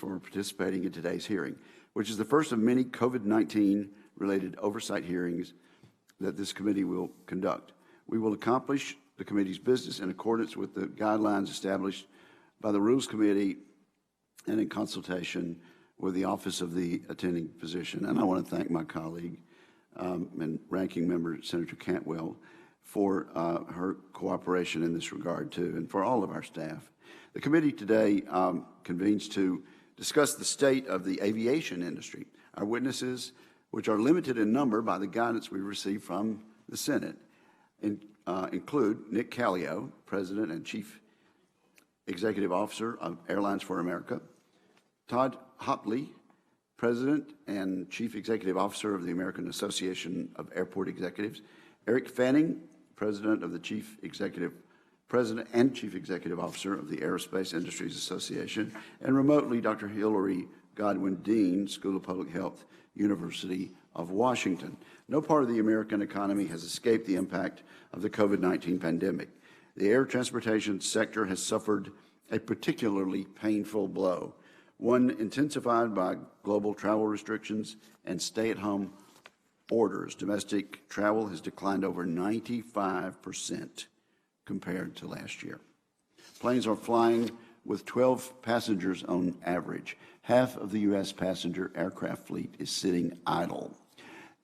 for participating in today's hearing, which is the first of many COVID-19 related oversight hearings that this committee will conduct. We will accomplish the committee's business in accordance with the guidelines established by the Rules Committee and in consultation with the Office of the Attending Physician. And I want to thank my colleague and ranking member, Senator Cantwell, for her cooperation in this regard too, and for all of our staff. The committee today convenes to discuss the state of the aviation industry. Our witnesses, which are limited in number by the guidance we received from the Senate, include Nick Callio, President and Chief Executive Officer of Airlines for America, Todd Hopley, President and Chief Executive Officer of the American Association of Airport Executives, Eric Fanning, President and Chief Executive Officer of the Aerospace Industries Association, and remotely Dr. Hillary Godwin Dean, School of Public Health, University of Washington. No part of the American economy has escaped the impact of the COVID-19 pandemic. The air transportation sector has suffered a particularly painful blow, one intensified by global travel restrictions and stay-at-home orders. Domestic travel has declined over 95% compared to last year. Planes are flying with 12 passengers on average. Half of the U.S. passenger aircraft fleet is sitting idle.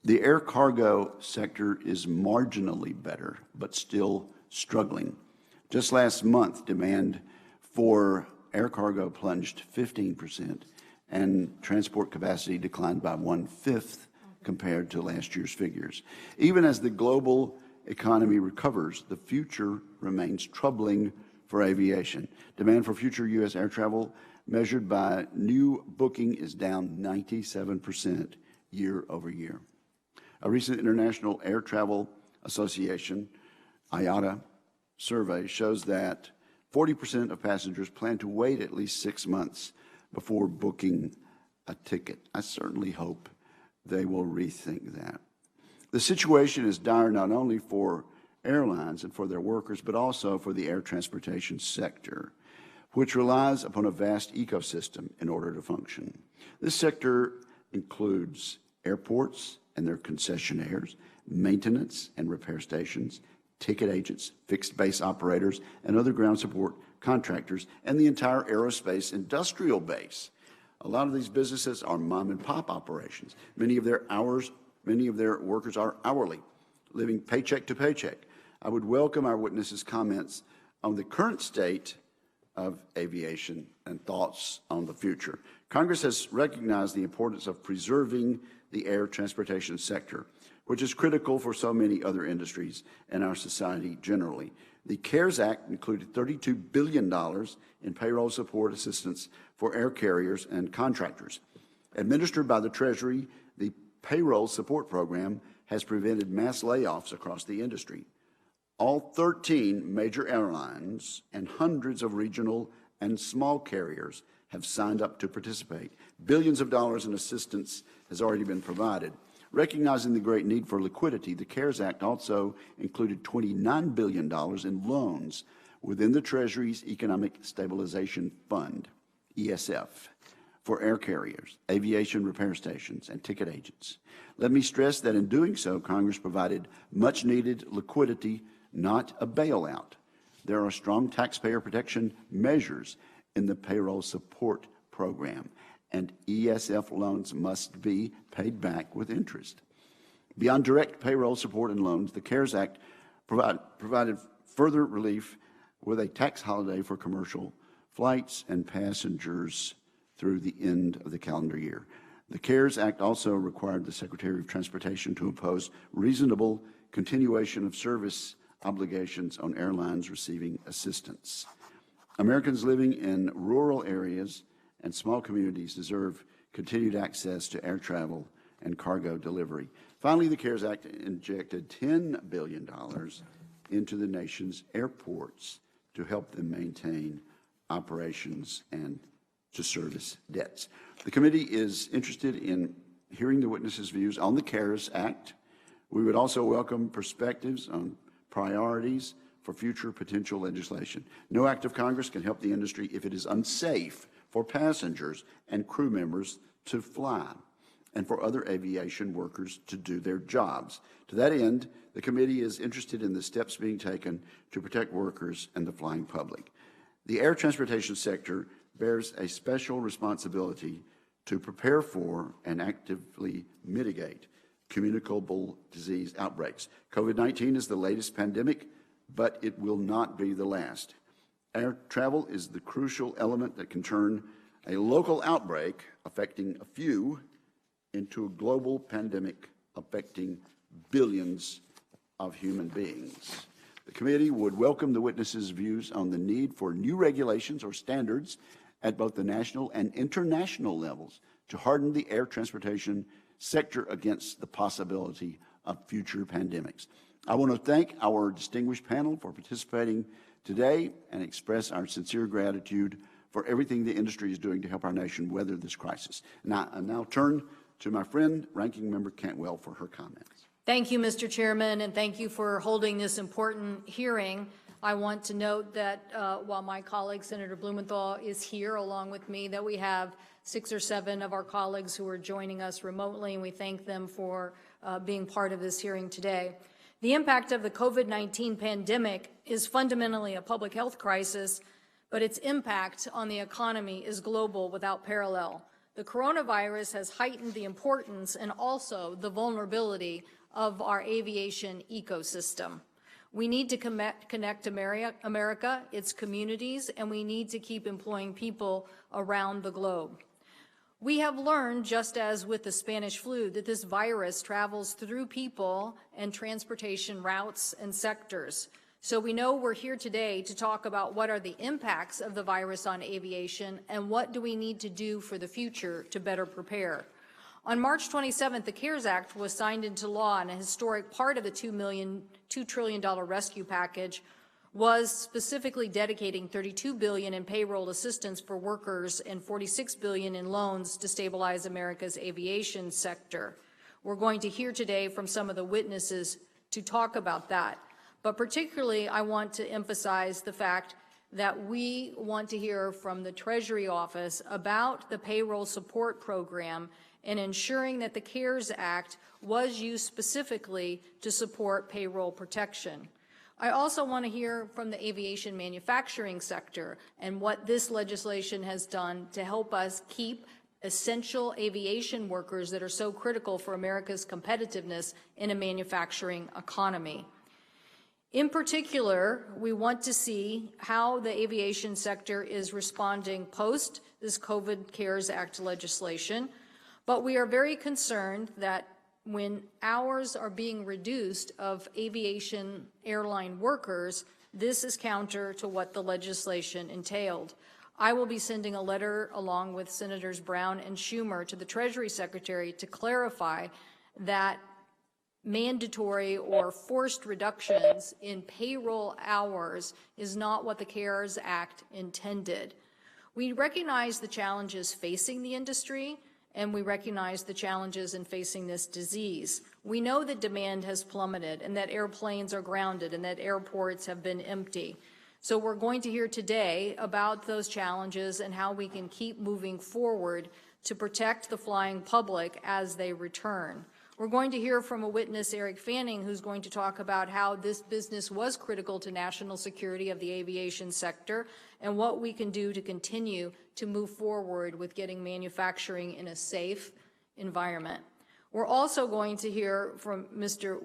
The air cargo sector is marginally better, but still struggling. Just last month, demand for air cargo plunged 15%, and transport capacity declined by 1/5 compared to last year's figures. Even as the global economy recovers, the future remains troubling for aviation. Demand for future U.S. air travel, measured by new booking, is down 97% year over year. A recent International Air Travel Association, IATA, survey shows that 40% of passengers plan to wait at least 6 months before booking a ticket. I certainly hope they will rethink that. The situation is dire not only for airlines and for their workers, but also for the air transportation sector, which relies upon a vast ecosystem in order to function. This sector includes airports and their concessionaires, maintenance and repair stations, ticket agents, fixed base operators, and other ground support contractors, and the entire aerospace industrial base. A lot of these businesses are mom and pop operations. Many of their workers are hourly, living paycheck to paycheck. I would welcome our witnesses' comments on the current state of aviation and thoughts on the future. Congress has recognized the importance of preserving the air transportation sector, which is critical for so many other industries and our society generally. The CARES Act included $32 billion in payroll support assistance for air carriers and contractors. Administered by the Treasury, the payroll support program has prevented mass layoffs across the industry. All 13 major airlines and hundreds of regional and small carriers have signed up to participate. Billions of dollars in assistance has already been provided. Recognizing the great need for liquidity, the CARES Act also included $29 billion in loans within the Treasury's Economic Stabilization Fund, ESF, for air carriers, aviation repair stations, and ticket agents. Let me stress that in doing so, Congress provided much-needed liquidity, not a bailout. There are strong taxpayer protection measures in the payroll support program, and ESF loans must be paid back with interest. Beyond direct payroll support and loans, the CARES Act provided further relief with a tax holiday for commercial flights and passengers through the end of the calendar year. The CARES Act also required the Secretary of Transportation to impose reasonable continuation of service obligations on airlines receiving assistance. Americans living in rural areas and small communities deserve continued access to air travel and cargo delivery. Finally, the CARES Act injected $10 billion into the nation's airports to help them maintain operations and to service debts. The committee is interested in hearing the witnesses' views on the CARES Act. We would also welcome perspectives on priorities for future potential legislation. No act of Congress can help the industry if it is unsafe for passengers and crew members to fly, and for other aviation workers to do their jobs. To that end, the committee is interested in the steps being taken to protect workers and the flying public. The air transportation sector bears a special responsibility to prepare for and actively mitigate communicable disease outbreaks. COVID-19 is the latest pandemic, but it will not be the last. Air travel is the crucial element that can turn a local outbreak affecting a few into a global pandemic affecting billions of human beings. The committee would welcome the witnesses' views on the need for new regulations or standards at both the national and international levels to harden the air transportation sector against the possibility of future pandemics. I want to thank our distinguished panel for participating today and express our sincere gratitude for everything the industry is doing to help our nation weather this crisis. I now turn to my friend, Ranking Member Cantwell, for her comments. Thank you, Mr. Chairman, and thank you for holding this important hearing. I want to note that while my colleague, Senator Blumenthal, is here along with me, that we have 6 or 7 of our colleagues who are joining us remotely, and we thank them for being part of this hearing today. The impact of the COVID-19 pandemic is fundamentally a public health crisis, but its impact on the economy is global without parallel. The coronavirus has heightened the importance and also the vulnerability of our aviation ecosystem. We need to connect America, its communities, and we need to keep employing people around the globe. We have learned, just as with the Spanish flu, that this virus travels through people and transportation routes and sectors. So we know we're here today to talk about what are the impacts of the virus on aviation and what do we need to do for the future to better prepare. On March 27th, the CARES Act was signed into law, and a historic part of the $2 trillion rescue package was specifically dedicating $32 billion in payroll assistance for workers and $46 billion in loans to stabilize America's aviation sector. We're going to hear today from some of the witnesses to talk about that. But particularly, I want to emphasize the fact that we want to hear from the Treasury Office about the payroll support program and ensuring that the CARES Act was used specifically to support payroll protection. I also want to hear from the aviation manufacturing sector and what this legislation has done to help us keep essential aviation workers that are so critical for America's competitiveness in a manufacturing economy. In particular, we want to see how the aviation sector is responding post this COVID CARES Act legislation, but we are very concerned that when hours are being reduced of aviation airline workers, this is counter to what the legislation entailed. I will be sending a letter along with Senators Brown and Schumer to the Treasury Secretary to clarify that mandatory or forced reductions in payroll hours is not what the CARES Act intended. We recognize the challenges facing the industry, and we recognize the challenges in facing this disease. We know that demand has plummeted and that airplanes are grounded and that airports have been empty. So we're going to hear today about those challenges and how we can keep moving forward to protect the flying public as they return. We're going to hear from a witness, Eric Fanning, who's going to talk about how this business was critical to national security of the aviation sector and what we can do to continue to move forward with getting manufacturing in a safe environment. We're also going to hear from Mr.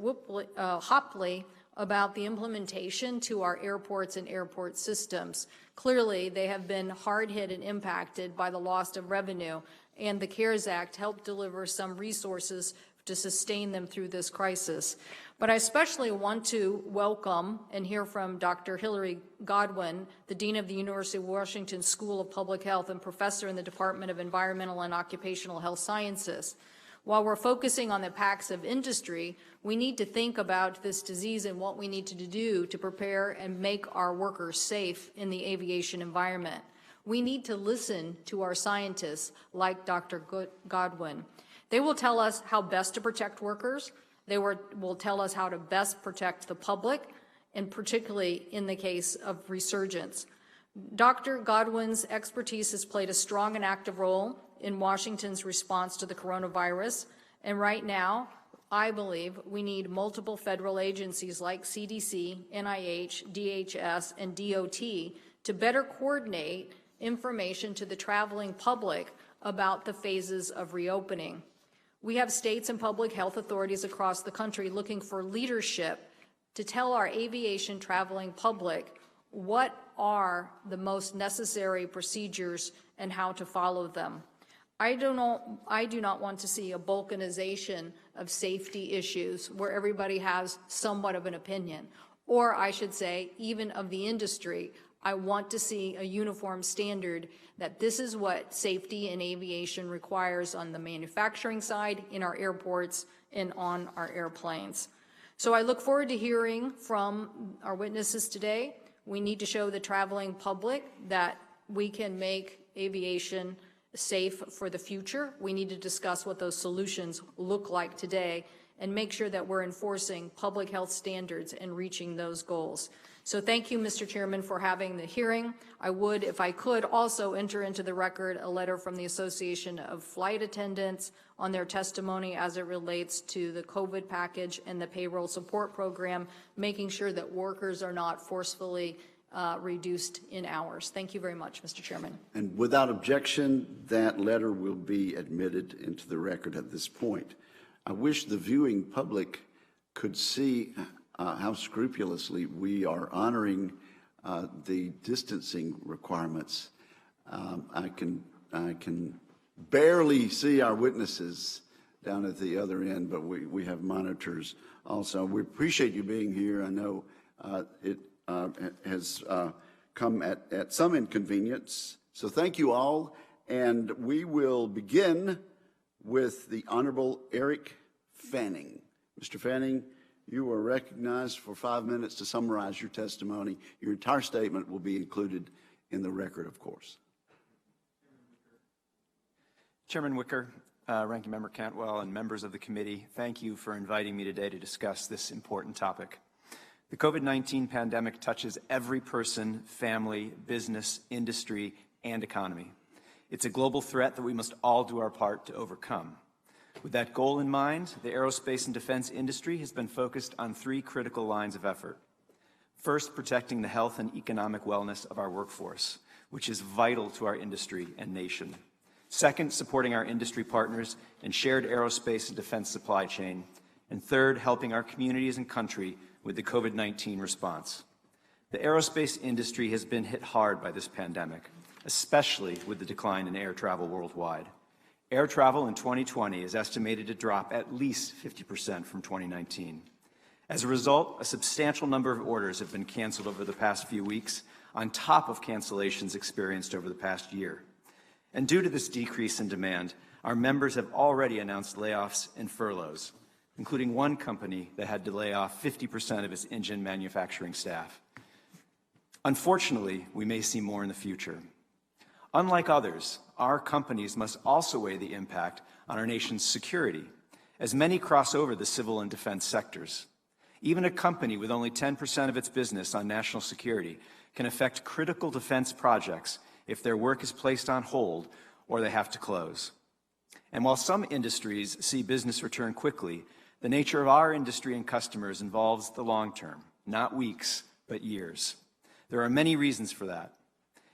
Hopley about the implementation to our airports and airport systems. Clearly, they have been hard hit and impacted by the loss of revenue, and the CARES Act helped deliver some resources to sustain them through this crisis. But I especially want to welcome and hear from Dr. Hillary Godwin, the Dean of the University of Washington School of Public Health and Professor in the Department of Environmental and Occupational Health Sciences. While we're focusing on the impacts of industry, we need to think about this disease and what we need to do to prepare and make our workers safe in the aviation environment. We need to listen to our scientists like Dr. Godwin. They will tell us how best to protect workers. They will tell us how to best protect the public, and particularly in the case of resurgence. Dr. Godwin's expertise has played a strong and active role in Washington's response to the coronavirus, and right now, I believe we need multiple federal agencies like CDC, NIH, DHS, and DOT to better coordinate information to the traveling public about the phases of reopening. We have states and public health authorities across the country looking for leadership to tell our aviation traveling public what are the most necessary procedures and how to follow them. I do not want to see a balkanization of safety issues where everybody has somewhat of an opinion, or I should say, even of the industry. I want to see a uniform standard that this is what safety in aviation requires on the manufacturing side, in our airports, and on our airplanes. So I look forward to hearing from our witnesses today. We need to show the traveling public that we can make aviation safe for the future. We need to discuss what those solutions look like today and make sure that we're enforcing public health standards and reaching those goals. So thank you, Mr. Chairman, for having the hearing. I would, if I could, also enter into the record a letter from the Association of Flight Attendants on their testimony as it relates to the COVID package and the payroll support program, making sure that workers are not forcefully reduced in hours. Thank you very much, Mr. Chairman. And without objection, that letter will be admitted into the record at this point. I wish the viewing public could see how scrupulously we are honoring the distancing requirements. I can barely see our witnesses down at the other end, but we have monitors also. We appreciate you being here. I know it has come at some inconvenience. So thank you all, and we will begin with the Honorable Eric Fanning. Mr. Fanning, you are recognized for 5 minutes to summarize your testimony. Your entire statement will be included in the record, of course. Chairman Wicker, Ranking Member Cantwell, and members of the committee, thank you for inviting me today to discuss this important topic. The COVID-19 pandemic touches every person, family, business, industry, and economy. It's a global threat that we must all do our part to overcome. With that goal in mind, the aerospace and defense industry has been focused on 3 critical lines of effort. First, protecting the health and economic wellness of our workforce, which is vital to our industry and nation. Second, supporting our industry partners and shared aerospace and defense supply chain. And third, helping our communities and country with the COVID-19 response. The aerospace industry has been hit hard by this pandemic, especially with the decline in air travel worldwide. Air travel in 2020 is estimated to drop at least 50% from 2019. As a result, a substantial number of orders have been canceled over the past few weeks, on top of cancellations experienced over the past year. And due to this decrease in demand, our members have already announced layoffs and furloughs, including one company that had to lay off 50% of its engine manufacturing staff. Unfortunately, we may see more in the future. Unlike others, our companies must also weigh the impact on our nation's security, as many cross over the civil and defense sectors. Even a company with only 10% of its business on national security can affect critical defense projects if their work is placed on hold or they have to close. And while some industries see business return quickly, the nature of our industry and customers involves the long term, not weeks, but years. There are many reasons for that.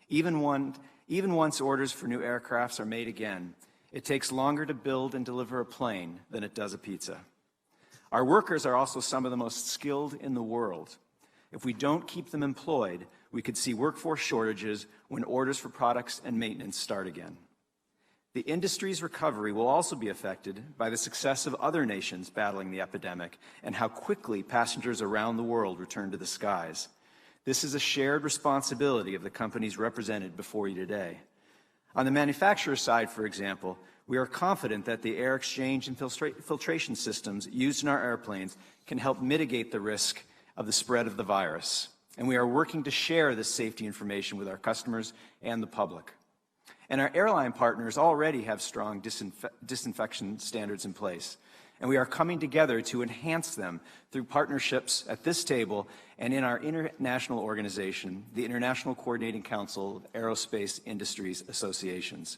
Even once orders for new aircrafts are made again, it takes longer to build and deliver a plane than it does a pizza. Our workers are also some of the most skilled in the world. If we don't keep them employed, we could see workforce shortages when orders for products and maintenance start again. The industry's recovery will also be affected by the success of other nations battling the epidemic and how quickly passengers around the world return to the skies. This is a shared responsibility of the companies represented before you today. On the manufacturer side, for example, we are confident that the air exchange and filtration systems used in our airplanes can help mitigate the risk of the spread of the virus. And we are working to share this safety information with our customers and the public. And our airline partners already have strong disinfection standards in place. and we are coming together to enhance them through partnerships at this table and in our international organization, the International Coordinating Council of Aerospace Industries Associations.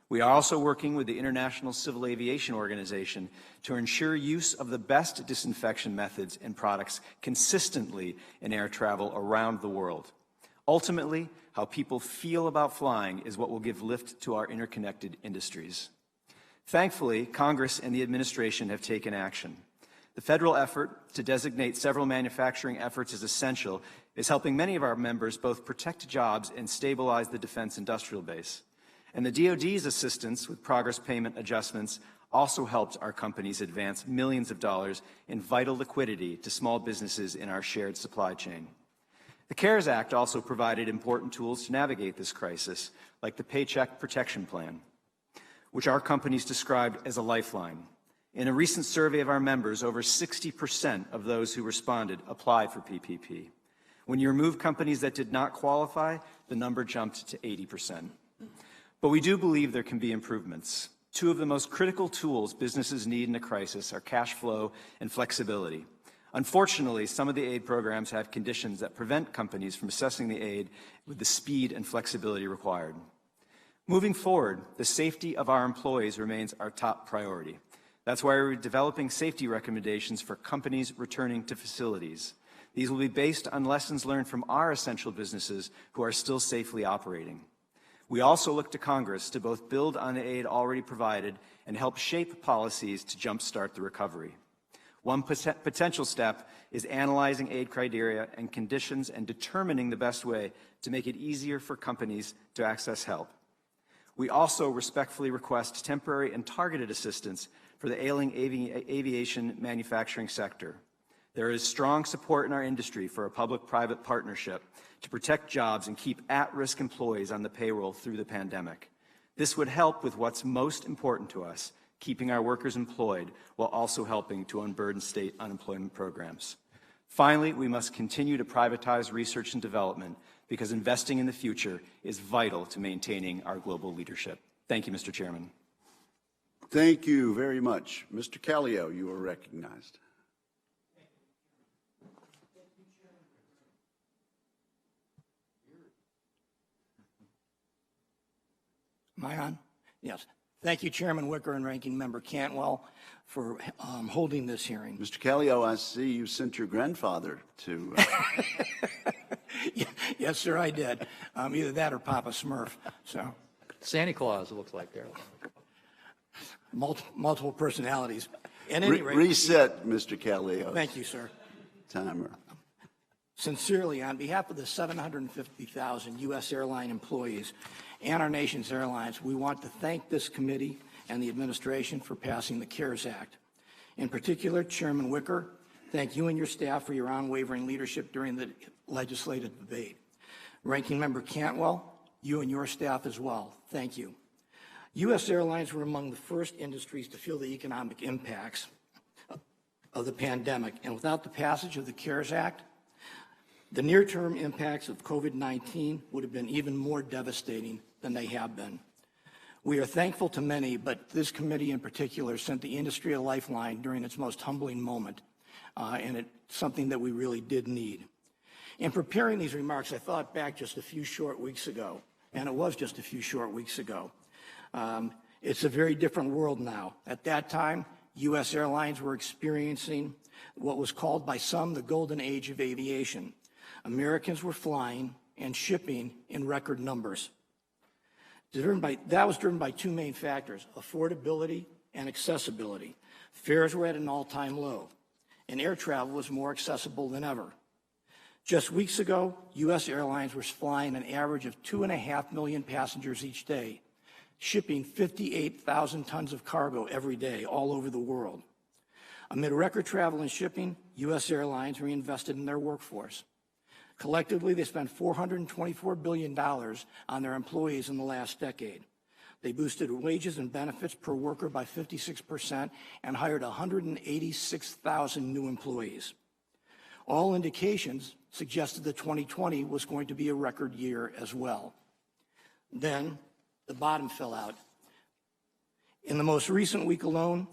We are also working with the International Civil Aviation Organization to ensure use of the best disinfection methods and products consistently in air travel around the world. Ultimately, how people feel about flying is what will give lift to our interconnected industries. Thankfully, Congress and the administration have taken action. The federal effort to designate several manufacturing efforts as essential is helping many of our members both protect jobs and stabilize the defense industrial base. And the DoD's assistance with progress payment adjustments also helped our companies advance millions of dollars in vital liquidity to small businesses in our shared supply chain. The CARES Act also provided important tools to navigate this crisis, like the Paycheck Protection Plan, which our companies described as a lifeline. In a recent survey of our members, over 60% of those who responded applied for PPP. When you remove companies that did not qualify, the number jumped to 80%. But we do believe there can be improvements. Two of the most critical tools businesses need in a crisis are cash flow and flexibility. Unfortunately, some of the aid programs have conditions that prevent companies from assessing the aid with the speed and flexibility required. Moving forward, the safety of our employees remains our top priority. That's why we're developing safety recommendations for companies returning to facilities. These will be based on lessons learned from our essential businesses who are still safely operating. We also look to Congress to both build on the aid already provided and help shape policies to jumpstart the recovery. One potential step is analyzing aid criteria and conditions and determining the best way to make it easier for companies to access help. We also respectfully request temporary and targeted assistance for the ailing aviation manufacturing sector. There is strong support in our industry for a public-private partnership to protect jobs and keep at-risk employees on the payroll through the pandemic. This would help with what's most important to us, keeping our workers employed while also helping to unburden state unemployment programs. Finally, we must continue to privatize research and development because investing in the future is vital to maintaining our global leadership. Thank you, Mr. Chairman. Thank you very much. Mr. Callio, you are recognized. Am I on? Yes. Thank you, Chairman Wicker and Ranking Member Cantwell, for holding this hearing. Mr. Callio, I see you sent your grandfather to... Yes, sir, I did. Either that or Papa Smurf. So Santa Claus, it looks like there. multiple personalities. At any rate, reset, Mr. Callio. Thank you, sir. Timer. Sincerely, on behalf of the 750,000 U.S. airline employees and our nation's airlines, we want to thank this committee and the administration for passing the CARES Act. In particular, Chairman Wicker, thank you and your staff for your unwavering leadership during the legislative debate. Ranking Member Cantwell, you and your staff as well, thank you. U.S. airlines were among the first industries to feel the economic impacts of the pandemic, and without the passage of the CARES Act, the near-term impacts of COVID-19 would have been even more devastating than they have been. We are thankful to many, but this committee in particular sent the industry a lifeline during its most humbling moment, and it's something that we really did need. In preparing these remarks, I thought back just a few short weeks ago, and it was just a few short weeks ago. It's a very different world now. At that time, U.S. airlines were experiencing what was called by some the golden age of aviation. Americans were flying and shipping in record numbers. That was driven by two main factors, affordability and accessibility. Fares were at an all-time low, and air travel was more accessible than ever. Just weeks ago, U.S. airlines were flying an average of 2.5 million passengers each day, shipping 58,000 tons of cargo every day all over the world. Amid record travel and shipping, U.S. airlines reinvested in their workforce. Collectively, they spent $424 billion on their employees in the last decade. They boosted wages and benefits per worker by 56% and hired 186,000 new employees. All indications suggested that 2020 was going to be a record year as well. Then the bottom fell out. In the most recent week alone,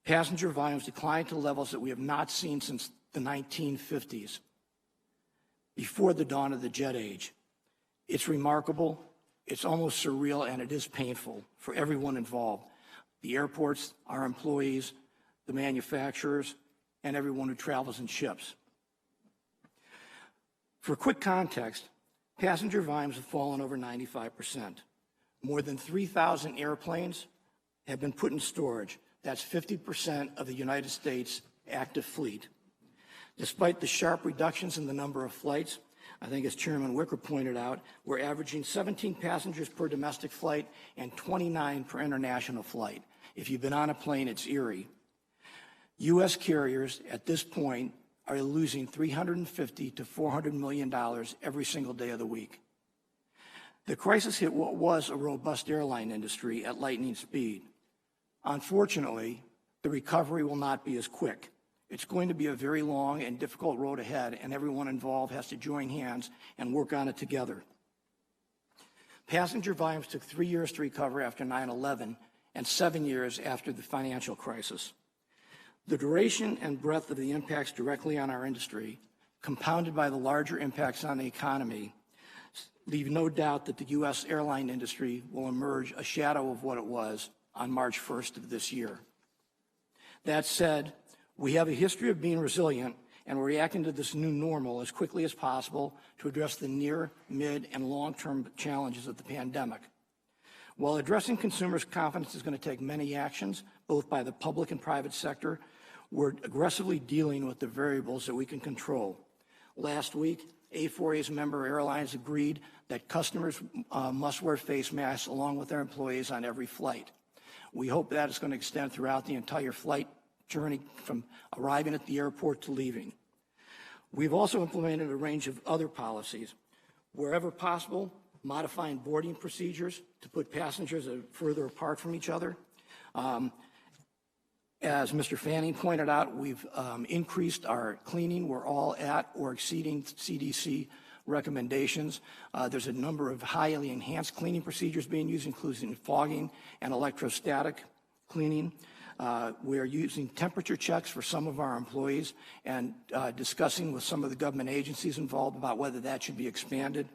Passenger volumes declined to levels that we have not seen since the 1950s, before the dawn of the jet age. It's remarkable, it's almost surreal, and it is painful for everyone involved: the airports, our employees, the manufacturers, and everyone who travels in ships. For quick context, passenger volumes have fallen over 95%. More than 3,000 airplanes have been put in storage. That's 50% of the United States active fleet. Despite the sharp reductions in the number of flights, I think as Chairman Wicker pointed out, we're averaging 17 passengers per domestic flight and 29 per international flight. If you've been on a plane, it's eerie. U.S. carriers at this point are losing $350 to $400 million every single day of the week. The crisis hit what was a robust airline industry at lightning speed. Unfortunately, the recovery will not be as quick. It's going to be a very long and difficult road ahead, and everyone involved has to join hands and work on it together. Passenger volumes took 3 years to recover after 9/11 and 7 years after the financial crisis. The duration and breadth of the impacts directly on our industry, compounded by the larger impacts on the economy, leave no doubt that the U.S. airline industry will emerge a shadow of what it was on March 1st of this year. That said, we have a history of being resilient, and we're reacting to this new normal as quickly as possible to address the near, mid, and long-term challenges of the pandemic. While addressing consumers' confidence is going to take many actions, both by the public and private sector, we're aggressively dealing with the variables that we can control. Last week, A4A's member airlines agreed that customers must wear face masks along with their employees on every flight. We hope that is going to extend throughout the entire flight journey from arriving at the airport to leaving. We've also implemented a range of other policies. Wherever possible, modifying boarding procedures to put passengers further apart from each other. As Mr. Fanning pointed out, we've increased our cleaning. We're all at or exceeding CDC recommendations. There's a number of highly enhanced cleaning procedures being used, including fogging and electrostatic cleaning. We are using temperature checks for some of our employees and discussing with some of the government agencies involved about whether that should be expanded.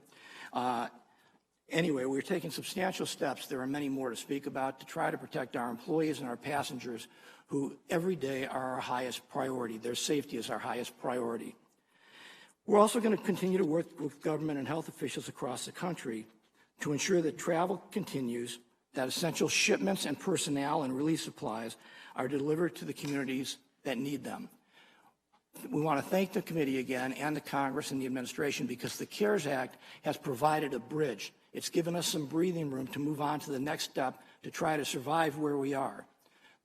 Anyway, we're taking substantial steps. There are many more to speak about to try to protect our employees and our passengers, who every day are our highest priority. Their safety is our highest priority. We're also going to continue to work with government and health officials across the country to ensure that travel continues, that essential shipments and personnel and relief supplies are delivered to the communities that need them. We want to thank the committee again and the Congress and the administration, because the CARES Act has provided a bridge. It's given us some breathing room to move on to the next step to try to survive where we are.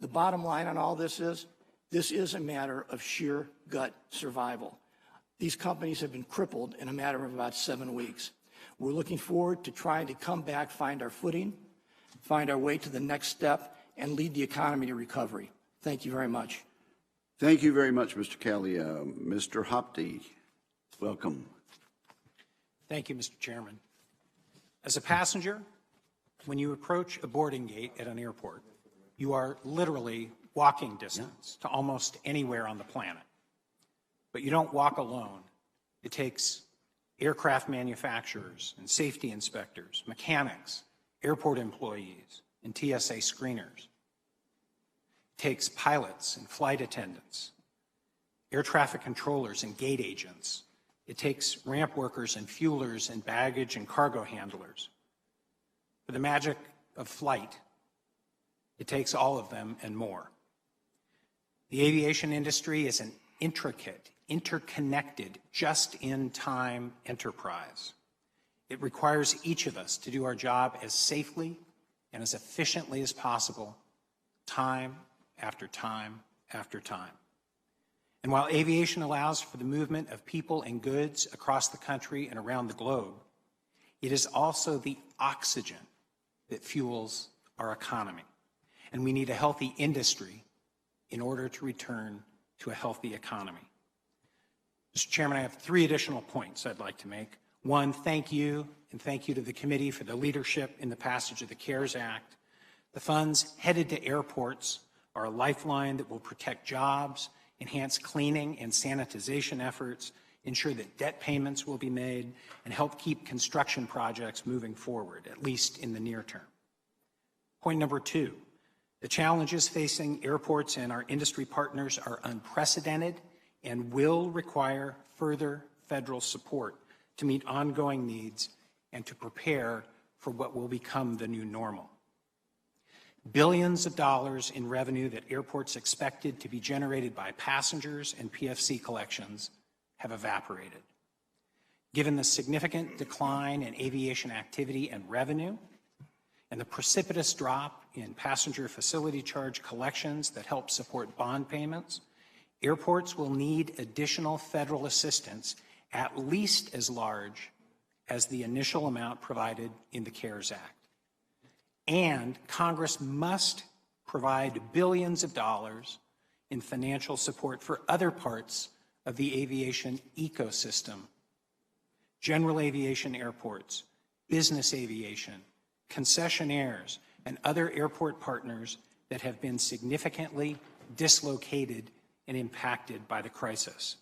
The bottom line on all this is a matter of sheer gut survival. These companies have been crippled in a matter of about 7 weeks. We're looking forward to trying to come back, find our footing, find our way to the next step, and lead the economy to recovery. Thank you very much. Thank you very much, Mr. Kelly. Mr. Hopte, welcome. Thank you, Mr. Chairman. As a passenger, when you approach a boarding gate at an airport, you are literally walking distance to almost anywhere on the planet. But you don't walk alone. It takes aircraft manufacturers and safety inspectors, mechanics, airport employees, and TSA screeners. It takes pilots and flight attendants, air traffic controllers and gate agents. It takes ramp workers and fuelers and baggage and cargo handlers. For the magic of flight, it takes all of them and more. The aviation industry is an intricate, interconnected, just-in-time enterprise. It requires each of us to do our job as safely and as efficiently as possible, time after time after time. And while aviation allows for the movement of people and goods across the country and around the globe, it is also the oxygen that fuels our economy. And we need a healthy industry in order to return to a healthy economy. Mr. Chairman, I have 3 additional points I'd like to make. 1, thank you, and thank you to the committee for the leadership in the passage of the CARES Act. The funds headed to airports are a lifeline that will protect jobs, enhance cleaning and sanitization efforts, ensure that debt payments will be made, and help keep construction projects moving forward, at least in the near term. Point number 2, the challenges facing airports and our industry partners are unprecedented and will require further federal support to meet ongoing needs and to prepare for what will become the new normal. Billions of dollars in revenue that airports expected to be generated by passengers and PFC collections have evaporated. Given the significant decline in aviation activity and revenue, and the precipitous drop in passenger facility charge collections that help support bond payments, airports will need additional federal assistance at least as large as the initial amount provided in the CARES Act. And Congress must provide billions of dollars in financial support for other parts of the aviation ecosystem: general aviation airports, business aviation, concessionaires, and other airport partners that have been significantly dislocated and impacted by the crisis.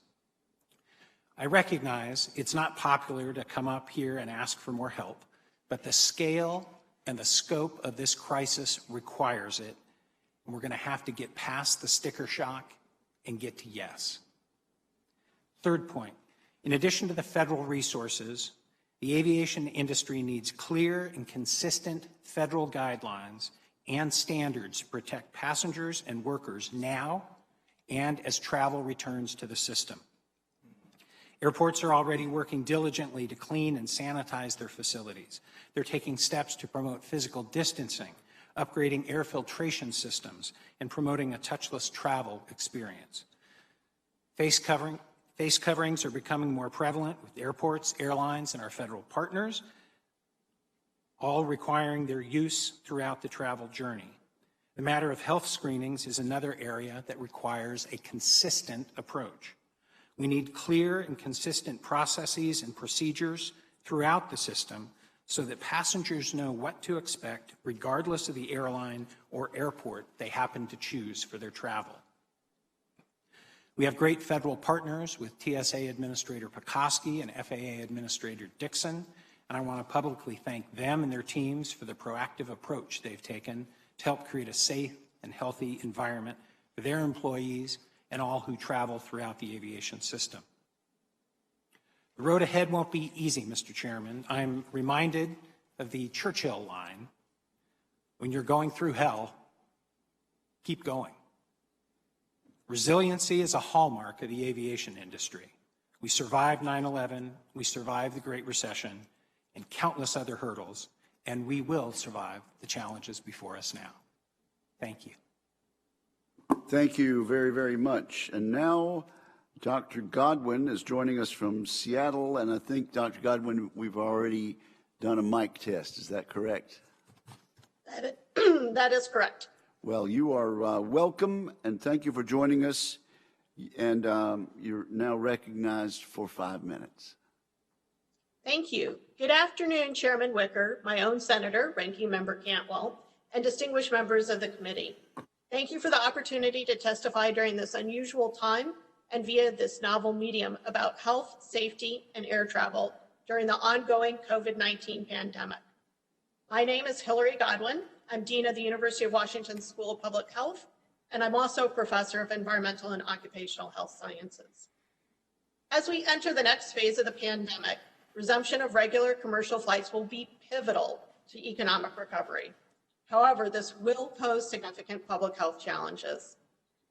I recognize it's not popular to come up here and ask for more help, but the scale and the scope of this crisis requires it, and we're going to have to get past the sticker shock and get to yes. Third point, in addition to the federal resources, the aviation industry needs clear and consistent federal guidelines and standards to protect passengers and workers now and as travel returns to the system. Airports are already working diligently to clean and sanitize their facilities. They're taking steps to promote physical distancing, upgrading air filtration systems, and promoting a touchless travel experience. Face coverings are becoming more prevalent with airports, airlines, and our federal partners, all requiring their use throughout the travel journey. The matter of health screenings is another area that requires a consistent approach. We need clear and consistent processes and procedures throughout the system so that passengers know what to expect regardless of the airline or airport they happen to choose for their travel. We have great federal partners with TSA Administrator Pekoski and FAA Administrator Dixon, and I want to publicly thank them and their teams for the proactive approach they've taken to help create a safe and healthy environment for their employees and all who travel throughout the aviation system. The road ahead won't be easy, Mr. Chairman. I'm reminded of the Churchill line, when you're going through hell, keep going. Resiliency is a hallmark of the aviation industry. We survived 9/11, we survived the Great Recession, and countless other hurdles, and we will survive the challenges before us now. Thank you. Thank you very, very much. And now Dr. Godwin is joining us from Seattle, and I think, Dr. Godwin, we've already done a mic test. Is that correct? That is correct. Well, you are welcome, and thank you for joining us. And you're now recognized for 5 minutes. Thank you. Good afternoon, Chairman Wicker, my own senator, Ranking Member Cantwell, and distinguished members of the committee. Thank you for the opportunity to testify during this unusual time and via this novel medium about health, safety, and air travel during the ongoing COVID-19 pandemic. My name is Hillary Godwin. I'm Dean of the University of Washington School of Public Health, and I'm also a professor of environmental and occupational health sciences. As we enter the next phase of the pandemic, resumption of regular commercial flights will be pivotal to economic recovery. However, this will pose significant public health challenges.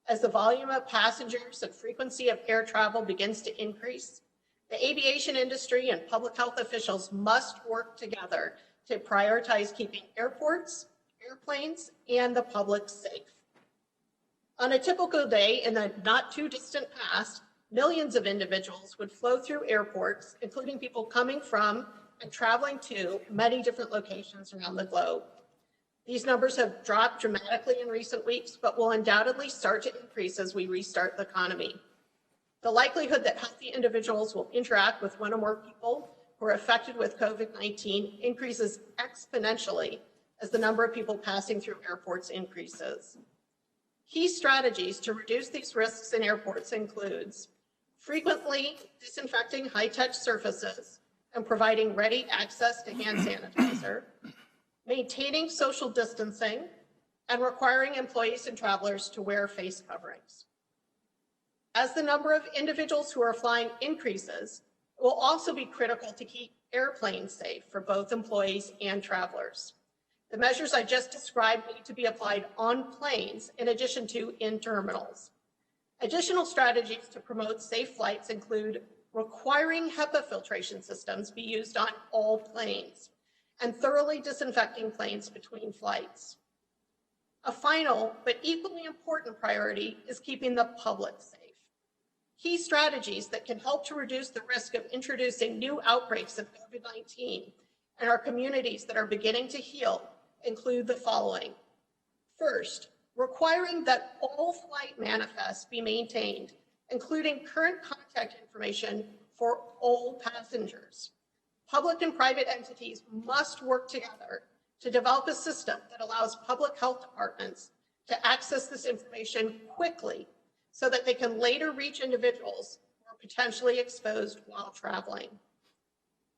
As the volume of passengers and frequency of air travel begins to increase, the aviation industry and public health officials must work together to prioritize keeping airports, airplanes, and the public safe. On a typical day in the not too distant past, millions of individuals would flow through airports, including people coming from and traveling to many different locations around the globe. These numbers have dropped dramatically in recent weeks, but will undoubtedly start to increase as we restart the economy. The likelihood that healthy individuals will interact with one or more people who are affected with COVID-19 increases exponentially as the number of people passing through airports increases. Key strategies to reduce these risks in airports includes frequently disinfecting high-touch surfaces and providing ready access to hand sanitizer, maintaining social distancing, and requiring employees and travelers to wear face coverings. As the number of individuals who are flying increases, it will also be critical to keep airplanes safe for both employees and travelers. The measures I just described need to be applied on planes in addition to in terminals. Additional strategies to promote safe flights include requiring HEPA filtration systems be used on all planes and thoroughly disinfecting planes between flights. A final but equally important priority is keeping the public safe. Key strategies that can help to reduce the risk of introducing new outbreaks of COVID-19 in our communities that are beginning to heal include the following. First, requiring that all flight manifests be maintained, including current contact information for all passengers. Public and private entities must work together to develop a system that allows public health departments to access this information quickly so that they can later reach individuals who are potentially exposed while traveling.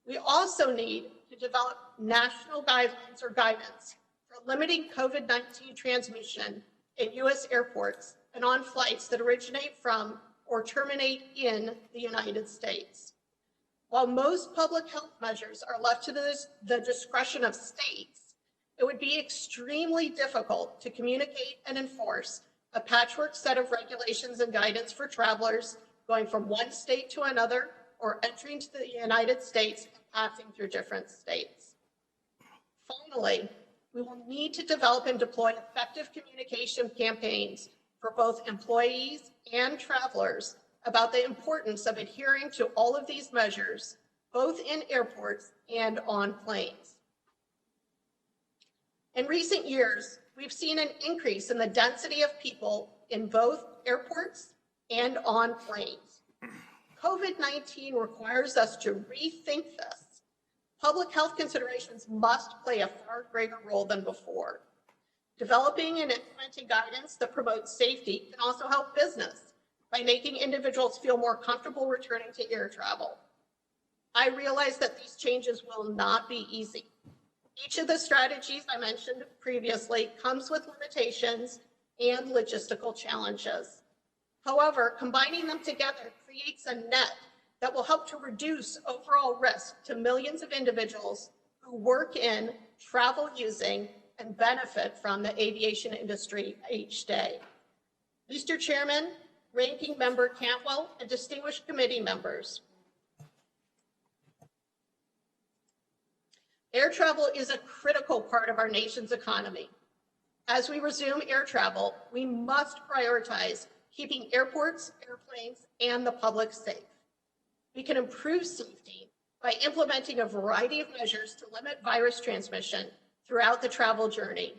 We also need to develop national guidelines or guidance for limiting COVID-19 transmission in U.S. airports and on flights that originate from or terminate in the United States. While most public health measures are left to the discretion of states, it would be extremely difficult to communicate and enforce a patchwork set of regulations and guidance for travelers going from one state to another or entering to the United States and passing through different states. Finally, we will need to develop and deploy effective communication campaigns for both employees and travelers about the importance of adhering to all of these measures, both in airports and on planes. In recent years, we've seen an increase in the density of people in both airports and on planes. COVID-19 requires us to rethink this. Public health considerations must play a far greater role than before. Developing and implementing guidance that promotes safety can also help business by making individuals feel more comfortable returning to air travel. I realize that these changes will not be easy. Each of the strategies I mentioned previously comes with limitations and logistical challenges. However, combining them together creates a net that will help to reduce overall risk to millions of individuals who work in, travel using, and benefit from the aviation industry each day. Mr. Chairman, Ranking Member Cantwell, and distinguished committee members, air travel is a critical part of our nation's economy. As we resume air travel, we must prioritize keeping airports, airplanes, and the public safe. We can improve safety by implementing a variety of measures to limit virus transmission throughout the travel journey.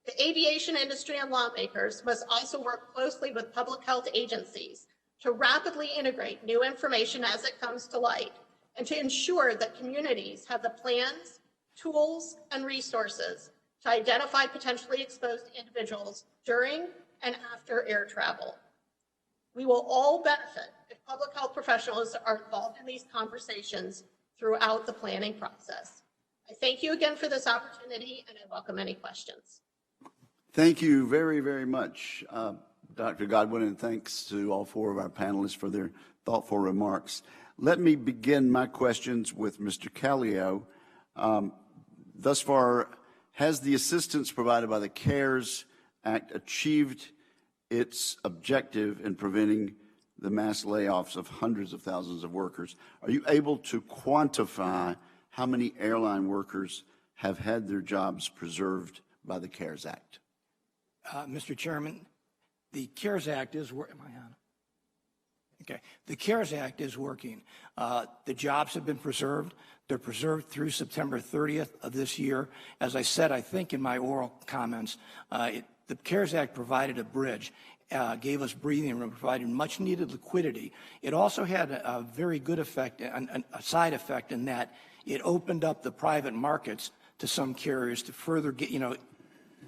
The aviation industry and lawmakers must also work closely with public health agencies to rapidly integrate new information as it comes to light and to ensure that communities have the plans, tools, and resources to identify potentially exposed individuals during and after air travel. We will all benefit if public health professionals are involved in these conversations throughout the planning process. I thank you again for this opportunity, and I welcome any questions. Thank you very, very much, Dr. Godwin, and thanks to all four of our panelists for their thoughtful remarks. Let me begin my questions with Mr. Callio. Thus far, has the assistance provided by the CARES Act achieved its objective in preventing the mass layoffs of hundreds of thousands of workers? Are you able to quantify how many airline workers have had their jobs preserved by the CARES Act? Mr. Chairman, the CARES Act is am I on? Okay. The CARES Act is working. The jobs have been preserved. They're preserved through September 30th of this year. As I said, I think in my oral comments, the CARES Act provided a bridge, gave us breathing room, provided much needed liquidity. It also had a very good effect, a side effect in that it opened up the private markets to some carriers to further get,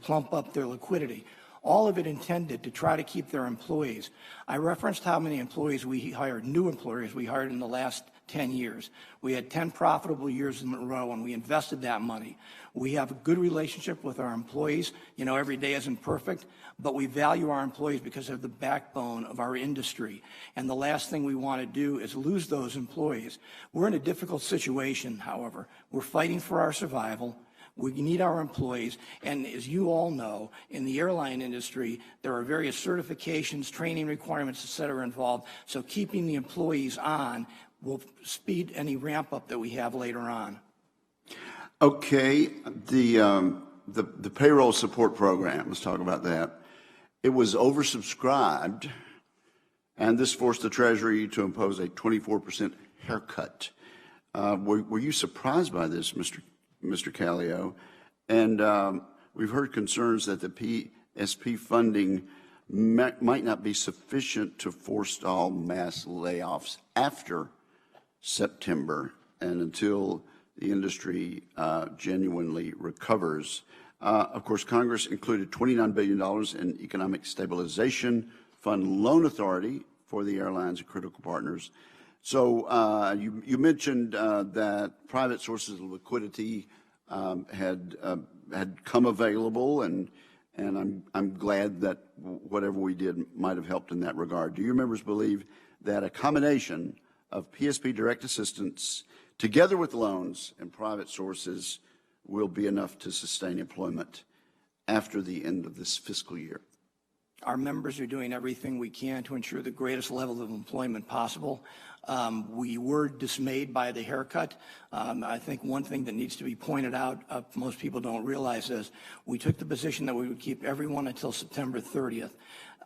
plump up their liquidity. all of it intended to try to keep their employees. I referenced how many employees we hired, new employees we hired in the last 10 years. We had 10 profitable years in a row, and we invested that money. We have a good relationship with our employees. You know, every day isn't perfect, but we value our employees because they're the backbone of our industry. And the last thing we want to do is lose those employees. We're in a difficult situation, however. We're fighting for our survival. We need our employees, and as you all know, in the airline industry, there are various certifications, training requirements, et cetera, involved, so keeping the employees on will speed any ramp up that we have later on. Okay, the payroll support program, let's talk about that. It was oversubscribed, and this forced the Treasury to impose a 24% haircut. Were you surprised by this, Mr. Callio? And we've heard concerns that the PSP funding might not be sufficient to forestall mass layoffs after September and until the industry genuinely recovers. Of course, Congress included $29 billion in Economic Stabilization Fund loan authority for the airlines and critical partners. So you mentioned that private sources of liquidity had come available, and I'm glad that whatever we did might have helped in that regard. Do your members believe that a combination of PSP direct assistance together with loans and private sources will be enough to sustain employment after the end of this fiscal year? Our members are doing everything we can to ensure the greatest level of employment possible. We were dismayed by the haircut. I think one thing that needs to be pointed out, most people don't realize, is we took the position that we would keep everyone until September 30th.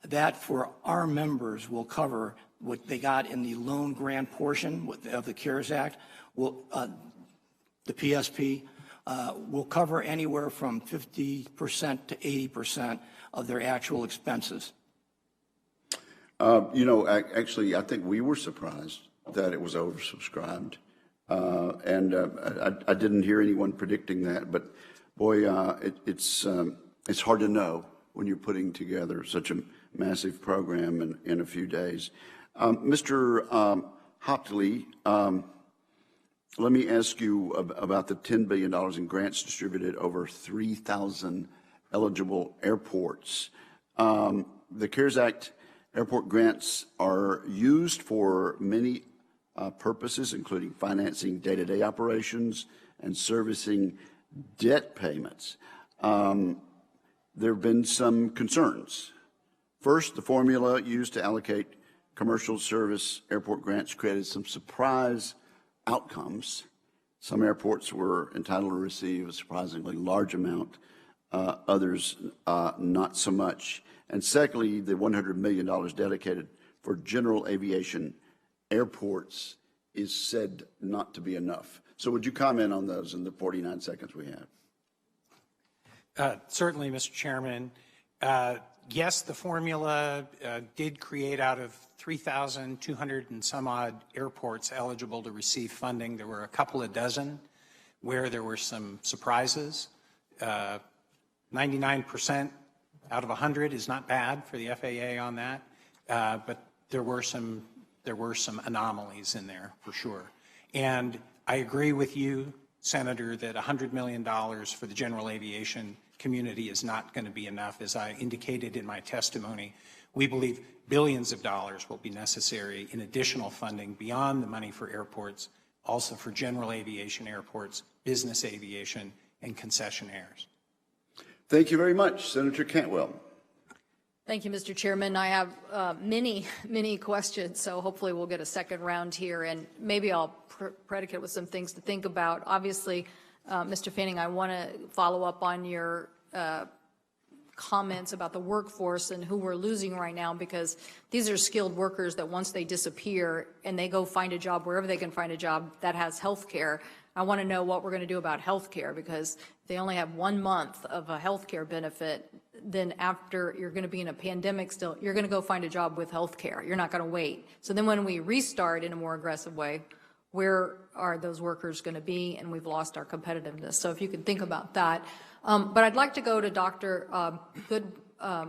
That, for our members, will cover what they got in the loan grant portion of the CARES Act. The PSP will cover anywhere from 50% to 80% of their actual expenses. You know, actually, I think we were surprised that it was oversubscribed. And I didn't hear anyone predicting that, but boy, it's hard to know when you're putting together such a massive program in a few days. Mr. Hopley, let me ask you about the $10 billion in grants distributed over 3,000 eligible airports. The CARES Act airport grants are used for many purposes, including financing day-to-day operations and servicing debt payments. There have been some concerns. First, the formula used to allocate commercial service airport grants created some surprise outcomes. Some airports were entitled to receive a surprisingly large amount, others not so much. And secondly, the $100 million dedicated for general aviation airports is said not to be enough. So would you comment on those in the 49 seconds we have? Certainly, Mr. Chairman. Yes, the formula did create out of 3,200 and some odd airports eligible to receive funding. There were a couple of dozen where there were some surprises. 99% out of 100 is not bad for the FAA on that, but there were some anomalies in there for sure. And I agree with you, Senator, that $100 million for the general aviation community is not going to be enough. As I indicated in my testimony, we believe billions of dollars will be necessary in additional funding beyond the money for airports, also for general aviation airports, business aviation, and concessionaires. Thank you very much. Senator Cantwell. Thank you, Mr. Chairman. I have many questions, so hopefully we'll get a second round here, and maybe I'll predicate with some things to think about. Obviously, Mr. Fanning, I want to follow up on your comments about the workforce and who we're losing right now, because these are skilled workers that once they disappear and they go find a job wherever they can find a job that has health care. I want to know what we're going to do about health care, because if they only have 1 month of a health care benefit, then after you're going to be in a pandemic still, you're going to go find a job with health care. You're not going to wait. So then when we restart in a more aggressive way, where are those workers going to be? And we've lost our competitiveness. So if you can think about that. But I'd like to go to Dr.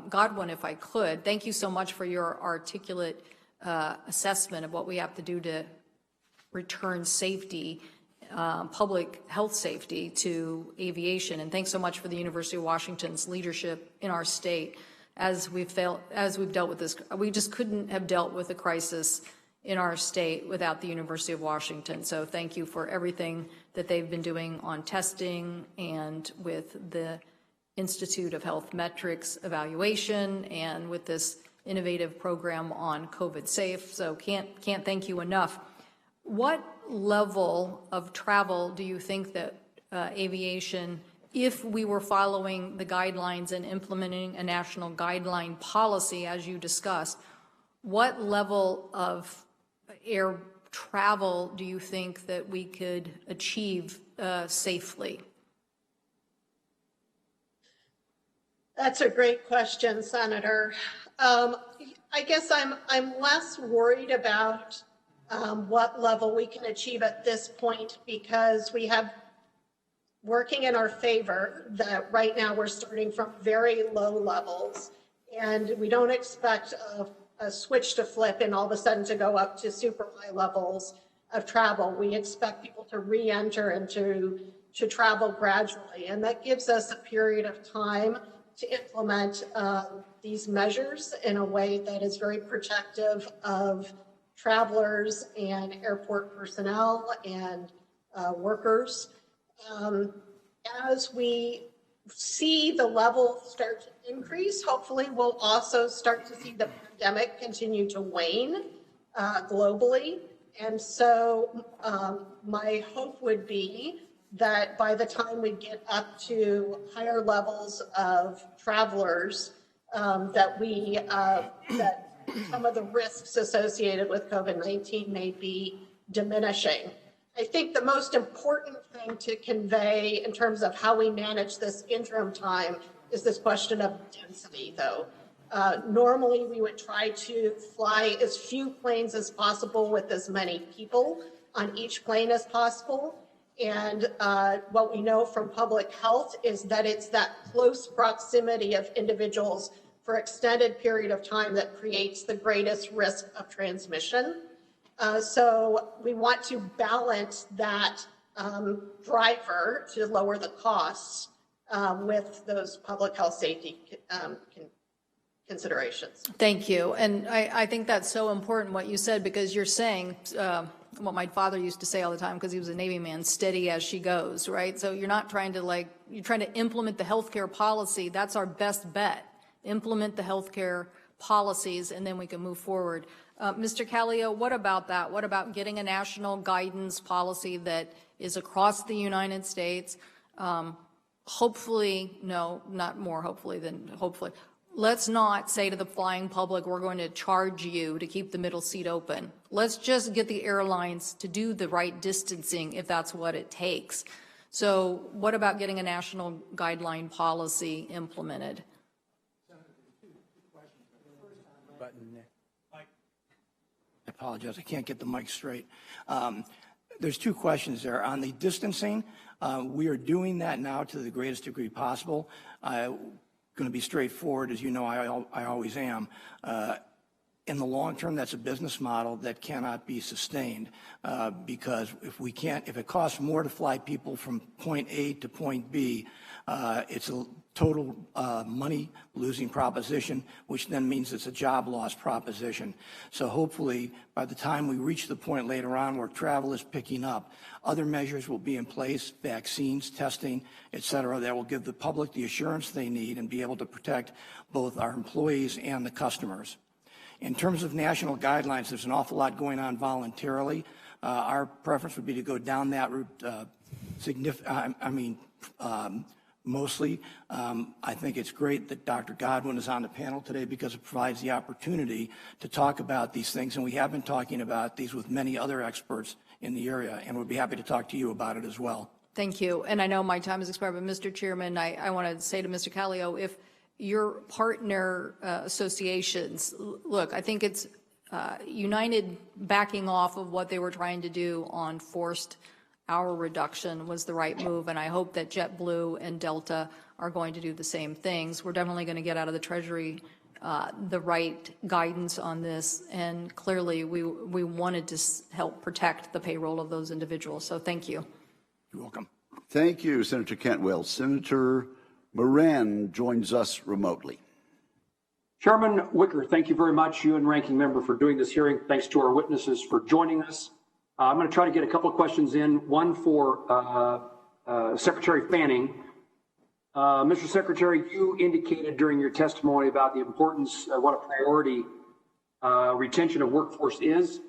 Godwin, if I could. Thank you so much for your articulate assessment of what we have to do to return safety, public health safety to aviation. And thanks so much for the University of Washington's leadership in our state as we've dealt with this. We just couldn't have dealt with the crisis in our state without the University of Washington. So thank you for everything that they've been doing on testing and with the Institute of Health Metrics evaluation and with this innovative program on COVID Safe. So can't thank you enough. What level of travel do you think that aviation, if we were following the guidelines and implementing a national guideline policy, as you discussed, what level of air travel do you think that we could achieve safely? That's a great question, Senator. I guess I'm less worried about what level we can achieve at this point, because we have working in our favor that right now we're starting from very low levels, and we don't expect a switch to flip and all of a sudden to go up to super high levels of travel. We expect people to re-enter and to travel gradually, and that gives us a period of time to implement these measures in a way that is very protective of travelers and airport personnel and workers. As we see the level start to increase, hopefully we'll also start to see the pandemic continue to wane globally. And so my hope would be that by the time we get up to higher levels of travelers, that some of the risks associated with COVID-19 may be diminishing. I think the most important thing to convey in terms of how we manage this interim time is this question of density, though. Normally, we would try to fly as few planes as possible with as many people on each plane as possible. And what we know from public health is that it's that close proximity of individuals for extended period of time that creates the greatest risk of transmission. So we want to balance that driver to lower the costs with those public health safety considerations. Thank you. And I think that's so important what you said, because you're saying what my father used to say all the time, because he was a Navy man, steady as she goes, right? So you're not trying to you're trying to implement the healthcare policy. That's our best bet. Implement the healthcare policies, and then we can move forward. Mr. Callio, what about that? What about getting a national guidance policy that is across the United States? Hopefully, no, not more hopefully than hopefully. Let's not say to the flying public, we're going to charge you to keep the middle seat open. Let's just get the airlines to do the right distancing if that's what it takes. So what about getting a national guideline policy implemented? I apologize, I can't get the mic straight. There's two questions there. On the distancing, we are doing that now to the greatest degree possible. Going to be straightforward, as you know, I always am. In the long term, that's a business model that cannot be sustained because if it costs more to fly people from point A to point B, it's a total money-losing proposition, which then means it's a job loss proposition. So hopefully, by the time we reach the point later on where travel is picking up, other measures will be in place, vaccines, testing, et cetera, that will give the public the assurance they need and be able to protect both our employees and the customers. In terms of national guidelines, there's an awful lot going on voluntarily. Our preference would be to go down that route mostly. I think it's great that Dr. Godwin is on the panel today because it provides the opportunity to talk about these things, and we have been talking about these with many other experts in the area, and we'd be happy to talk to you about it as well. Thank you. And I know my time has expired, but Mr. Chairman, I want to say to Mr. Callio, if your partner associations, look, I think it's United backing off of what they were trying to do on forced our reduction was the right move, and I hope that JetBlue and Delta are going to do the same things. We're definitely going to get out of the Treasury the right guidance on this, and clearly we wanted to help protect the payroll of those individuals. So thank you. You're welcome. Thank you, Senator Cantwell. Senator Moran joins us remotely. Chairman Wicker, thank you very much, you and Ranking Member, for doing this hearing. Thanks to our witnesses for joining us. I'm going to try to get a couple of questions in, one for Secretary Fanning. Mr. Secretary, you indicated during your testimony about the importance of what a priority retention of workforce is.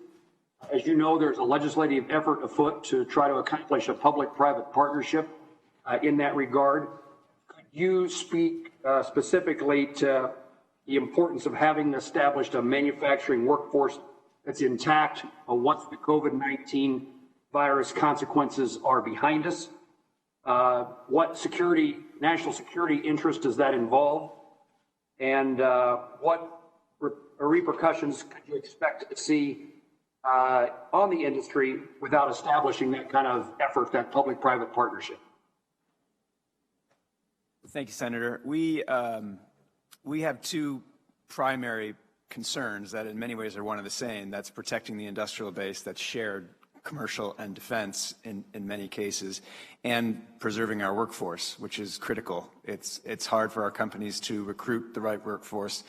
As you know, there's a legislative effort afoot to try to accomplish a public-private partnership in that regard. Could you speak specifically to the importance of having established a manufacturing workforce that's intact once the COVID-19 virus consequences are behind us? What national security interest does that involve? And what repercussions could you expect to see on the industry without establishing that kind of effort, that public-private partnership? Thank you, Senator. We have two primary concerns that in many ways are one and the same. That's protecting the industrial base that's shared, commercial and defense in many cases, and preserving our workforce, which is critical. It's hard for our companies to recruit the right workforce.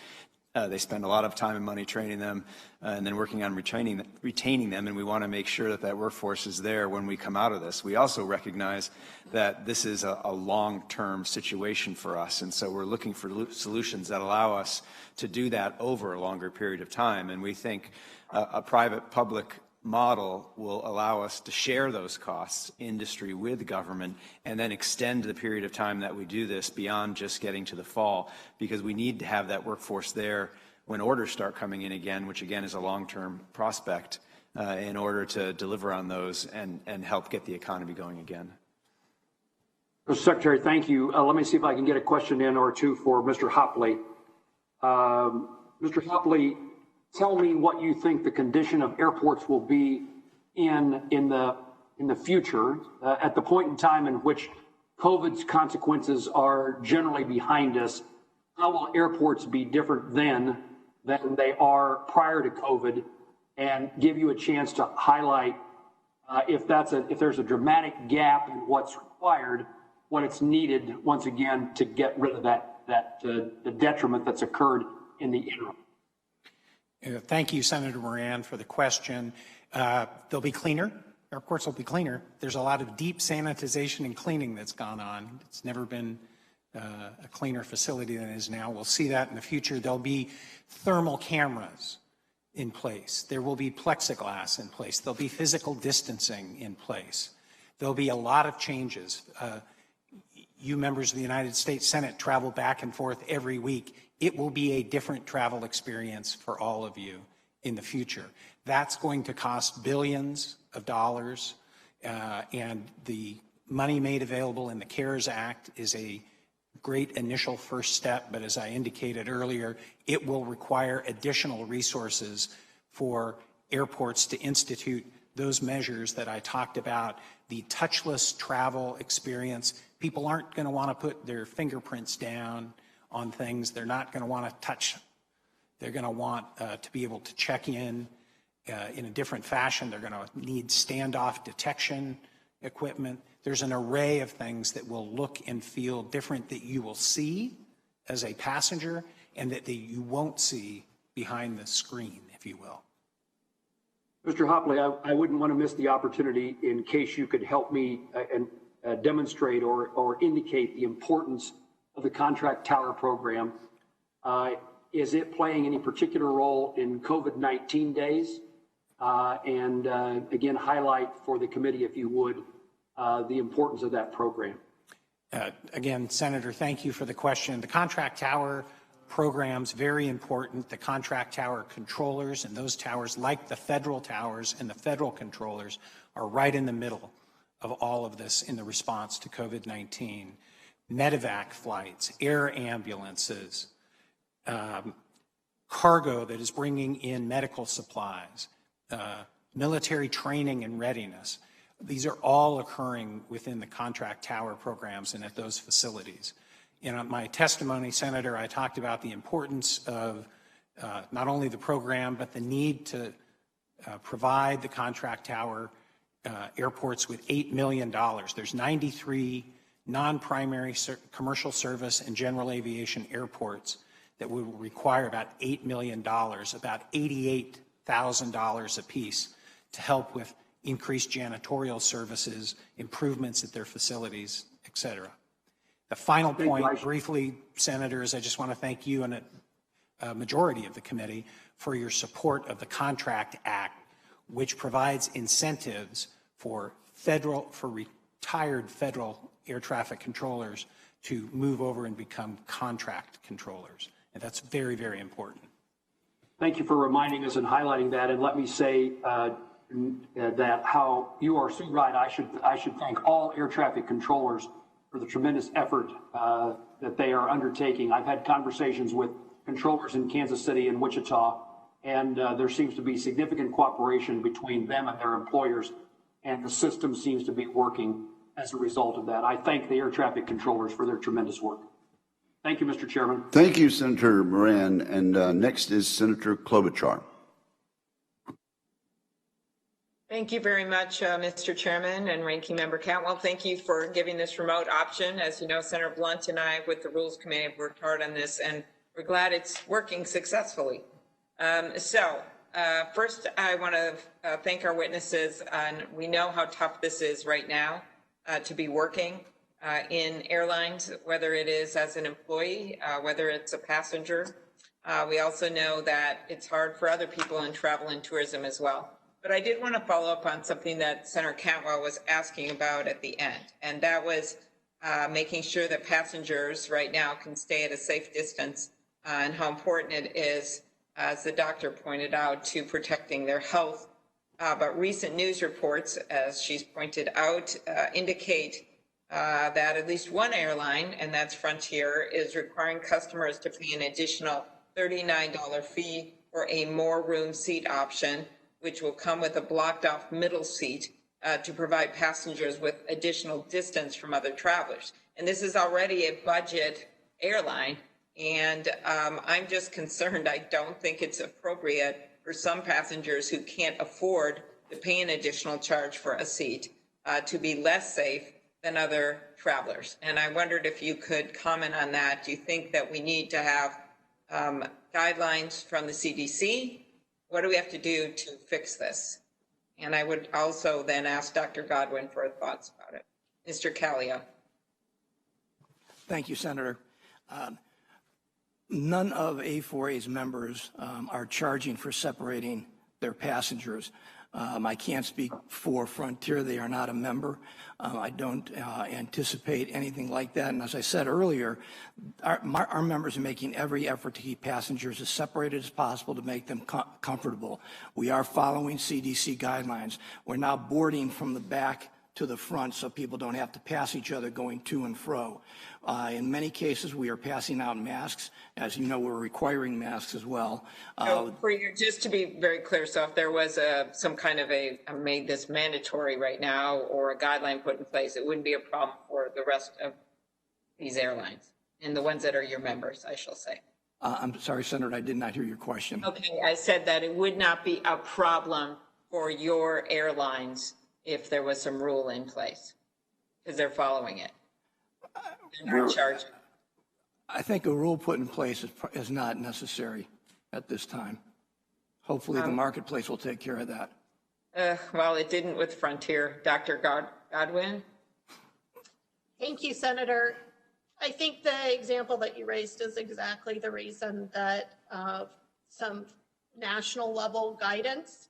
They spend a lot of time and money training them and then working on retaining them, and we want to make sure that that workforce is there when we come out of this. We also recognize that this is a long-term situation for us, and so we're looking for solutions that allow us to do that over a longer period of time, and we think a private-public model will allow us to share those costs, industry with government, and then extend the period of time that we do this beyond just getting to the fall, because we need to have that workforce there when orders start coming in again, which again is a long-term prospect, in order to deliver on those and help get the economy going again. Mr. Secretary, thank you. Let me see if I can get a question in or two for Mr. Hopley. Mr. Hopley, tell me what you think the condition of airports will be in the future, at the point in time in which COVID's consequences are generally behind us. How will airports be different then than they are prior to COVID, and give you a chance to highlight if there's a dramatic gap in what's required, what it's needed once again to get rid of the detriment that's occurred in the interim. Thank you, Senator Moran, for the question. They'll be cleaner. Airports will be cleaner. There's a lot of deep sanitization and cleaning that's gone on. It's never been a cleaner facility than it is now. We'll see that in the future. There'll be thermal cameras in place. There will be plexiglass in place. There'll be physical distancing in place. There'll be a lot of changes. You members of the United States Senate travel back and forth every week. It will be a different travel experience for all of you in the future. That's going to cost billions of dollars, and the money made available in the CARES Act is a great initial first step, but as I indicated earlier, it will require additional resources for airports to institute those measures that I talked about, the touchless travel experience. People aren't going to want to put their fingerprints down on things. They're not going to want to touch. They're going to want to be able to check in a different fashion. They're going to need standoff detection equipment. There's an array of things that will look and feel different that you will see as a passenger and that you won't see behind the screen, if you will. Mr. Hopley, I wouldn't want to miss the opportunity in case you could help me and demonstrate or indicate the importance of the Contract Tower program. Is it playing any particular role in COVID-19 days? And again, highlight for the committee, if you would, the importance of that program. Again, Senator, thank you for the question. The Contract Tower program's very important. The Contract Tower controllers and those towers, like the federal towers and the federal controllers, are right in the middle of all of this in the response to COVID-19. Medevac flights, air ambulances, cargo that is bringing in medical supplies, military training and readiness. These are all occurring within the contract tower programs and at those facilities. In my testimony, Senator, I talked about the importance of not only the program, but the need to provide the contract tower airports with $8 million. There's 93 non-primary commercial service and general aviation airports that would require about $8 million, about $88,000 apiece, to help with increased janitorial services, improvements at their facilities, et cetera. The final point, briefly, Senators, I just want to thank you and a majority of the committee for your support of the Contract Act, which provides incentives for retired federal air traffic controllers to move over and become contract controllers. And that's very, very important. Thank you for reminding us and highlighting that. And let me say that how you are so right. I should thank all air traffic controllers for the tremendous effort that they are undertaking. I've had conversations with controllers in Kansas City and Wichita, and there seems to be significant cooperation between them and their employers, and the system seems to be working as a result of that. I thank the air traffic controllers for their tremendous work. Thank you, Mr. Chairman. Thank you, Senator Moran. And next is Senator Klobuchar. Thank you very much, Mr. Chairman and Ranking Member Cantwell. Thank you for giving this remote option. As you know, Senator Blunt and I, with the Rules Committee, have worked hard on this, and we're glad it's working successfully. First, I want to thank our witnesses. We know how tough this is right now to be working in airlines, whether it is as an employee, whether it's a passenger. We also know that it's hard for other people in travel and tourism as well. But I did want to follow up on something that Senator Cantwell was asking about at the end, and that was making sure that passengers right now can stay at a safe distance and how important it is, as the doctor pointed out, to protecting their health. But recent news reports, as she's pointed out, indicate that at least one airline, and that's Frontier, is requiring customers to pay an additional $39 fee for a more room seat option, which will come with a blocked off middle seat to provide passengers with additional distance from other travelers. And this is already a budget airline, and I'm just concerned. I don't think it's appropriate for some passengers who can't afford to pay an additional charge for a seat to be less safe than other travelers. And I wondered if you could comment on that. Do you think that we need to have guidelines from the CDC? What do we have to do to fix this? And I would also then ask Dr. Godwin for thoughts about it. Mr. Callio. Thank you, Senator. None of A4A's members are charging for separating their passengers. I can't speak for Frontier. They are not a member. I don't anticipate anything like that. And as I said earlier, our members are making every effort to keep passengers as separated as possible to make them comfortable. We are following CDC guidelines. We're now boarding from the back to the front so people don't have to pass each other going to and fro. In many cases, we are passing out masks. As you know, we're requiring masks as well. Just to be very clear, so if there was some kind of made this mandatory right now or a guideline put in place, it wouldn't be a problem for the rest of these airlines and the ones that are your members, I shall say. I'm sorry, Senator, I did not hear your question. Okay, I said that it would not be a problem for your airlines if there was some rule in place, because they're following it. They're not charging. I think a rule put in place is not necessary at this time. Hopefully the marketplace will take care of that. Well, it didn't with Frontier. Dr. Godwin? Thank you, Senator. I think the example that you raised is exactly the reason that some national level guidance,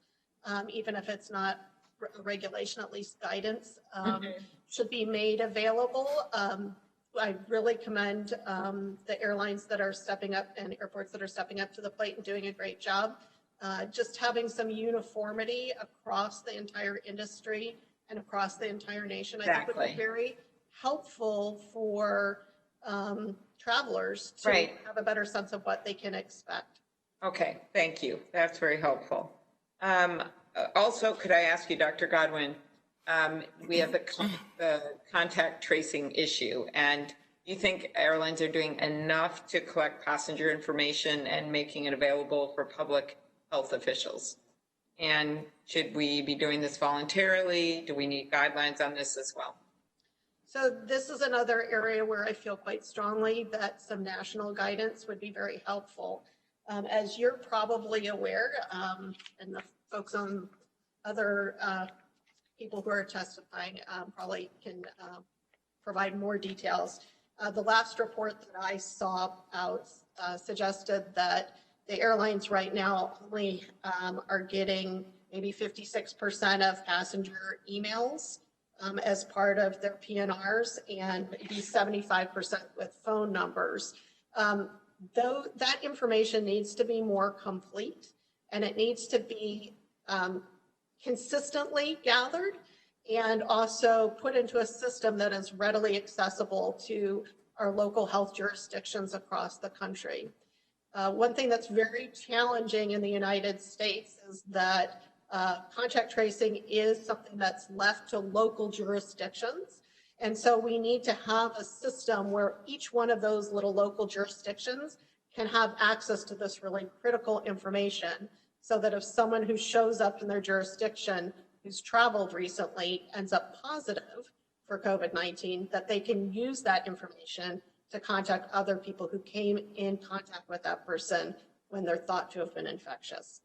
even if it's not regulation, at least guidance, should be made available. I really commend the airlines that are stepping up and airports that are stepping up to the plate and doing a great job. Just having some uniformity across the entire industry and across the entire nation, I think would be very helpful for travelers to have a better sense of what they can expect. Okay, thank you. That's very helpful. Also, could I ask you, Dr. Godwin, we have the contact tracing issue. And do you think airlines are doing enough to collect passenger information and making it available for public health officials? And should we be doing this voluntarily? Do we need guidelines on this as well? So this is another area where I feel quite strongly that some national guidance would be very helpful. As you're probably aware, and the folks on other people who are testifying probably can provide more details. The last report that I saw out suggested that the airlines right now only are getting maybe 56% of passenger emails as part of their PNRs and maybe 75% with phone numbers. Though that information needs to be more complete and it needs to be consistently gathered and also put into a system that is readily accessible to our local health jurisdictions across the country. One thing that's very challenging in the United States is that contact tracing is something that's left to local jurisdictions. And so we need to have a system where each one of those little local jurisdictions can have access to this really critical information so that if someone who shows up in their jurisdiction who's traveled recently ends up positive for COVID-19, that they can use that information to contact other people who came in contact with that person when they're thought to have been infectious.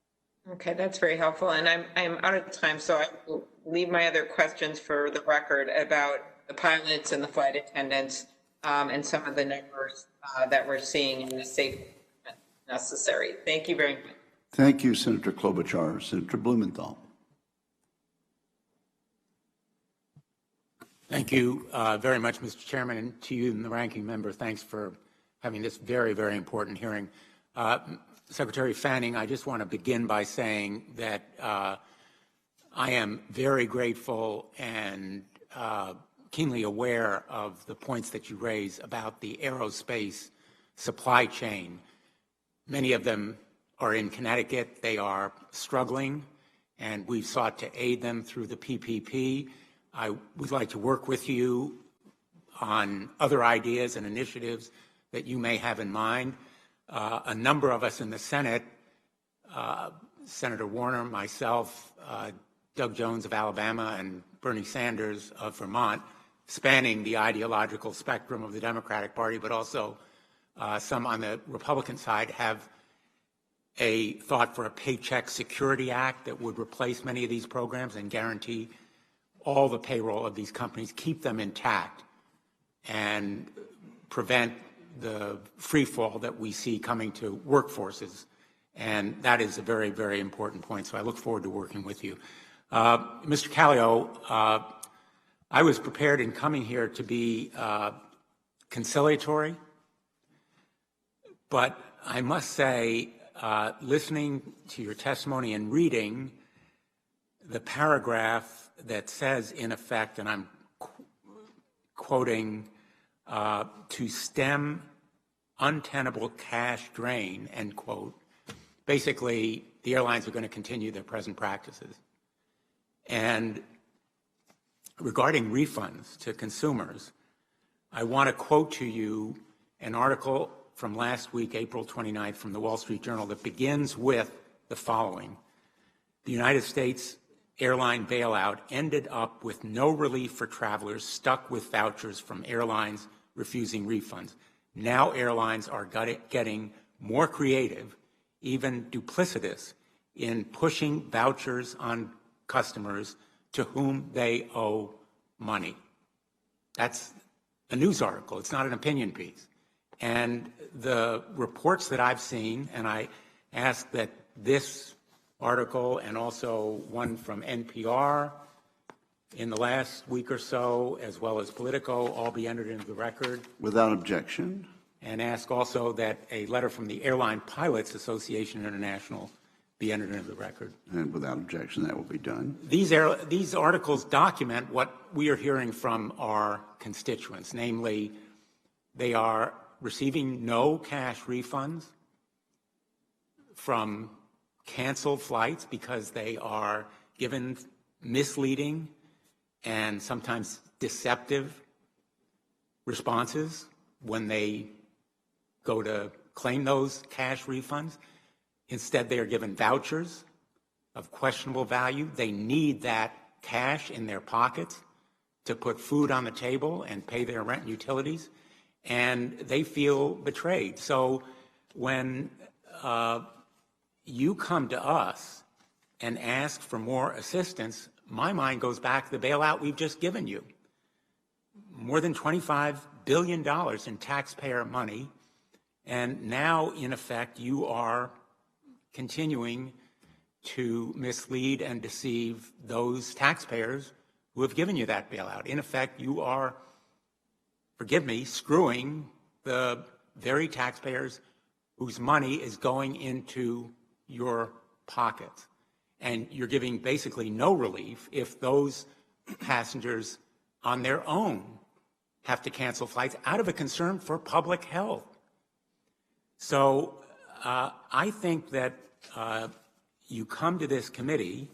Okay, that's very helpful. And I'm out of time, so I will leave my other questions for the record about the pilots and the flight attendants and some of the numbers that we're seeing in the safety necessary. Thank you very much. Thank you, Senator Klobuchar. Senator Blumenthal. Thank you very much, Mr. Chairman, and to you and the ranking member, thanks for having this very, very important hearing. Secretary Fanning, I just want to begin by saying that I am very grateful and keenly aware of the points that you raise about the aerospace supply chain. Many of them are in Connecticut. They are struggling, and we've sought to aid them through the PPP. I would like to work with you on other ideas and initiatives that you may have in mind. A number of us in the Senate, Senator Warner, myself, Doug Jones of Alabama, and Bernie Sanders of Vermont, spanning the ideological spectrum of the Democratic Party, but also some on the Republican side, have a thought for a Paycheck Security Act that would replace many of these programs and guarantee all the payroll of these companies, keep them intact, and prevent the free fall that we see coming to workforces. And that is a very, very important point. So I look forward to working with you. Mr. Callio, I was prepared in coming here to be conciliatory, but I must say, listening to your testimony and reading the paragraph that says, in effect, and I'm quoting, to stem untenable cash drain, end quote. Basically, the airlines are going to continue their present practices. And regarding refunds to consumers, I want to quote to you an article from last week, April 29th, from the Wall Street Journal that begins with the following. The United States Airline Bailout ended up with no relief for travelers stuck with vouchers from airlines refusing refunds. Now airlines are getting more creative, even duplicitous, in pushing vouchers on customers to whom they owe money. That's a news article. It's not an opinion piece. And the reports that I've seen, and I ask that this article and also one from NPR in the last week or so, as well as Politico, all be entered into the record. Without objection. And ask also that a letter from the Airline Pilots Association International be entered into the record. And without objection, that will be done. These articles document what we are hearing from our constituents, namely, they are receiving no cash refunds from canceled flights because they are given misleading and sometimes deceptive responses when they go to claim those cash refunds. Instead, they are given vouchers of questionable value. They need that cash in their pockets to put food on the table and pay their rent and utilities, and they feel betrayed. So when you come to us and ask for more assistance, my mind goes back to the bailout we've just given you. More than $25 billion in taxpayer money, and now, in effect, you are continuing to mislead and deceive those taxpayers who have given you that bailout. In effect, you are, forgive me, screwing the very taxpayers whose money is going into your pockets. And you're giving basically no relief if those passengers on their own have to cancel flights out of a concern for public health. So I think that you come to this committee,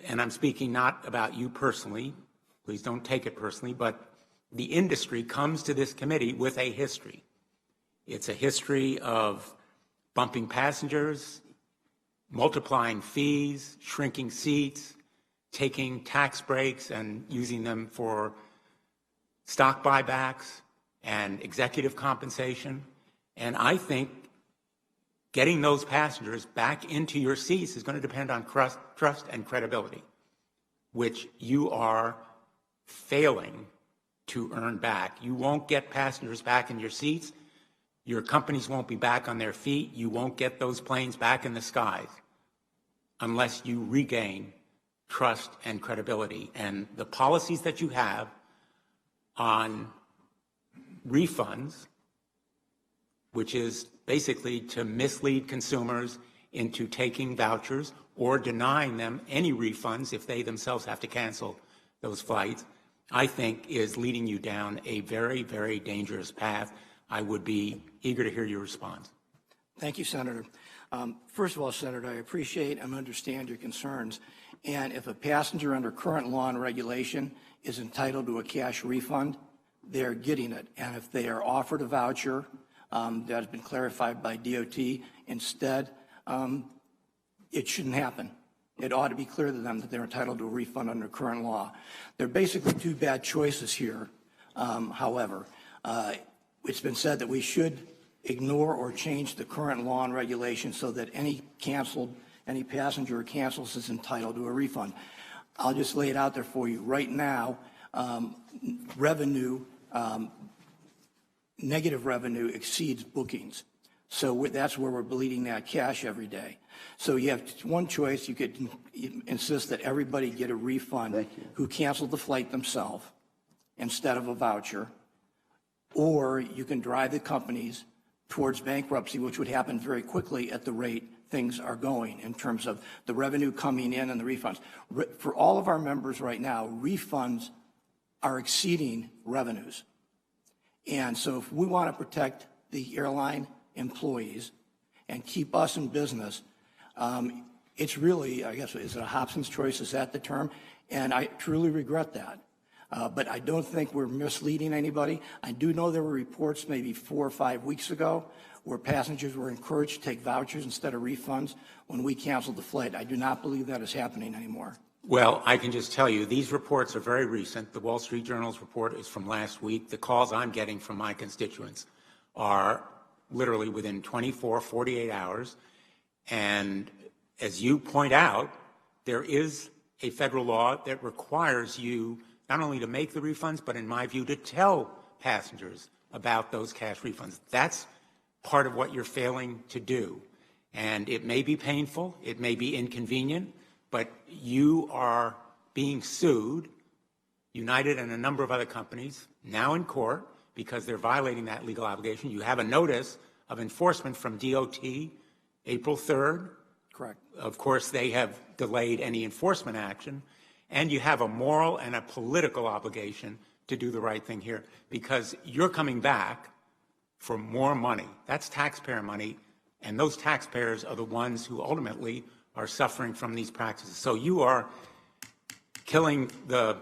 and I'm speaking not about you personally, please don't take it personally, but the industry comes to this committee with a history. It's a history of bumping passengers, multiplying fees, shrinking seats, taking tax breaks and using them for stock buybacks and executive compensation. And I think getting those passengers back into your seats is going to depend on trust and credibility, which you are failing to earn back. You won't get passengers back in your seats. Your companies won't be back on their feet. You won't get those planes back in the skies unless you regain trust and credibility. And the policies that you have on refunds, which is basically to mislead consumers into taking vouchers or denying them any refunds if they themselves have to cancel those flights, I think is leading you down a very, very dangerous path. I would be eager to hear your response. Thank you, Senator. First of all, Senator, I appreciate and understand your concerns. And if a passenger under current law and regulation is entitled to a cash refund, they're getting it. And if they are offered a voucher that has been clarified by DOT instead, it shouldn't happen. It ought to be clear to them that they're entitled to a refund under current law. There are basically two bad choices here, however. It's been said that we should ignore or change the current law and regulation so that any passenger who cancels is entitled to a refund. I'll just lay it out there for you. Right now, negative revenue exceeds bookings. So that's where we're bleeding that cash every day. So you have one choice. You could insist that everybody get a refund who canceled the flight themselves instead of a voucher. Or you can drive the companies towards bankruptcy, which would happen very quickly at the rate things are going in terms of the revenue coming in and the refunds. For all of our members right now, refunds are exceeding revenues. And so if we want to protect the airline employees and keep us in business, it's really, I guess, is it a Hobson's choice? Is that the term? And I truly regret that. But I don't think we're misleading anybody. I do know there were reports maybe 4 or 5 weeks ago where passengers were encouraged to take vouchers instead of refunds when we canceled the flight. I do not believe that is happening anymore. Well, I can just tell you, these reports are very recent. The Wall Street Journal's report is from last week. The calls I'm getting from my constituents are literally within 24, 48 hours. And as you point out, there is a federal law that requires you not only to make the refunds, but in my view, to tell passengers about those cash refunds. That's part of what you're failing to do. And it may be painful, it may be inconvenient, but you are being sued, United and a number of other companies, now in court because they're violating that legal obligation. You have a notice of enforcement from DOT April 3rd. Correct. Of course, they have delayed any enforcement action. And you have a moral and a political obligation to do the right thing here because you're coming back for more money. That's taxpayer money, and those taxpayers are the ones who ultimately are suffering from these practices. So you are killing the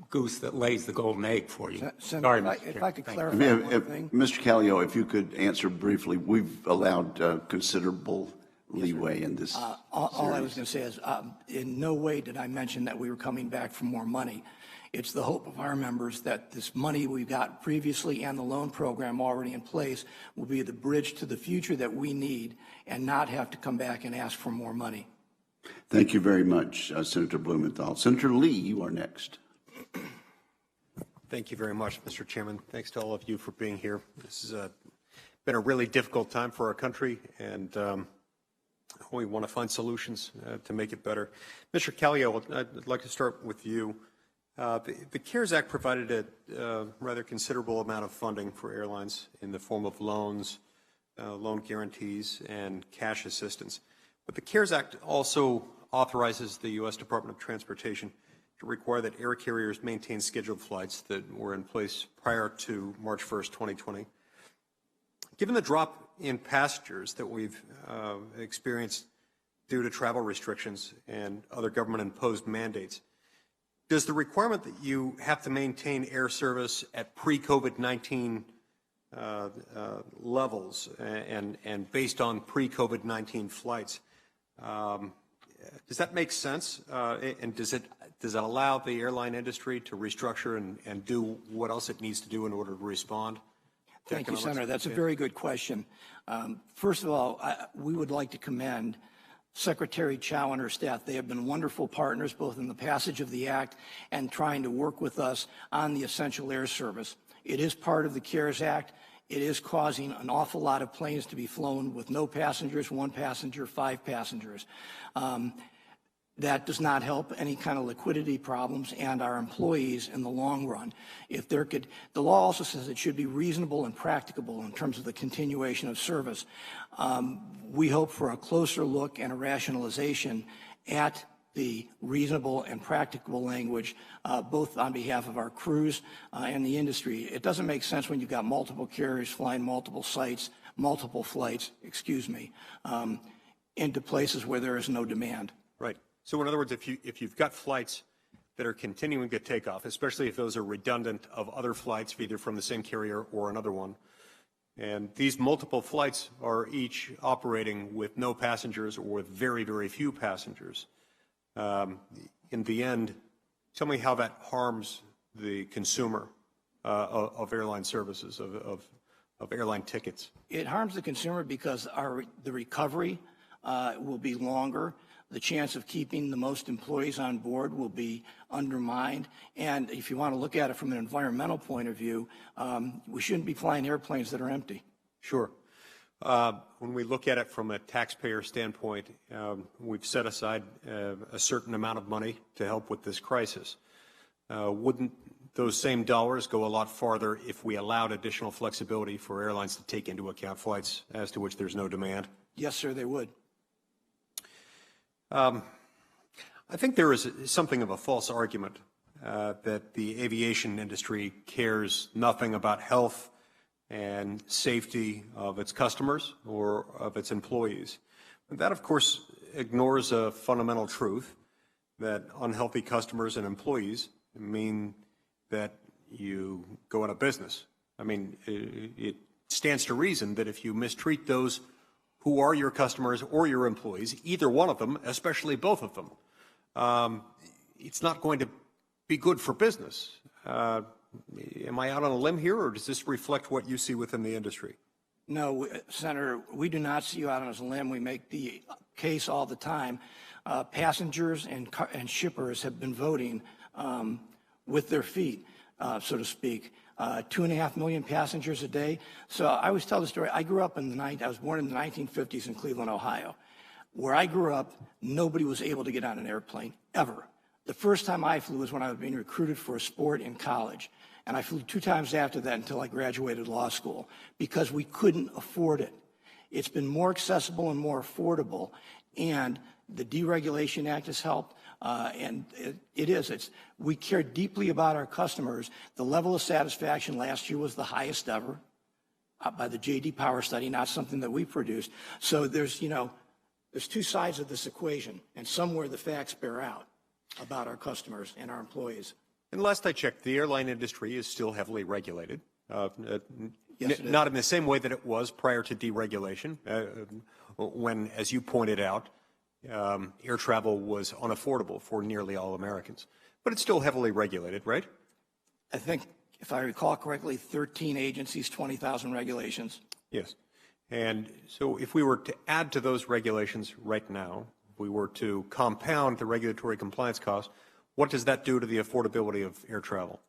goose that lays the golden egg for you. Senator, Sorry, if I could Thank clarify you. one thing. Mr. Callio, if you could answer briefly, we've allowed considerable leeway in this All I was going to say is, in no way did I mention that we were coming back for more money. It's the hope of our members that this money we've got previously and the loan program already in place will be the bridge to the future that we need and not have to come back and ask for more money. Thank you very much, Senator Blumenthal. Senator Lee, you are next. Thank you very much, Mr. Chairman. Thanks to all of you for being here. This has been a really difficult time for our country, and we want to find solutions to make it better. Mr. Callio, I'd like to start with you. The CARES Act provided a rather considerable amount of funding for airlines in the form of loans, loan guarantees, and cash assistance. But the CARES Act also authorizes the U.S. Department of Transportation to require that air carriers maintain scheduled flights that were in place prior to March 1st, 2020. Given the drop in passengers that we've experienced due to travel restrictions and other government-imposed mandates, does the requirement that you have to maintain air service at pre-COVID-19 levels and based on pre-COVID-19 flights, does that make sense? And does it allow the airline industry to restructure and do what else it needs to do in order to respond? Thank you, Senator. That's a very good question. First of all, we would like to commend Secretary Chow and her staff. They have been wonderful partners both in the passage of the Act and trying to work with us on the essential air service. It is part of the CARES Act. It is causing an awful lot of planes to be flown with no passengers, 1 passenger, 5 passengers. That does not help any kind of liquidity problems and our employees in the long run. If there could, the law also says it should be reasonable and practicable in terms of the continuation of service. We hope for a closer look and a rationalization at the reasonable and practicable language, both on behalf of our crews and the industry. It doesn't make sense when you've got multiple carriers flying multiple sites, multiple flights, into places where there is no demand. Right. So in other words, if you've got flights that are continuing to take off, especially if those are redundant of other flights, either from the same carrier or another one, and these multiple flights are each operating with no passengers or with very, very few passengers, in the end, tell me how that harms the consumer of airline services, of airline tickets. It harms the consumer because the recovery will be longer. The chance of keeping the most employees on board will be undermined. And if you want to look at it from an environmental point of view, we shouldn't be flying airplanes that are empty. Sure. When we look at it from a taxpayer standpoint, we've set aside a certain amount of money to help with this crisis. Wouldn't those same dollars go a lot farther if we allowed additional flexibility for airlines to take into account flights as to which there's no demand? Yes, sir, they would. I think there is something of a false argument that the aviation industry cares nothing about health and safety of its customers or of its employees. And that, of course, ignores a fundamental truth that unhealthy customers and employees mean that you go out of business. I mean, it stands to reason that if you mistreat those who are your customers or your employees, either one of them, especially both of them, it's not going to be good for business. Am I out on a limb here, or does this reflect what you see within the industry? No, Senator, we do not see you out on a limb. We make the case all the time. Passengers and shippers have been voting with their feet, so to speak. 2.5 million passengers a day. So I always tell the story. I was born in the 1950s in Cleveland, Ohio. Where I grew up, nobody was able to get on an airplane, ever. The first time I flew was when I was being recruited for a sport in college. And I flew 2 times after that until I graduated law school because we couldn't afford it. It's been more accessible and more affordable. And the Deregulation Act has helped. And we care deeply about our customers. The level of satisfaction last year was the highest ever by the J.D. Power study, not something that we produced. So there's 2 sides of this equation, and somewhere the facts bear out. about our customers and our employees. And last I checked, the airline industry is still heavily regulated. Yes, Not in the same way that it was prior to deregulation, when, as you pointed out, air travel was unaffordable for nearly all Americans. But it's still heavily regulated, right? I think, if I recall correctly, 13 agencies, 20,000 regulations. Yes. And so if we were to add to those regulations right now, if we were to compound the regulatory compliance costs, what does that do to the affordability of air travel?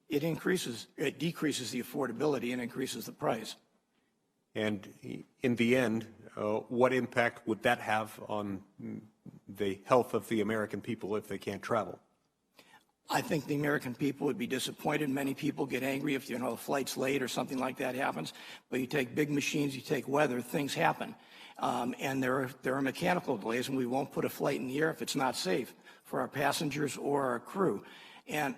It decreases the affordability and increases the price. And in the end, what impact would that have on the health of the American people if they can't travel? I think the American people would be disappointed. Many people get angry if, a flight's late or something like that happens. But you take big machines, you take weather, things happen. And there are mechanical delays, and we won't put a flight in the air if it's not safe for our passengers or our crew. And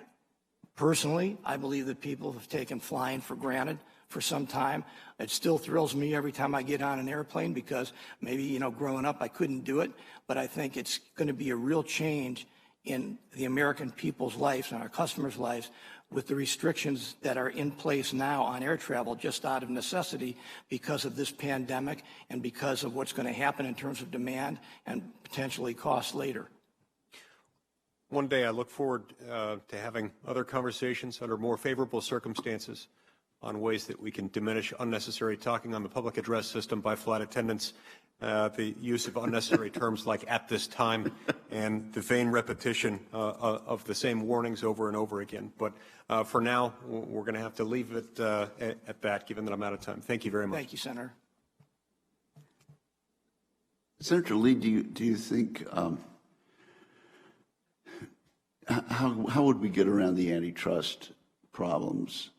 personally, I believe that people have taken flying for granted for some time. It still thrills me every time I get on an airplane because maybe, growing up I couldn't do it. But I think it's going to be a real change in the American people's lives and our customers' lives with the restrictions that are in place now on air travel just out of necessity because of this pandemic and because of what's going to happen in terms of demand and potentially cost later. One day I look forward to having other conversations under more favorable circumstances on ways that we can diminish unnecessary talking on the public address system by flight attendants, the use of unnecessary terms like "at this time," and the vain repetition of the same warnings over and over again. But for now, we're going to have to leave it at that, given that I'm out of time. Thank you very much. Thank you, Senator. Senator Lee, do you think how would we get around the antitrust problems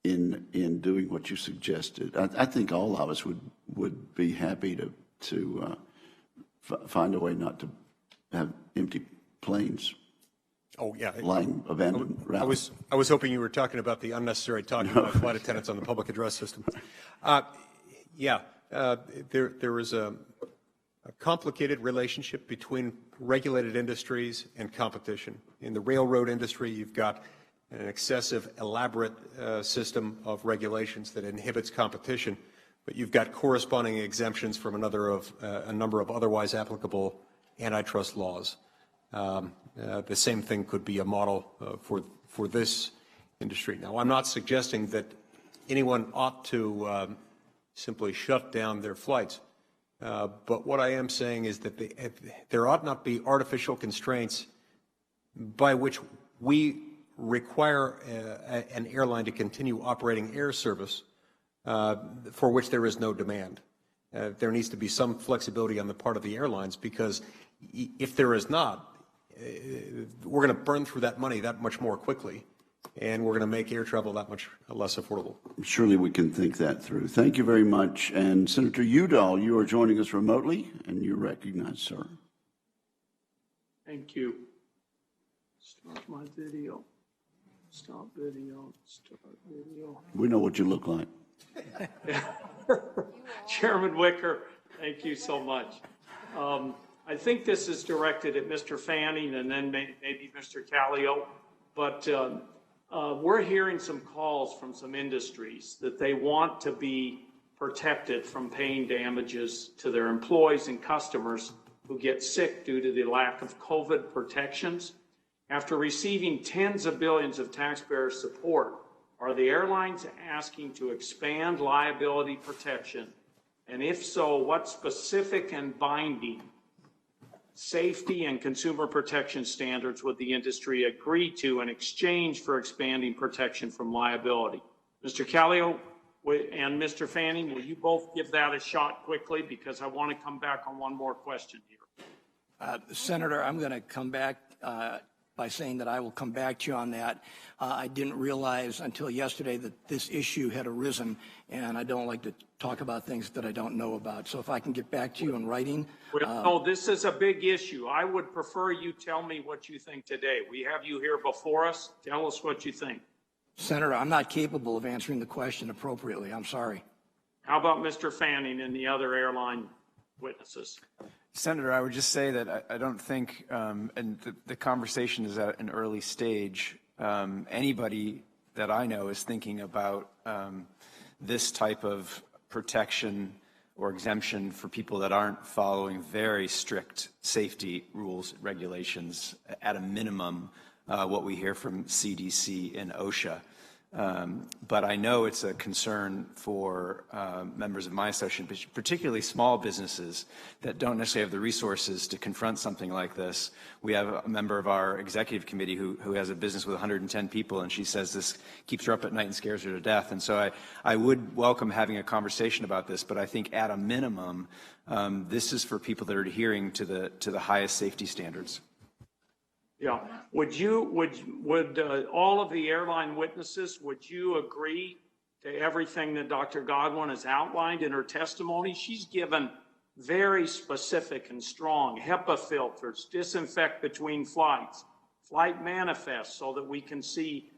in doing what you suggested? I think all of us would be happy to find a way not to have empty planes. Oh yeah, lying abandoned. I was hoping you were talking about the unnecessary talking about flight attendants on the public address system. There is a complicated relationship between regulated industries and competition. In the railroad industry, you've got an excessive, elaborate system of regulations that inhibits competition, but you've got corresponding exemptions from a number of otherwise applicable antitrust laws. The same thing could be a model for this industry. Now, I'm not suggesting that anyone ought to simply shut down their flights, but what I am saying is that there ought not be artificial constraints by which we require an airline to continue operating air service for which there is no demand. There needs to be some flexibility on the part of the airlines, because if there is not, we're going to burn through that money that much more quickly, and we're going to make air travel that much less affordable. Surely we can think that through. Thank you very much. And Senator Udall, you are joining us remotely, and you're recognized, sir. Thank you. Start my video. Stop video. Start video. We know what you look like. Chairman Wicker, thank you so much. I think this is directed at Mr. Fanning and then maybe Mr. Callio, but we're hearing some calls from some industries that they want to be protected from paying damages to their employees and customers who get sick due to the lack of COVID protections. After receiving tens of billions of taxpayer support, are the airlines asking to expand liability protection? And if so, what specific and binding safety and consumer protection standards would the industry agree to in exchange for expanding protection from liability? Mr. Callio and Mr. Fanning, will you both give that a shot quickly, because I want to come back on one more question here. Senator, I'm going to come back by saying that I will come back to you on that. I didn't realize until yesterday that this issue had arisen, and I don't like to talk about things that I don't know about. So if I can get back to you in writing. No, this is a big issue. I would prefer you tell me what you think today. We have you here before us. Tell us what you think. Senator, I'm not capable of answering the question appropriately. I'm sorry. How about Mr. Fanning and the other airline witnesses? Senator, I would just say that I don't think, and the conversation is at an early stage, anybody that I know is thinking about this type of protection or exemption for people that aren't following very strict safety rules, regulations, at a minimum, what we hear from CDC and OSHA. But I know it's a concern for members of my association, particularly small businesses that don't necessarily have the resources to confront something like this. We have a member of our executive committee who has a business with 110 people, and she says this keeps her up at night and scares her to death. And so I would welcome having a conversation about this, but I think at a minimum, this is for people that are adhering to the highest safety standards. Yeah. Would all of the airline witnesses, would you agree to everything that Dr. Godwin has outlined in her testimony? She's given very specific and strong HEPA filters, disinfect between flights, flight manifests so that we can see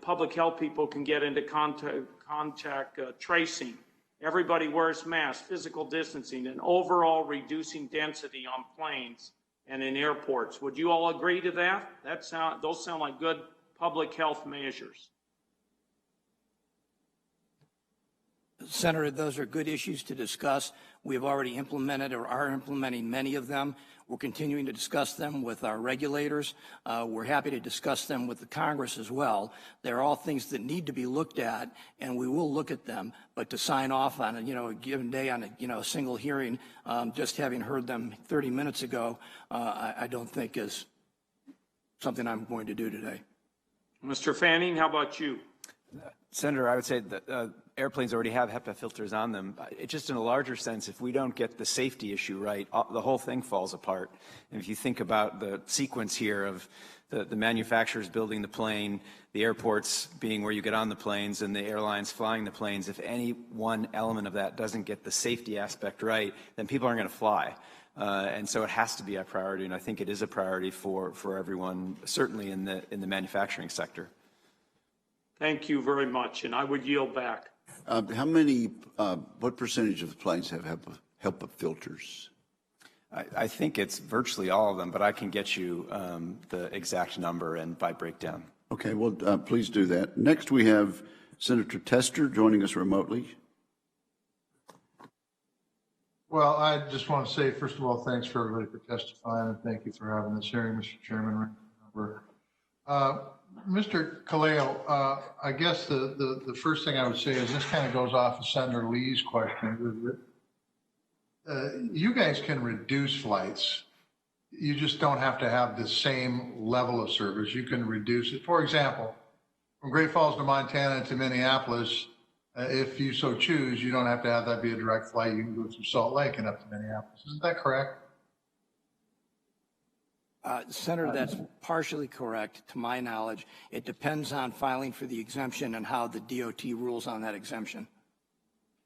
public health people can get into contact tracing. Everybody wears masks, physical distancing, and overall reducing density on planes and in airports. Would you all agree to that? Those sound like good public health measures. Senator, those are good issues to discuss. We have already implemented or are implementing many of them. We're continuing to discuss them with our regulators. We're happy to discuss them with the Congress as well. They're all things that need to be looked at, and we will look at them. But to sign off on a given day on a single hearing, just having heard them 30 minutes ago, I don't think is something I'm going to do today. Mr. Fanning, how about you? Senator, I would say that airplanes already have HEPA filters on them. It just in a larger sense, if we don't get the safety issue right, the whole thing falls apart. And if you think about the sequence here of the manufacturers building the plane, the airports being where you get on the planes, and the airlines flying the planes, if any one element of that doesn't get the safety aspect right, then people aren't going to fly. And so it has to be a priority, and I think it is a priority for everyone, certainly in the manufacturing sector. Thank you very much, and I would yield back. What percentage of the planes have HEPA filters? I think it's virtually all of them, but I can get you the exact number and by breakdown. Okay, well, please do that. Next, we have Senator Tester joining us remotely. Well, I just want to say, first of all, thanks for everybody for testifying, and thank you for having this hearing, Mr. Chairman. Mr. Kaleo, I guess the first thing I would say is this kind of goes off of Senator Lee's question. You guys can reduce flights. You just don't have to have the same level of service. You can reduce it. For example, from Great Falls to Montana to Minneapolis, if you so choose, you don't have to have that be a direct flight. You can go through Salt Lake and up to Minneapolis. Isn't that correct? Senator, that's partially correct to my knowledge. It depends on filing for the exemption and how the DOT rules on that exemption.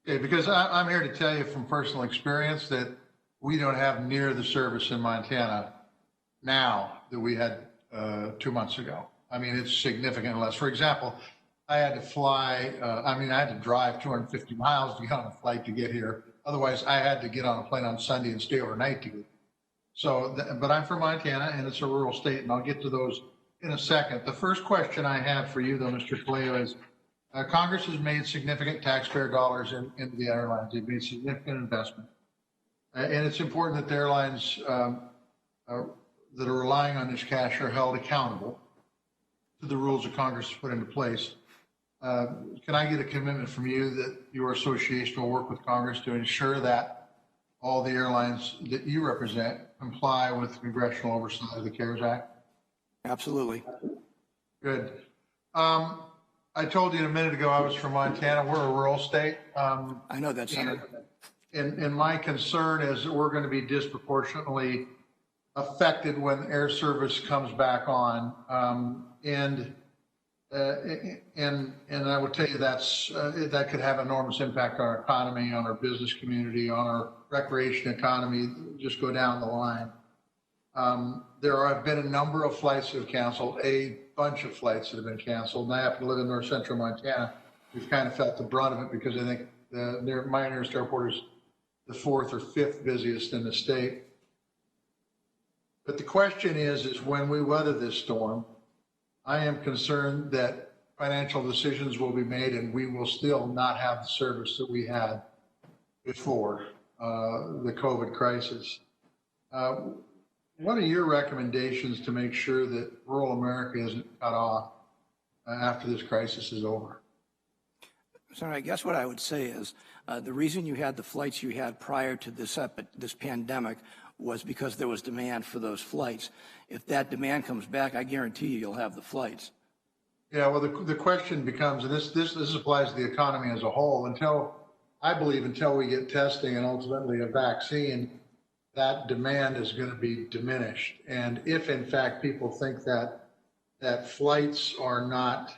Okay, because I'm here to tell you from personal experience that we don't have near the service in Montana now that we had 2 months ago. I mean, it's significantly less. For example, I had to fly, I had to drive 250 miles to get on a flight to get here. Otherwise, I had to get on a plane on Sunday and stay overnight to get here. So, but I'm from Montana, and it's a rural state, and I'll get to those in a second. The first question I have for you, though, Mr. Kaleo, is Congress has made significant taxpayer dollars into the airlines. They've made significant investment. And it's important that the airlines that are relying on this cash are held accountable to the rules that Congress has put into place. Can I get a commitment from you that your association will work with Congress to ensure that all the airlines that you represent comply with congressional oversight of the CARES Act? Absolutely. Good. I told you a minute ago I was from Montana. We're a rural state. I know that, Senator. And my concern is that we're going to be disproportionately affected when air service comes back on. And I would tell you that could have enormous impact on our economy, on our business community, on our recreation economy, just go down the line. There have been a number of flights that have canceled, a bunch of flights that have been canceled. And I happen to live in north central Montana. We've kind of felt the brunt of it because I think my nearest airport is the fourth or fifth busiest in the state. But the question is when we weather this storm, I am concerned that financial decisions will be made and we will still not have the service that we had before the COVID crisis. What are your recommendations to make sure that rural America isn't cut off after this crisis is over? So I guess what I would say is the reason you had the flights you had prior to this pandemic was because there was demand for those flights. If that demand comes back, I guarantee you'll have the flights. Yeah, well, the question becomes, and this applies to the economy as a whole, until we get testing and ultimately a vaccine, that demand is going to be diminished. And if in fact people think that flights are not,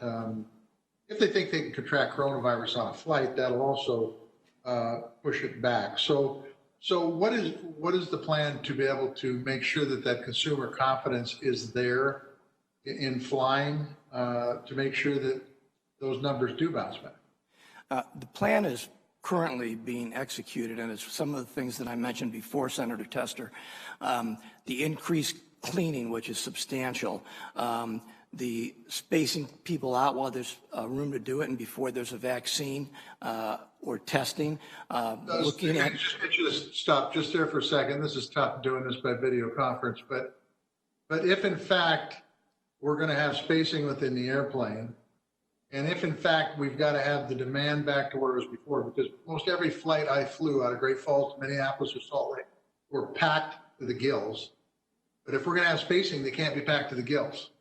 if they think they can contract coronavirus on a flight, that'll also push it back. So what is the plan to be able to make sure that consumer confidence is there in flying to make sure that those numbers do bounce back? The plan is currently being executed, and it's some of the things that I mentioned before, Senator Tester. The increased cleaning, which is substantial, the spacing people out while there's room to do it and before there's a vaccine or testing. Looking at just get you to stop just there for a second. This is tough doing this by video conference, but if in fact we're going to have spacing within the airplane, and if in fact we've got to have the demand back to where it was before, because most every flight I flew out of Great Falls to Minneapolis or Salt Lake were packed to the gills. But if we're going to have spacing, they can't be packed to the gills.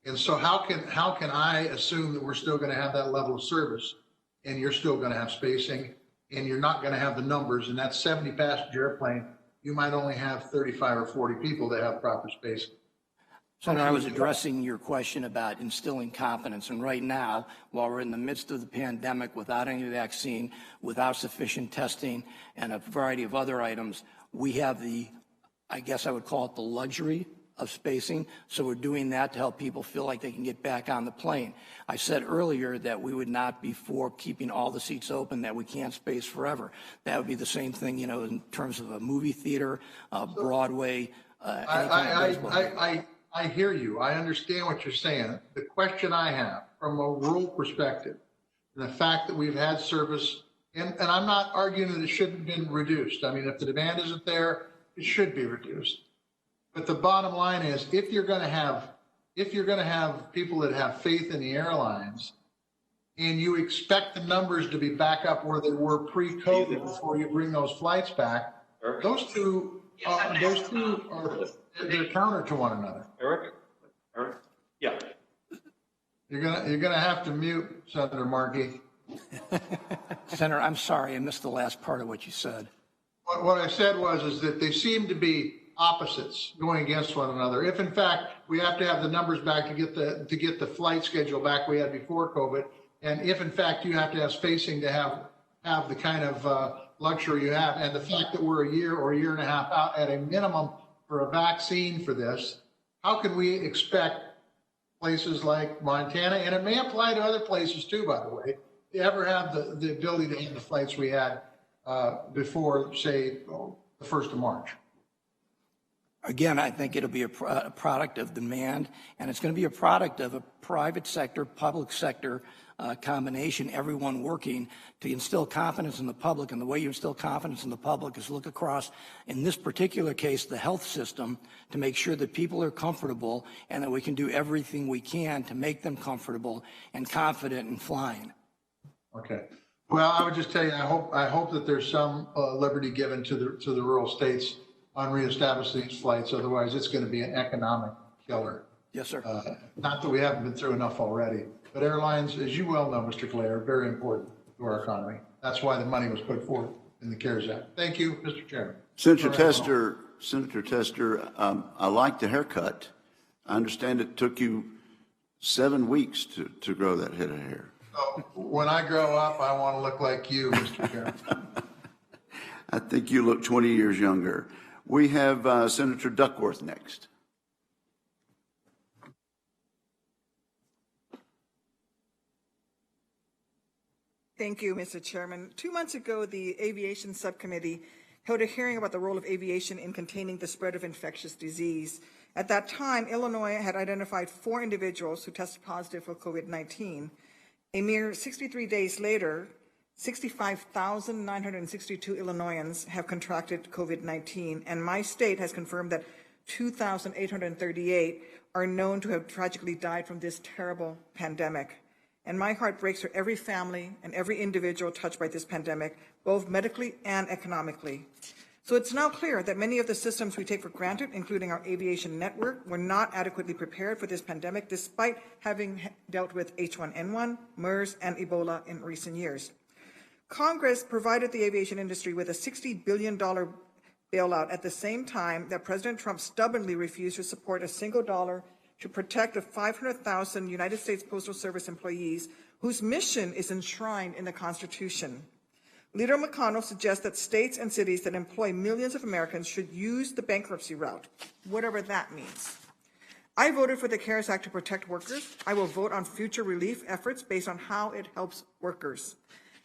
And so how can I assume that we're still going to have that level of service and you're still going to have spacing and you're not going to have the numbers, and that 70 passenger airplane, you might only have 35 or 40 people that have proper spacing. Senator, I was addressing your question about instilling confidence, and right now, while we're in the midst of the pandemic, without any vaccine, without sufficient testing, and a variety of other items, we have the, I guess I would call it the luxury of spacing. So we're doing that to help people feel like they can get back on the plane. I said earlier that we would not be for keeping all the seats open, that we can't space forever. That would be the same thing, you know, in terms of a movie theater, Broadway. I hear you. I understand what you're saying. The question I have from a rural perspective, and the fact that we've had service, and I'm not arguing that it shouldn't have been reduced. I mean, if the demand isn't there, it should be reduced. But the bottom line is, if you're going to have people that have faith in the airlines, and you expect the numbers to be back up where they were pre-COVID before you bring those flights back, those two are they're counter to one another. Eric? Yeah. You're gonna have to mute Senator Markey. Senator, I'm sorry, I missed the last part of what you said. What I said is that they seem to be opposites going against one another. If in fact we have to have the numbers back to get the flight schedule back we had before COVID, and if in fact you have to have spacing to have the kind of luxury you have, and the fact that we're a year or a year and a half out at a minimum for a vaccine for this, how can we expect places like Montana, and it may apply to other places too, by the way, to ever have the ability to have the flights we had before, say, the 1st of March? Again, I think it'll be a product of demand, and it's going to be a product of a private sector, public sector combination, everyone working to instill confidence in the public. And the way you instill confidence in the public is look across, in this particular case, the health system, to make sure that people are comfortable and that we can do everything we can to make them comfortable and confident in flying. Okay. Well, I would just tell you, I hope that there's some liberty given to the rural states on reestablishing these flights. Otherwise, it's going to be an economic killer. Yes, sir. Not that we haven't been through enough already. But airlines, as you well know, Mr. Clay, are very important to our economy. That's why the money was put forth in the CARES Act. Thank you, Mr. Chairman. Senator Tester, I like the haircut. I understand it took you 7 weeks to grow that head of hair. So when I grow up, I want to look like you, Mr. Chairman. I think you look 20 years younger. We have Senator Duckworth next. Thank you, Mr. Chairman. 2 months ago, the Aviation Subcommittee held a hearing about the role of aviation in containing the spread of infectious disease. At that time, Illinois had identified 4 individuals who tested positive for COVID-19. A mere 63 days later, 65,962 Illinoisans have contracted COVID-19, and my state has confirmed that 2,838 are known to have tragically died from this terrible pandemic. And my heart breaks for every family and every individual touched by this pandemic, both medically and economically. So it's now clear that many of the systems we take for granted, including our aviation network, were not adequately prepared for this pandemic, despite having dealt with H1N1, MERS, and Ebola in recent years. Congress provided the aviation industry with a $60 billion bailout at the same time that President Trump stubbornly refused to support a single dollar to protect the 500,000 United States Postal Service employees whose mission is enshrined in the Constitution. Leader McConnell suggests that states and cities that employ millions of Americans should use the bankruptcy route, whatever that means. I voted for the CARES Act to protect workers. I will vote on future relief efforts based on how it helps workers.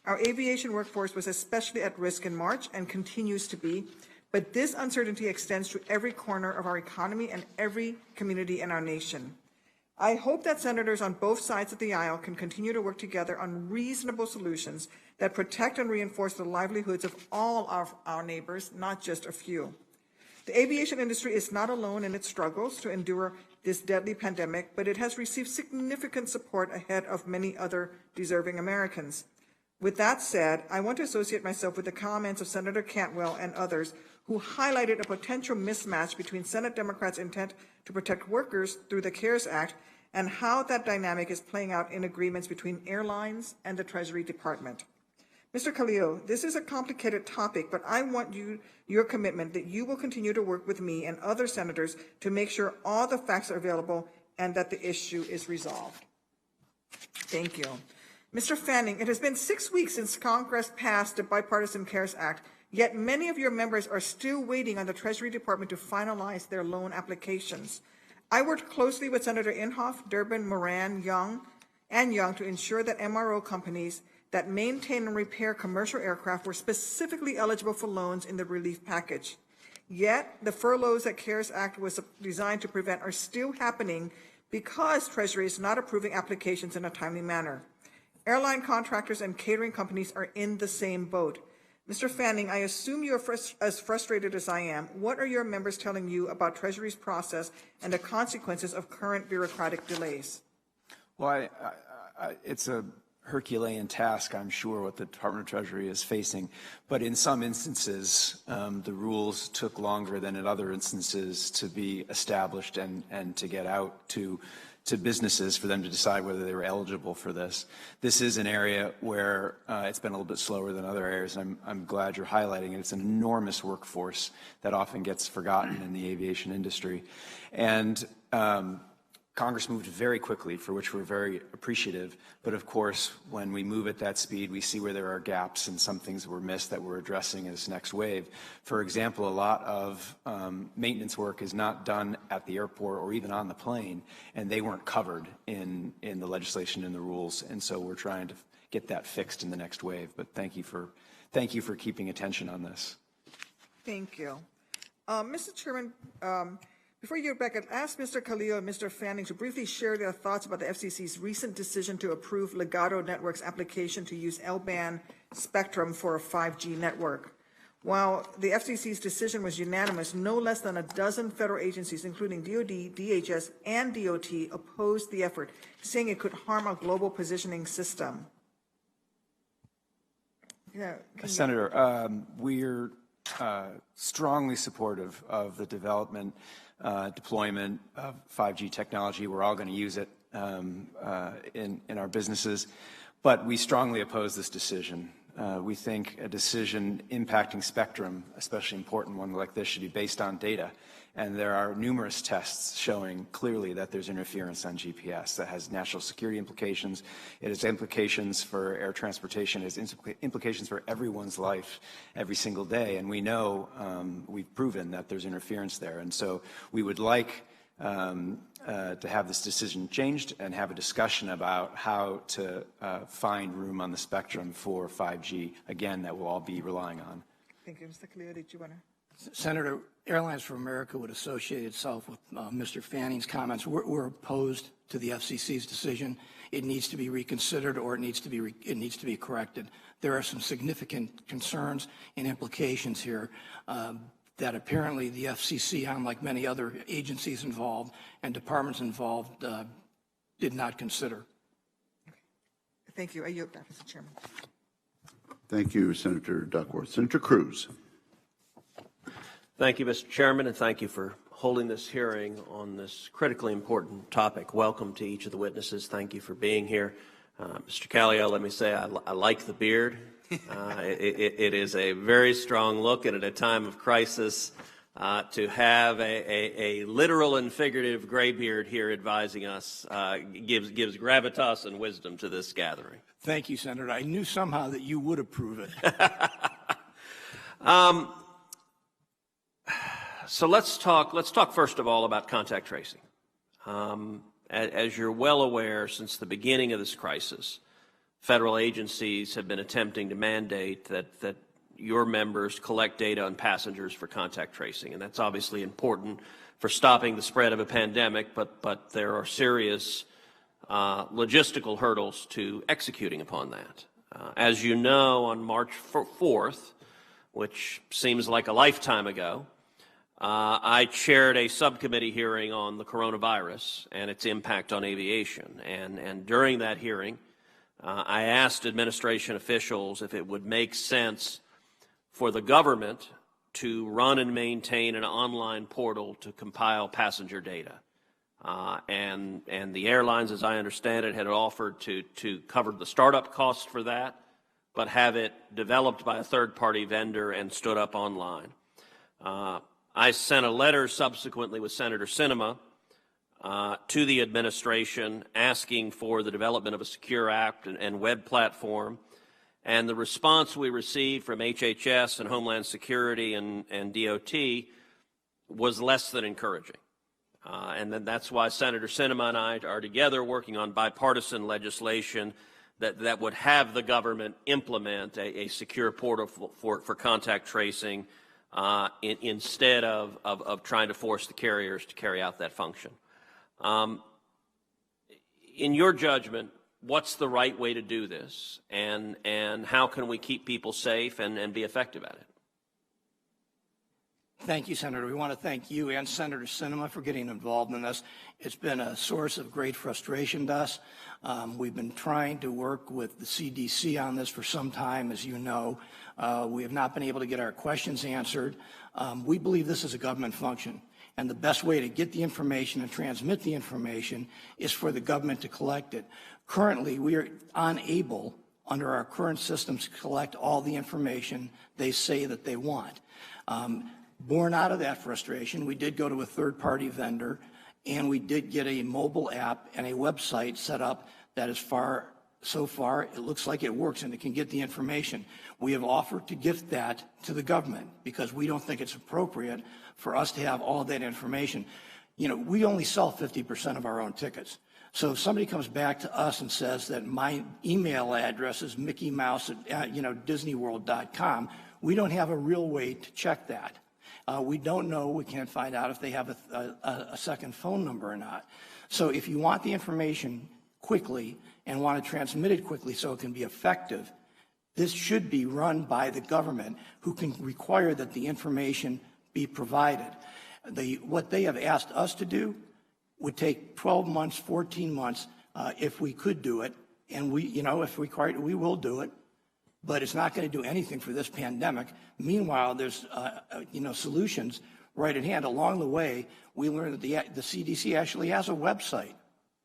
Our aviation workforce was especially at risk in March and continues to be, but this uncertainty extends to every corner of our economy and every community in our nation. I hope that senators on both sides of the aisle can continue to work together on reasonable solutions that protect and reinforce the livelihoods of all of our neighbors, not just a few. The aviation industry is not alone in its struggles to endure this deadly pandemic, but it has received significant support ahead of many other deserving Americans. With that said, I want to associate myself with the comments of Senator Cantwell and others who highlighted a potential mismatch between Senate Democrats' intent to protect workers through the CARES Act and how that dynamic is playing out in agreements between airlines and the Treasury Department. Mr. Khalil, this is a complicated topic, but I want your commitment that you will continue to work with me and other senators to make sure all the facts are available and that the issue is resolved. Thank you. Mr. Fanning, it has been 6 weeks since Congress passed the Bipartisan CARES Act, yet many of your members are still waiting on the Treasury Department to finalize their loan applications. I worked closely with Senator Inhofe, Durbin, Moran, Young to ensure that MRO companies that maintain and repair commercial aircraft were specifically eligible for loans in the relief package. Yet, the furloughs that CARES Act was designed to prevent are still happening because Treasury is not approving applications in a timely manner. Airline contractors and catering companies are in the same boat. Mr. Fanning, I assume you are as frustrated as I am. What are your members telling you about Treasury's process and the consequences of current bureaucratic delays? Well, it's a Herculean task, I'm sure, what the Department of Treasury is facing. But in some instances, the rules took longer than in other instances to be established and to get out to businesses for them to decide whether they were eligible for this. This is an area where it's been a little bit slower than other areas, and I'm glad you're highlighting it. It's an enormous workforce that often gets forgotten in the aviation industry. And Congress moved very quickly, for which we're very appreciative. But of course, when we move at that speed, we see where there are gaps and some things were missed that we're addressing in this next wave. For example, a lot of maintenance work is not done at the airport or even on the plane, and they weren't covered in the legislation and the rules. And so we're trying to get that fixed in the next wave. But thank you for keeping attention on this. Thank you. Mr. Chairman, before you get back, I'd ask Mr. Khalil and Mr. Fanning to briefly share their thoughts about the FCC's recent decision to approve Legato Network's application to use L-band spectrum for a 5G network. While the FCC's decision was unanimous, no less than a dozen federal agencies, including DoD, DHS, and DOT, opposed the effort, saying it could harm our global positioning system. Yeah, Senator, we're strongly supportive of the development, deployment of 5G technology. We're all going to use it in our businesses, but we strongly oppose this decision. We think a decision impacting spectrum, especially important one like this, should be based on data. And there are numerous tests showing clearly that there's interference on GPS that has national security implications. It has implications for air transportation. It has implications for everyone's life every single day. And we know, we've proven that there's interference there. And so we would like to have this decision changed and have a discussion about how to find room on the spectrum for 5G, again, that we'll all be relying on. Thank you. Mr. Cleo, did you want to? Senator, Airlines for America would associate itself with Mr. Fanning's comments. We're opposed to the FCC's decision. It needs to be reconsidered, or it needs to be corrected. There are some significant concerns and implications here that apparently the FCC, unlike many other agencies involved and departments involved, did not consider. Thank you. I yield back, Mr. Chairman. Thank you, Senator Duckworth. Senator Cruz. Thank you, Mr. Chairman, and thank you for holding this hearing on this critically important topic. Welcome to each of the witnesses. Thank you for being here. Mr. Callio, let me say I like the beard. It is a very strong look, and at a time of crisis, to have a literal and figurative gray beard here advising us gives gravitas and wisdom to this gathering. Thank you, Senator. I knew somehow that you would approve it. So let's talk first of all about contact tracing. As you're well aware, since the beginning of this crisis, federal agencies have been attempting to mandate that your members collect data on passengers for contact tracing, and that's obviously important for stopping the spread of a pandemic, but there are serious logistical hurdles to executing upon that. As you know, on March 4th, which seems like a lifetime ago, I chaired a subcommittee hearing on the coronavirus and its impact on aviation. And during that hearing, I asked administration officials if it would make sense for the government to run and maintain an online portal to compile passenger data. And the airlines, as I understand it, had offered to cover the startup costs for that, but have it developed by a third-party vendor and stood up online. I sent a letter subsequently with Senator Sinema to the administration asking for the development of a secure app and web platform, and the response we received from HHS and Homeland Security and DOT was less than encouraging. And then that's why Senator Sinema and I are together working on bipartisan legislation that would have the government implement a secure portal for contact tracing instead of trying to force the carriers to carry out that function. In your judgment, what's the right way to do this, and how can we keep people safe and be effective at it? Thank you, Senator. We want to thank you and Senator Sinema for getting involved in this. It's been a source of great frustration to us. We've been trying to work with the CDC on this for some time, as you know. We have not been able to get our questions answered. We believe this is a government function, and the best way to get the information and transmit the information is for the government to collect it. Currently, we are unable, under our current systems, to collect all the information they say that they want. Born out of that frustration, we did go to a third-party vendor, and we did get a mobile app and a website set up that so far, it looks like it works and it can get the information. We have offered to gift that to the government because we don't think it's appropriate for us to have all that information. You know, we only sell 50% of our own tickets. So if somebody comes back to us and says that my email address is mickeymouse@disneyworld.com, we don't have a real way to check that. We don't know, we can't find out if they have a second phone number or not. So if you want the information quickly and want to transmit it quickly so it can be effective, this should be run by the government, who can require that the information be provided. What they have asked us to do would take 12 months, 14 months if we could do it, and if required, we will do it. But it's not going to do anything for this pandemic. Meanwhile, there's, solutions right at hand. Along the way, we learned that the CDC actually has a website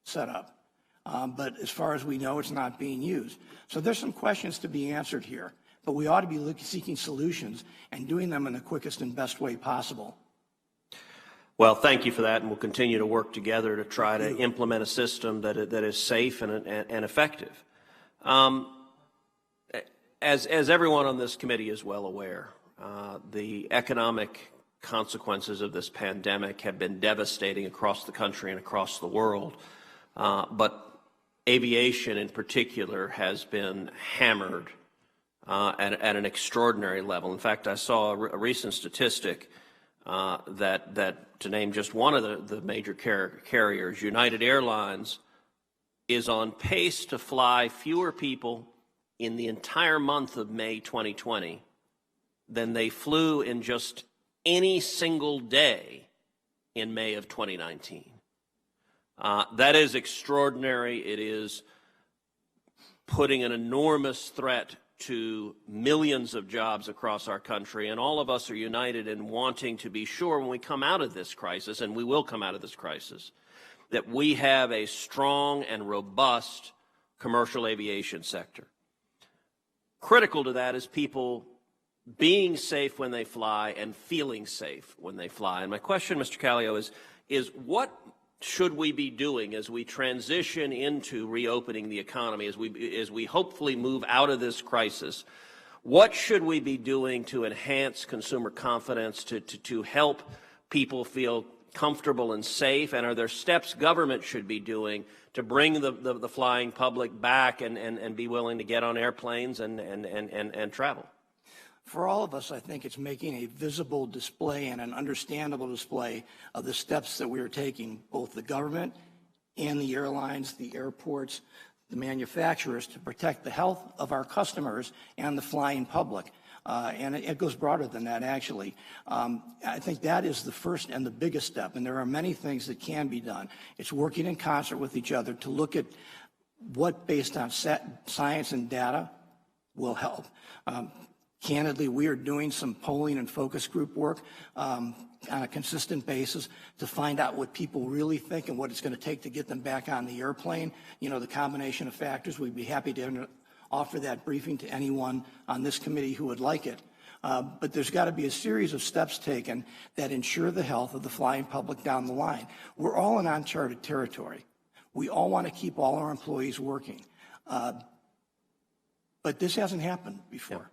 set up. But as far as we know, it's not being used. So there's some questions to be answered here. But we ought to be seeking solutions and doing them in the quickest and best way possible. Well, thank you for that, and we'll continue to work together to try to implement a system that is safe and effective. As everyone on this committee is well aware, the economic consequences of this pandemic have been devastating across the country and across the world. But aviation in particular has been hammered at an extraordinary level. In fact, I saw a recent statistic that to name just one of the major carriers, United Airlines, is on pace to fly fewer people in the entire month of May 2020 than they flew in just any single day in May of 2019. That is extraordinary. It is putting an enormous threat to millions of jobs across our country, and all of us are united in wanting to be sure when we come out of this crisis, and we will come out of this crisis, that we have a strong and robust commercial aviation sector. Critical to that is people being safe when they fly and feeling safe when they fly. And my question, Mr. Callio, is what should we be doing as we transition into reopening the economy, as we hopefully move out of this crisis? What should we be doing to enhance consumer confidence, to help people feel comfortable and safe? And are there steps government should be doing to bring the flying public back and be willing to get on airplanes and travel? For all of us, I think it's making a visible display and an understandable display of the steps that we are taking, both the government and the airlines, the airports, the manufacturers, to protect the health of our customers and the flying public. And it goes broader than that, actually. I think that is the first and the biggest step, and there are many things that can be done. It's working in concert with each other to look at what, based on science and data, will help. Candidly, we are doing some polling and focus group work on a consistent basis to find out what people really think and what it's going to take to get them back on the airplane. You know, the combination of factors. We'd be happy to offer that briefing to anyone on this committee who would like it. But there's got to be a series of steps taken that ensure the health of the flying public down the line. We're all in uncharted territory. We all want to keep all our employees working. But this hasn't happened before. Yeah.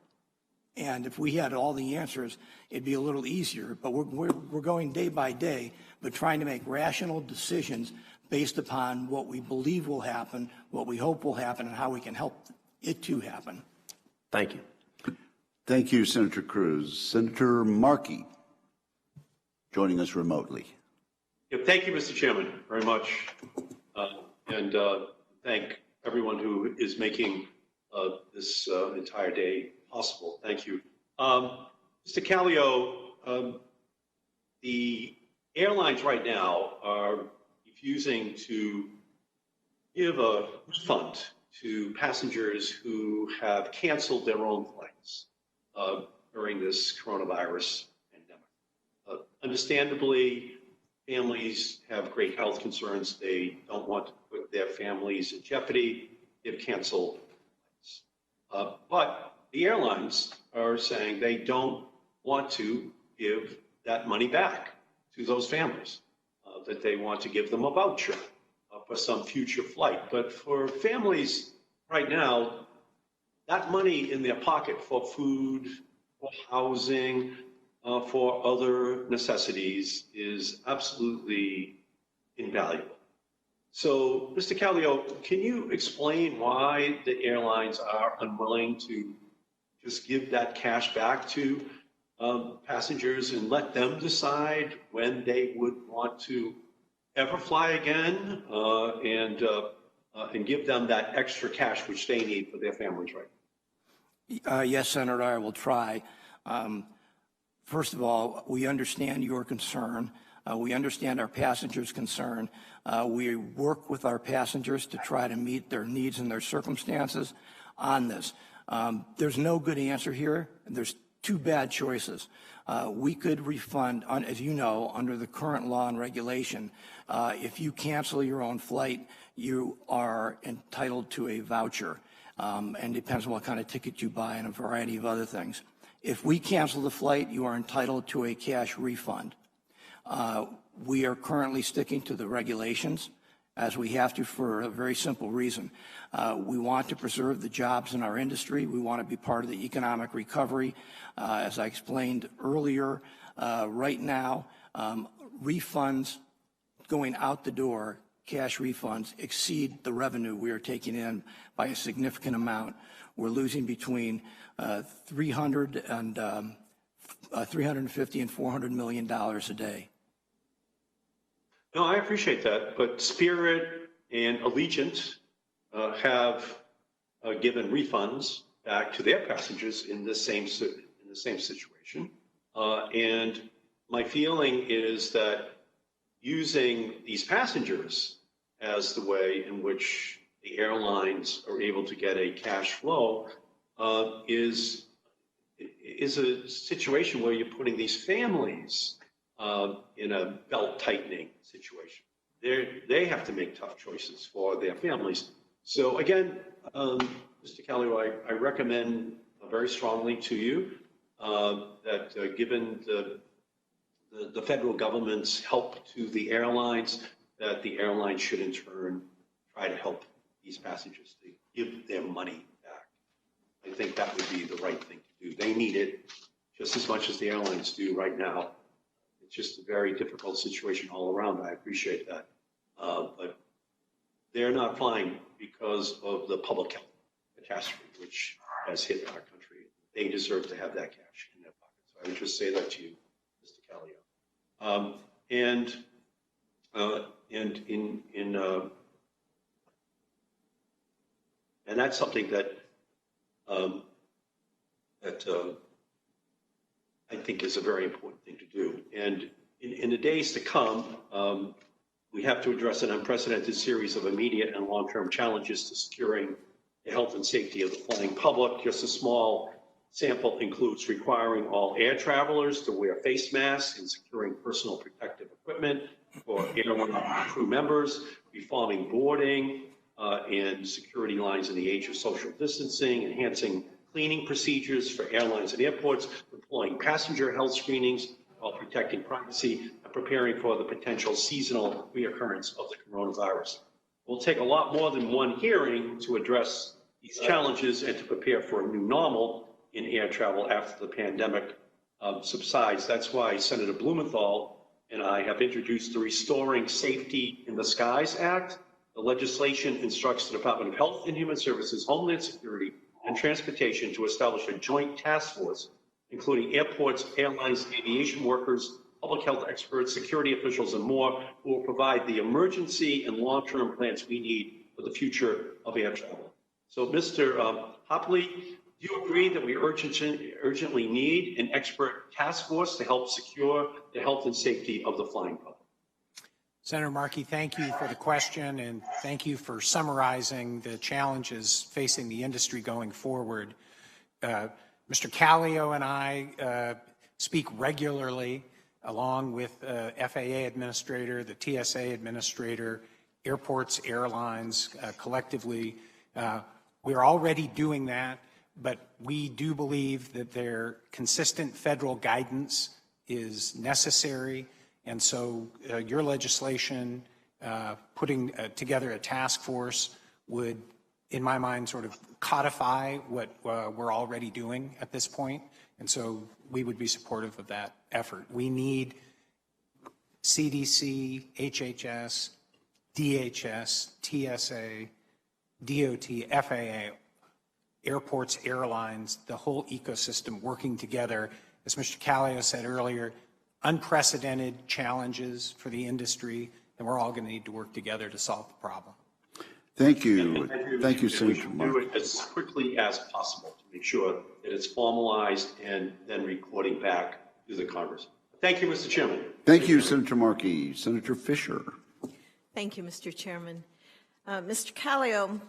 And if we had all the answers, it'd be a little easier. But we're going day by day, but trying to make rational decisions based upon what we believe will happen, what we hope will happen, and how we can help it to happen. Thank you. Thank you, Senator Cruz. Senator Markey, joining us remotely. Yeah, thank you, Mr. Chairman, very much. And thank everyone who is making this entire day possible. Thank you. Mr. Callio, the airlines right now are refusing to give a refund to passengers who have canceled their own flights during this coronavirus pandemic. Understandably, families have great health concerns. They don't want to put their families in jeopardy. They've canceled flights. But the airlines are saying they don't want to give that money back to those families, that they want to give them a voucher for some future flight. But for families right now, that money in their pocket for food, for housing, for other necessities is absolutely invaluable. So, Mr. Callio, can you explain why the airlines are unwilling to just give that cash back to passengers and let them decide when they would want to ever fly again, and give them that extra cash which they need for their families right? Yes, Senator, I will try. First of all, we understand your concern. We understand our passengers' concern. We work with our passengers to try to meet their needs and their circumstances on this. There's no good answer here. There's two bad choices. We could refund, as you know, under the current law and regulation. If you cancel your own flight, you are entitled to a voucher, and depends on what kind of ticket you buy and a variety of other things. If we cancel the flight, you are entitled to a cash refund. We are currently sticking to the regulations, as we have to, for a very simple reason. We want to preserve the jobs in our industry. We want to be part of the economic recovery. As I explained earlier, Right now, refunds going out the door, cash refunds, exceed the revenue we are taking in by a significant amount. We're losing between $350 and $400 million a day. No, I appreciate that, but Spirit and Allegiant have given refunds back to their passengers in the same situation. And my feeling is that using these passengers as the way in which the airlines are able to get a cash flow is a situation where you're putting these families in a belt-tightening situation. They have to make tough choices for their families. So again, Mr. Callio, I recommend very strongly to you that given the federal government's help to the airlines, that the airlines should in turn try to help these passengers to give their money back. I think that would be the right thing to do. They need it just as much as the airlines do right now. It's just a very difficult situation all around. I appreciate that. But they're not flying because of the public health catastrophe, which has hit our country. They deserve to have that cash in their pockets. So I would just say that to you, Mr. Callio. And that's something that I think is a very important thing to do. And in the days to come, we have to address an unprecedented series of immediate and long-term challenges to securing the health and safety of the flying public. Just a small sample includes requiring all air travelers to wear face masks and securing personal protective equipment for airline crew members, reforming boarding and security lines in the age of social distancing, enhancing cleaning procedures for airlines and airports, deploying passenger health screenings while protecting privacy, and preparing for the potential seasonal reoccurrence of the coronavirus. It will take a lot more than one hearing to address these challenges and to prepare for a new normal in air travel after the pandemic subsides. That's why Senator Blumenthal and I have introduced the Restoring Safety in the Skies Act. The legislation instructs the Department of Health and Human Services, Homeland Security, and Transportation to establish a joint task force, including airports, airlines, aviation workers, public health experts, security officials, and more, who will provide the emergency and long-term plans we need for the future of air travel. So, Mr. Hopley, do you agree that we urgently need an expert task force to help secure the health and safety of the flying public? Senator Markey, thank you for the question, and thank you for summarizing the challenges facing the industry going forward. Mr. Callio and I speak regularly, along with FAA Administrator, the TSA Administrator, airports, airlines, collectively. We're already doing that, but we do believe that their consistent federal guidance is necessary. And so your legislation, putting together a task force, would, in my mind, sort of codify what we're already doing at this point. And so we would be supportive of that effort. We need CDC, HHS, DHS, TSA, DOT, FAA, airports, airlines, the whole ecosystem working together. As Mr. Callio said earlier, unprecedented challenges for the industry, and we're all going to need to work together to solve the problem. Thank you. Thank you, Senator. We should do it as quickly as possible to make sure that it's formalized and then reporting back to the Congress. Thank you, Mr. Chairman. Thank you, Senator Markey. Senator Fisher. Thank you, Mr. Chairman. Mr. Callio,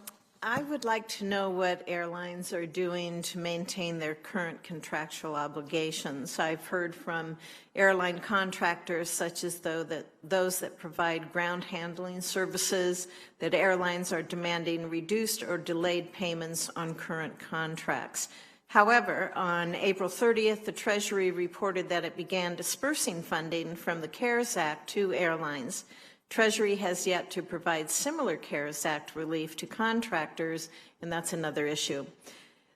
I would like to know what airlines are doing to maintain their current contractual obligations. I've heard from airline contractors, such as those that provide ground handling services, that airlines are demanding reduced or delayed payments on current contracts. However, on April 30th, the Treasury reported that it began dispersing funding from the CARES Act to airlines. Treasury has yet to provide similar CARES Act relief to contractors, and that's another issue.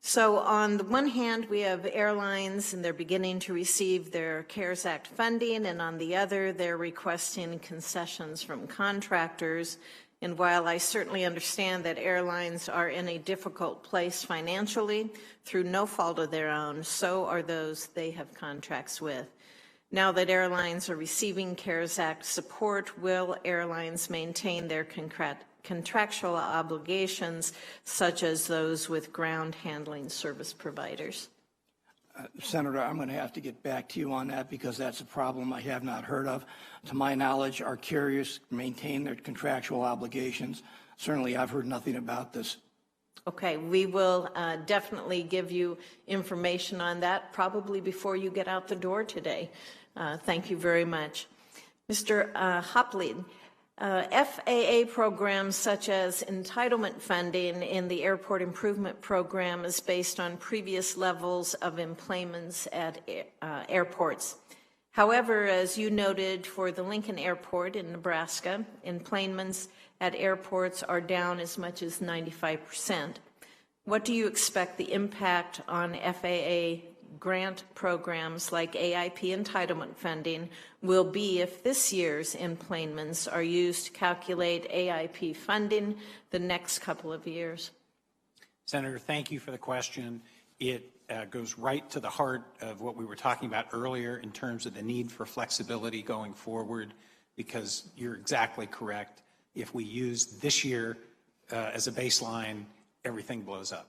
So on the one hand, we have airlines, and they're beginning to receive their CARES Act funding, and on the other, they're requesting concessions from contractors. And while I certainly understand that airlines are in a difficult place financially through no fault of their own, so are those they have contracts with. Now that airlines are receiving CARES Act support, will airlines maintain their contractual obligations, such as those with ground handling service providers? Senator, I'm going to have to get back to you on that because that's a problem I have not heard of. To my knowledge, our carriers maintain their contractual obligations. Certainly, I've heard nothing about this. Okay, we will definitely give you information on that probably before you get out the door today. Thank you very much. Mr. Hopley, FAA programs such as entitlement funding in the Airport Improvement Program is based on previous levels of employments at airports. However, as you noted, for the Lincoln Airport in Nebraska, employments at airports are down as much as 95%. What do you expect the impact on FAA grant programs like AIP entitlement funding will be if this year's employments are used to calculate AIP funding the next couple of years? Senator, thank you for the question. It goes right to the heart of what we were talking about earlier in terms of the need for flexibility going forward, because you're exactly correct. If we use this year as a baseline, everything blows up.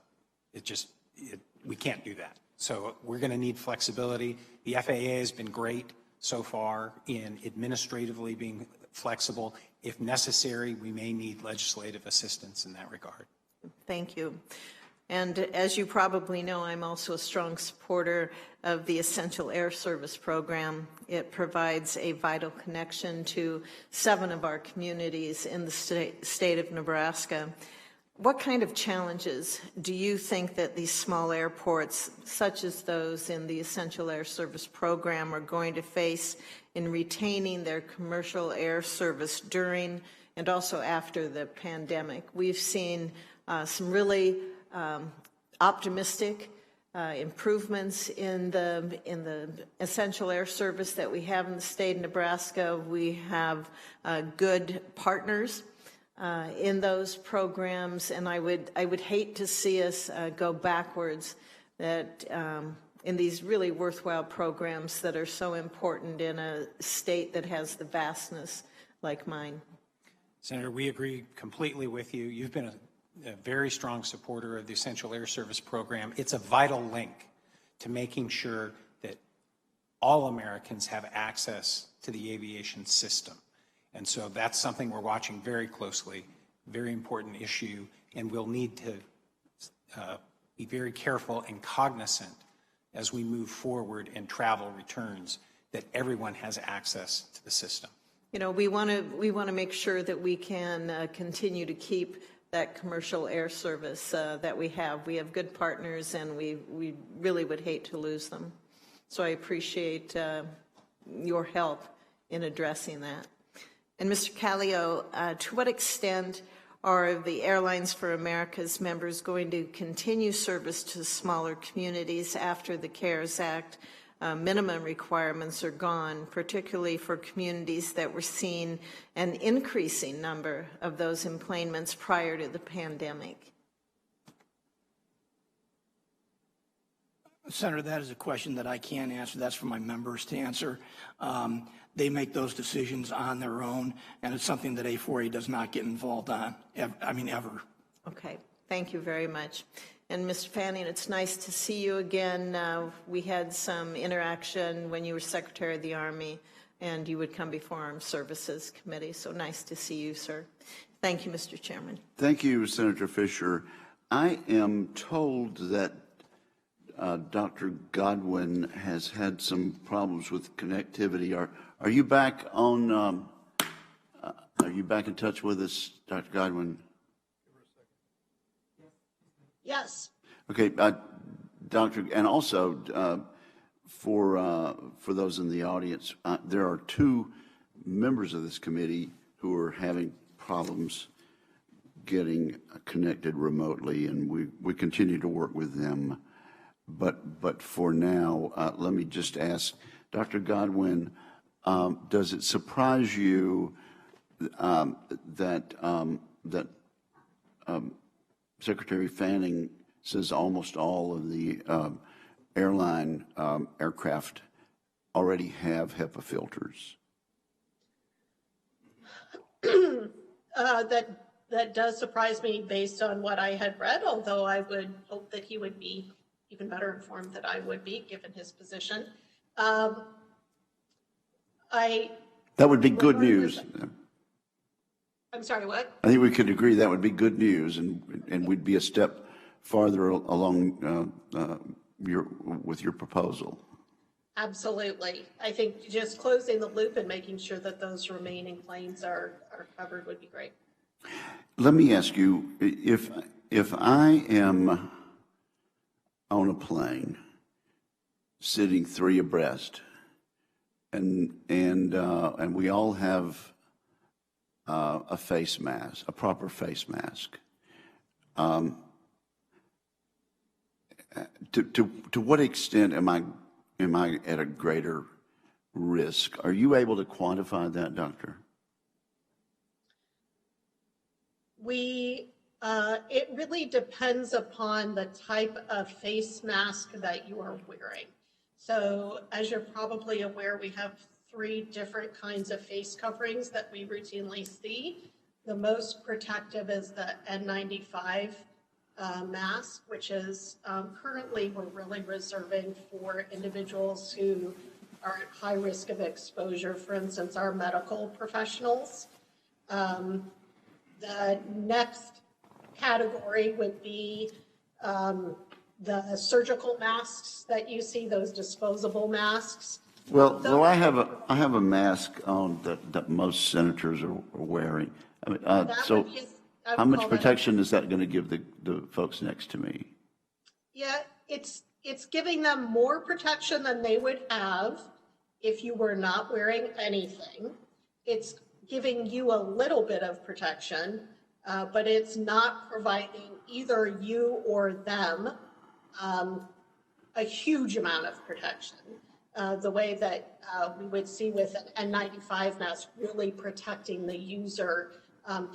We can't do that. So we're going to need flexibility. The FAA has been great so far in administratively being flexible. If necessary, we may need legislative assistance in that regard. Thank you. And as you probably know, I'm also a strong supporter of the Essential Air Service Program. It provides a vital connection to 7 of our communities in the state of Nebraska. What kind of challenges do you think that these small airports, such as those in the Essential Air Service Program, are going to face in retaining their commercial air service during and also after the pandemic? We've seen some really optimistic improvements in the essential air service that we have in the state of Nebraska. We have good partners in those programs, and I would hate to see us go backwards that in these really worthwhile programs that are so important in a state that has the vastness like mine. Senator, we agree completely with you. You've been a very strong supporter of the Essential Air Service Program. It's a vital link to making sure that all Americans have access to the aviation system. And so that's something we're watching very closely, very important issue, and we'll need to be very careful and cognizant as we move forward and travel returns that everyone has access to the system. You know, we want to make sure that we can continue to keep that commercial air service that we have. We have good partners, and we really would hate to lose them. So I appreciate your help in addressing that. And Mr. Callio, to what extent are the Airlines for America's members going to continue service to smaller communities after the CARES Act minimum requirements are gone, particularly for communities that were seeing an increasing number of those employments prior to the pandemic? Senator, that is a question that I can't answer. That's for my members to answer. They make those decisions on their own, and it's something that A4A does not get involved on, ever. Okay, thank you very much. And Mr. Fanning, it's nice to see you again. We had some interaction when you were Secretary of the Army, and you would come before Armed Services Committee, so nice to see you, sir. Thank you, Mr. Chairman. Thank you, Senator Fisher. I am told that Dr. Godwin has had some problems with connectivity. Are you back on? Are you back in touch with us, Dr. Godwin? Yes. Okay, Doctor, and also for those in the audience, there are 2 members of this committee who are having problems getting connected remotely, and we continue to work with them. But for now, let me just ask, Dr. Godwin, does it surprise you that Secretary Fanning says almost all of the airline aircraft already have HEPA filters? That does surprise me based on what I had read, although I would hope that he would be even better informed than I would be, given his position. That would be good news. I'm sorry, what? I think we could agree that would be good news, and we'd be a step farther along with your proposal. Absolutely. I think just closing the loop and making sure that those remaining planes are covered would be great. Let me ask you, if I am on a plane sitting three abreast, and we all have a face mask, a proper face mask, to what extent am I at a greater risk? Are you able to quantify that, Doctor? It really depends upon the type of face mask that you are wearing. So as you're probably aware, we have 3 different kinds of face coverings that we routinely see. The most protective is the N95 mask, which is currently we're really reserving for individuals who are at high risk of exposure, for instance, our medical professionals. The next category would be the surgical masks that you see, those disposable masks. Well, I have a mask on that most senators are wearing. I mean, so how much protection is that going to give the folks next to me? Yeah, it's giving them more protection than they would have if you were not wearing anything. It's giving you a little bit of protection, but it's not providing either you or them a huge amount of protection. The way that we would see with an N95 mask really protecting the user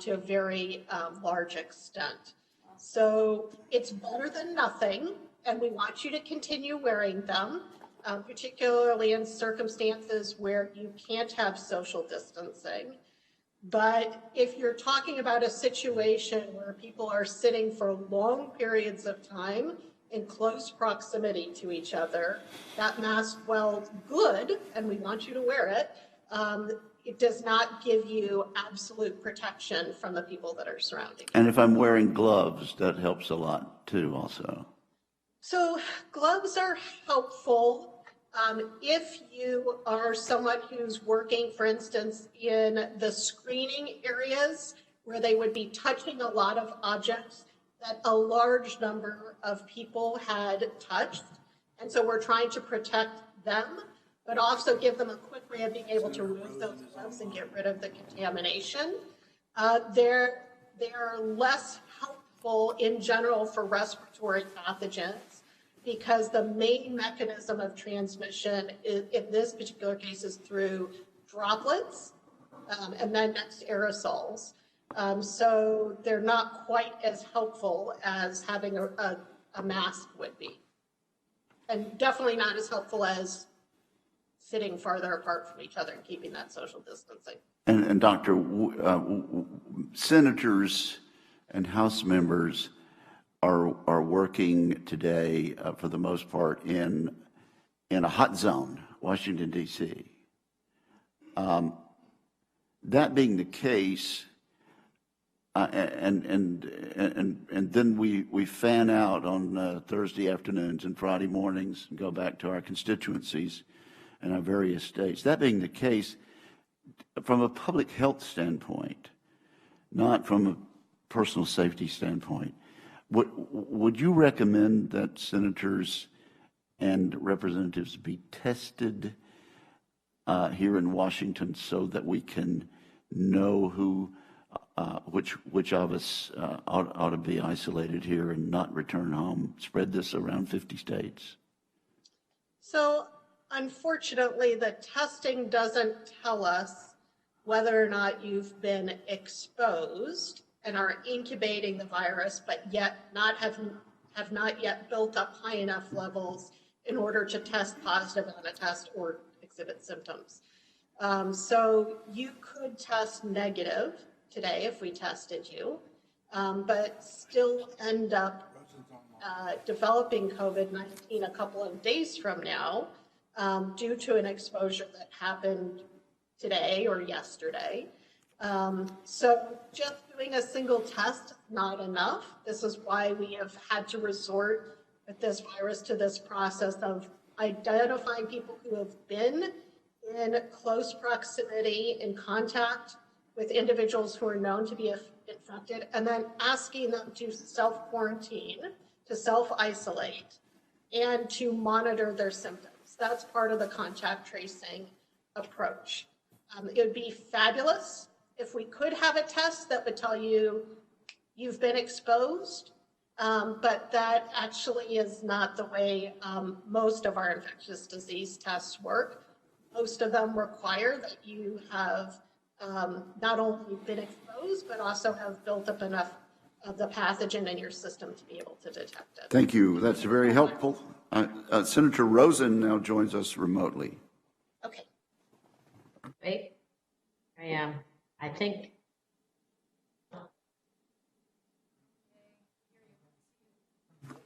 to a very large extent. So it's better than nothing, and we want you to continue wearing them, particularly in circumstances where you can't have social distancing. But if you're talking about a situation where people are sitting for long periods of time in close proximity to each other, that mask, while good, and we want you to wear it, it does not give you absolute protection from the people that are surrounding you. And if I'm wearing gloves, that helps a lot too, also. So gloves are helpful. If you are someone who's working, for instance, in the screening areas where they would be touching a lot of objects that a large number of people had touched, and so we're trying to protect them, but also give them a quick way of being able to remove those gloves and get rid of the contamination. They are less helpful in general for respiratory pathogens, because the main mechanism of transmission in this particular case is through droplets, and then next aerosols. So they're not quite as helpful as having a mask would be. And definitely not as helpful as sitting farther apart from each other and keeping that social distancing. And Doctor, senators and House members are working today, for the most part, in a hot zone, Washington, D.C. That being the case, and then we fan out on Thursday afternoons and Friday mornings and go back to our constituencies and our various states. That being the case, from a public health standpoint, not from a personal safety standpoint, would you recommend that senators and representatives be tested here in Washington so that we can know who which of us ought to be isolated here and not return home? Spread this around 50 states. So unfortunately, the testing doesn't tell us whether or not you've been exposed and are incubating the virus, but yet have not yet built up high enough levels in order to test positive on a test or exhibit symptoms. So you could test negative today if we tested you, but still end up developing COVID-19 a couple of days from now due to an exposure that happened today or yesterday. So just doing a single test is not enough. This is why we have had to resort with this virus to this process of identifying people who have been in close proximity, in contact with individuals who are known to be infected, and then asking them to self-quarantine, to self-isolate, and to monitor their symptoms. That's part of the contact tracing approach. It would be fabulous if we could have a test that would tell you you've been exposed, but that actually is not the way most of our infectious disease tests work. Most of them require that you have not only been exposed, but also have built up enough of the pathogen in your system to be able to detect it. Thank you. That's very helpful. Senator Rosen now joins us remotely. Okay. Wait, I think.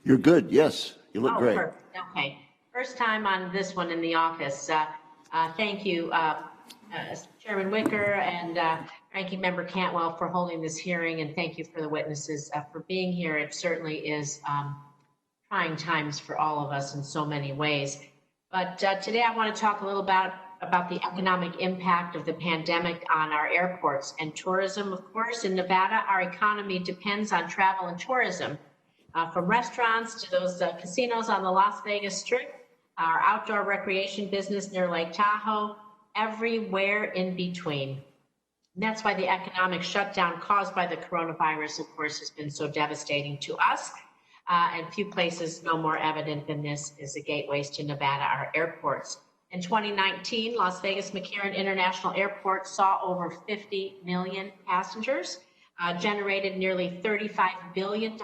You're good. Yes, you look great. Perfect. Okay. First time on this one in the office. Thank you, Chairman Wicker and Ranking Member Cantwell for holding this hearing, and thank you for the witnesses for being here. It certainly is trying times for all of us in so many ways. But today I want to talk a little about the economic impact of the pandemic on our airports and tourism. Of course, in Nevada, our economy depends on travel and tourism. From restaurants to those casinos on the Las Vegas Strip, our outdoor recreation business near Lake Tahoe, everywhere in between. And that's why the economic shutdown caused by the coronavirus, of course, has been so devastating to us. And few places no more evident than this is the gateways to Nevada, our airports. In 2019, Las Vegas McCarran International Airport saw over 50 million passengers, generated nearly $35 billion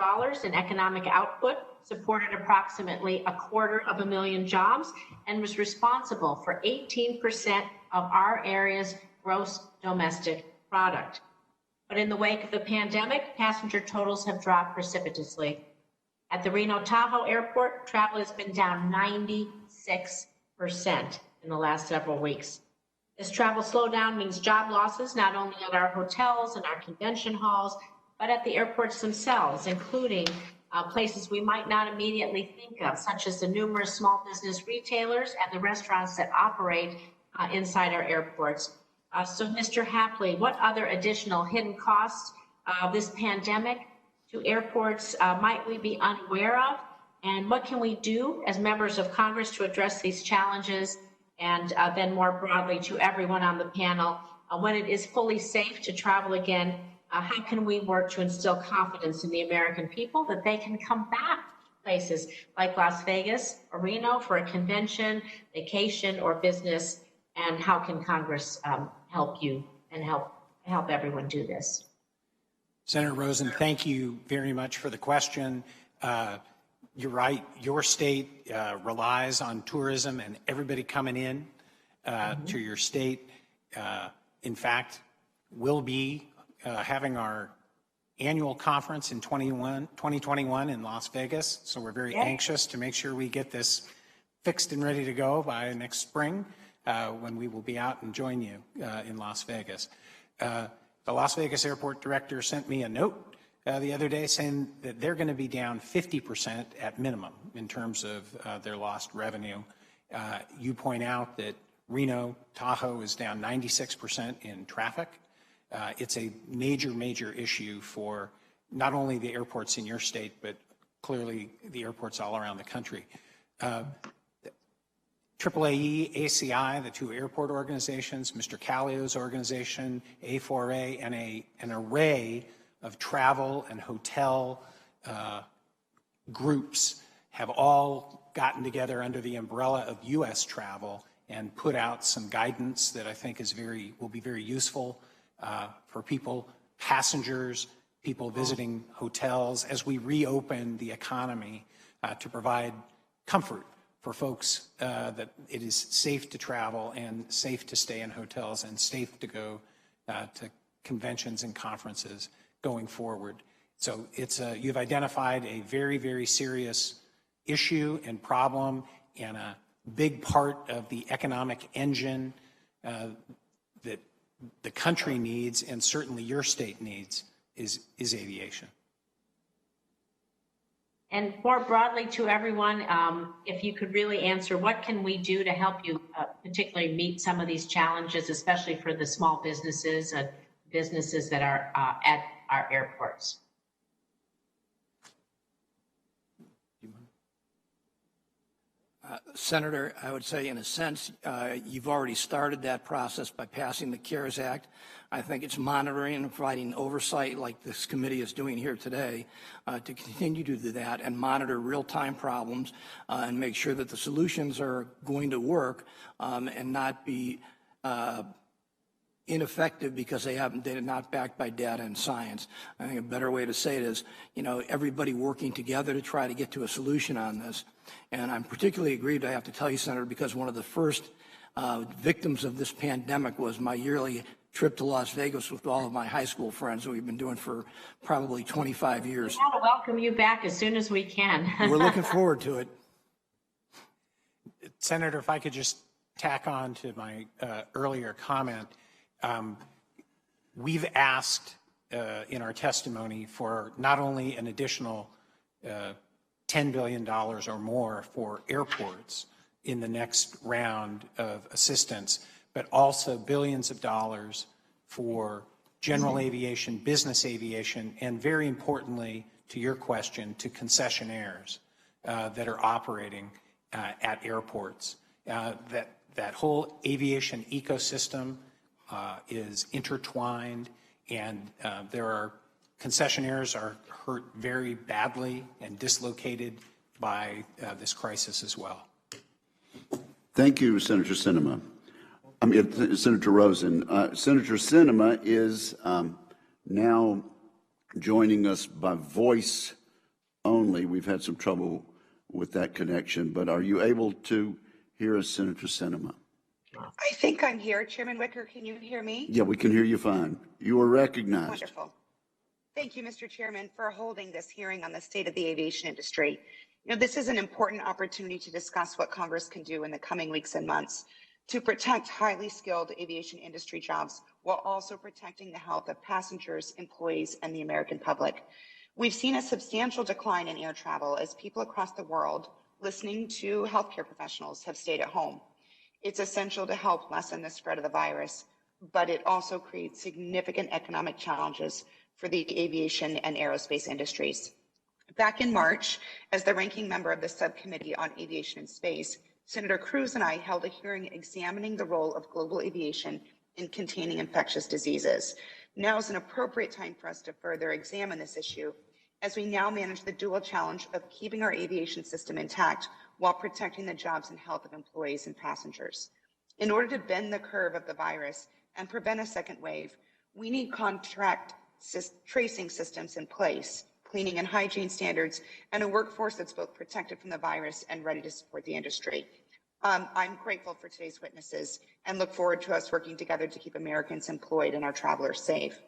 in economic output, supported approximately 250,000 jobs, and was responsible for 18% of our area's gross domestic product. But in the wake of the pandemic, passenger totals have dropped precipitously. At the Reno Tahoe Airport, travel has been down 96% in the last several weeks. This travel slowdown means job losses not only at our hotels and our convention halls, but at the airports themselves, including places we might not immediately think of, such as the numerous small business retailers and the restaurants that operate inside our airports. So, Mr. Hapley, what other additional hidden costs of this pandemic to airports might we be unaware of? And what can we do as members of Congress to address these challenges? And then more broadly to everyone on the panel, when it is fully safe to travel again, how can we work to instill confidence in the American people that they can come back to places like Las Vegas or Reno for a convention, vacation, or business? And how can Congress help you and help everyone do this? Senator Rosen, thank you very much for the question. You're right. Your state relies on tourism and everybody coming in to your state. In fact, we'll be having our annual conference in 2021 in Las Vegas. So we're very anxious to make sure we get this fixed and ready to go by next spring when we will be out and join you in Las Vegas. The Las Vegas airport director sent me a note the other day saying that they're going to be down 50% at minimum in terms of their lost revenue. You point out that Reno, Tahoe is down 96% in traffic. It's a major, major issue for not only the airports in your state, but clearly the airports all around the country. AAAE, ACI, the two airport organizations, Mr. Callio's organization, A4A, and an array of travel and hotel groups have all gotten together under the umbrella of U.S. travel and put out some guidance that I think will be very useful for people, passengers, people visiting hotels as we reopen the economy to provide comfort for folks that it is safe to travel and safe to stay in hotels and safe to go to conventions and conferences going forward. So you've identified a very, very serious issue and problem, and a big part of the economic engine that the country needs, and certainly your state needs, is aviation. And more broadly to everyone, if you could really answer, what can we do to help you particularly meet some of these challenges, especially for the small businesses and businesses that are at our airports? Senator, I would say in a sense, you've already started that process by passing the CARES Act. I think it's monitoring and providing oversight like this committee is doing here today to continue to do that and monitor real-time problems and make sure that the solutions are going to work and not be ineffective because they're not backed by data and science. I think a better way to say it is, everybody working together to try to get to a solution on this. And I'm particularly aggrieved, I have to tell you, Senator, because one of the first victims of this pandemic was my yearly trip to Las Vegas with all of my high school friends that we've been doing for probably 25 years. We want to welcome you back as soon as we can. We're looking forward to it. Senator, if I could just tack on to my earlier comment. We've asked in our testimony for not only an additional $10 billion or more for airports in the next round of assistance, but also billions of dollars for general aviation, business aviation, and very importantly, to your question, to concessionaires that are operating at airports. That whole aviation ecosystem is intertwined, and concessionaires are hurt very badly and dislocated by this crisis as well. Thank you, Senator Sinema. Senator Rosen. Senator Sinema is now joining us by voice only. We've had some trouble with that connection, but are you able to hear us, Senator Sinema? I think I'm here. Chairman Wicker, can you hear me? Yeah, we can hear you fine. You are recognized. Wonderful. Thank you, Mr. Chairman, for holding this hearing on the state of the aviation industry. This is an important opportunity to discuss what Congress can do in the coming weeks and months to protect highly skilled aviation industry jobs while also protecting the health of passengers, employees, and the American public. We've seen a substantial decline in air travel as people across the world listening to healthcare professionals have stayed at home. It's essential to help lessen the spread of the virus, but it also creates significant economic challenges for the aviation and aerospace industries. Back in March, as the ranking member of the Subcommittee on Aviation and Space, Senator Cruz and I held a hearing examining the role of global aviation in containing infectious diseases. Now is an appropriate time for us to further examine this issue as we now manage the dual challenge of keeping our aviation system intact while protecting the jobs and health of employees and passengers. In order to bend the curve of the virus and prevent a second wave, we need contact tracing systems in place, cleaning and hygiene standards, and a workforce that's both protected from the virus and ready to support the industry. I'm grateful for today's witnesses and look forward to us working together to keep Americans employed and our travelers safe.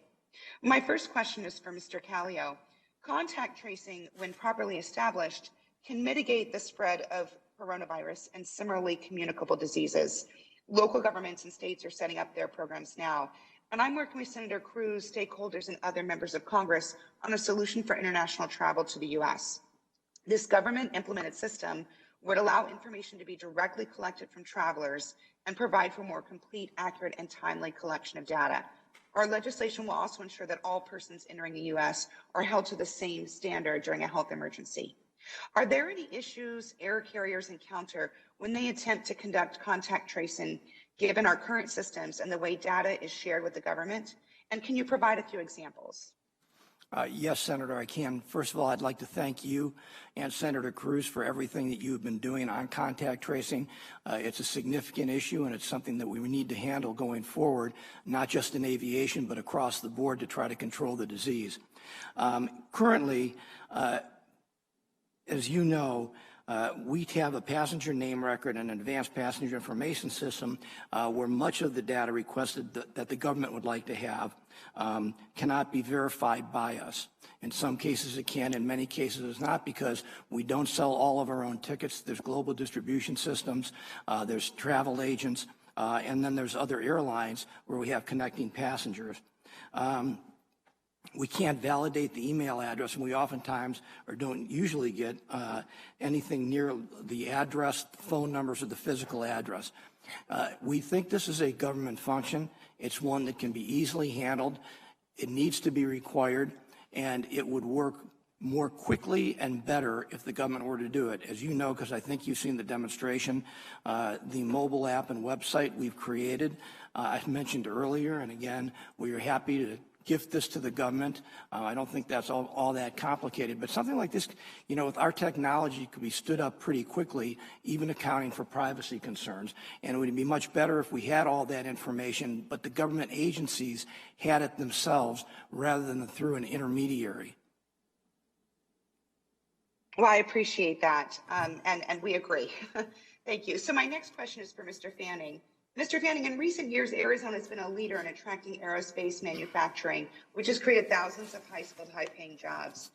My first question is for Mr. Callio. Contact tracing, when properly established, can mitigate the spread of coronavirus and similarly communicable diseases. Local governments and states are setting up their programs now, and I'm working with Senator Cruz, stakeholders, and other members of Congress on a solution for international travel to the U.S. This government-implemented system would allow information to be directly collected from travelers and provide for more complete, accurate, and timely collection of data. Our legislation will also ensure that all persons entering the U.S. are held to the same standard during a health emergency. Are there any issues air carriers encounter when they attempt to conduct contact tracing, given our current systems and the way data is shared with the government? And can you provide a few examples? Yes, Senator, I can. First of all, I'd like to thank you and Senator Cruz for everything that you've been doing on contact tracing. It's a significant issue, and it's something that we need to handle going forward, not just in aviation, but across the board to try to control the disease. Currently, as you know, we have a passenger name record and an advanced passenger information system where much of the data requested that the government would like to have cannot be verified by us. In some cases it can, in many cases it's not, because we don't sell all of our own tickets. There's global distribution systems, there's travel agents, and then there's other airlines where we have connecting passengers. We can't validate the email address, and we oftentimes, or don't usually get anything near the address, phone numbers, or the physical address. We think this is a government function. It's one that can be easily handled. It needs to be required, and it would work more quickly and better if the government were to do it. As you know, because I think you've seen the demonstration, the mobile app and website we've created, I mentioned earlier, and again, we are happy to gift this to the government. I don't think that's all that complicated, but something like this, you know, with our technology could be stood up pretty quickly, even accounting for privacy concerns. And it would be much better if we had all that information, but the government agencies had it themselves rather than through an intermediary. Well, I appreciate that, and we agree. Thank you. So my next question is for Mr. Fanning. Mr. Fanning, in recent years, Arizona has been a leader in attracting aerospace manufacturing, which has created thousands of high-skilled, high-paying jobs.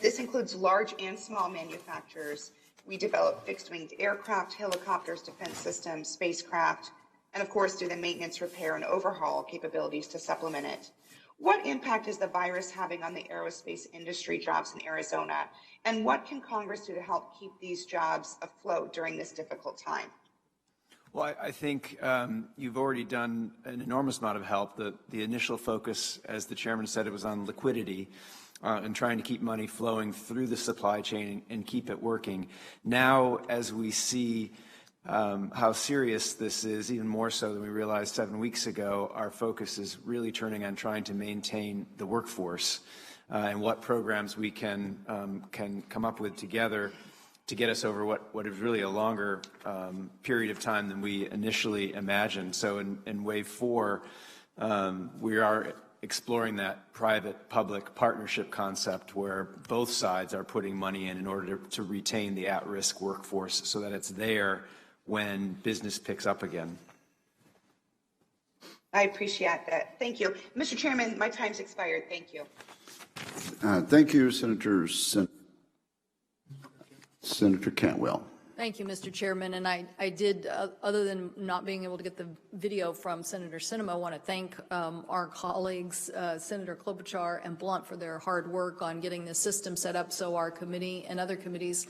This includes large and small manufacturers. We develop fixed-winged aircraft, helicopters, defense systems, spacecraft, and of course do the maintenance, repair, and overhaul capabilities to supplement it. What impact is the virus having on the aerospace industry jobs in Arizona, and what can Congress do to help keep these jobs afloat during this difficult time? Well, I think you've already done an enormous amount of help. The initial focus, as the chairman said, it was on liquidity and trying to keep money flowing through the supply chain and keep it working. Now, as we see how serious this is, even more so than we realized 7 weeks ago, our focus is really turning on trying to maintain the workforce and what programs we can come up with together to get us over what is really a longer period of time than we initially imagined. So in wave 4, we are exploring that private-public partnership concept where both sides are putting money in order to retain the at-risk workforce so that it's there when business picks up again. I appreciate that. Thank you. Mr. Chairman, my time's expired. Thank you. Thank you, Senator Cantwell. Thank you, Mr. Chairman. And I did, other than not being able to get the video from Senator Sinema, I want to thank our colleagues, Senator Klobuchar and Blunt, for their hard work on getting this system set up so our committee and other committees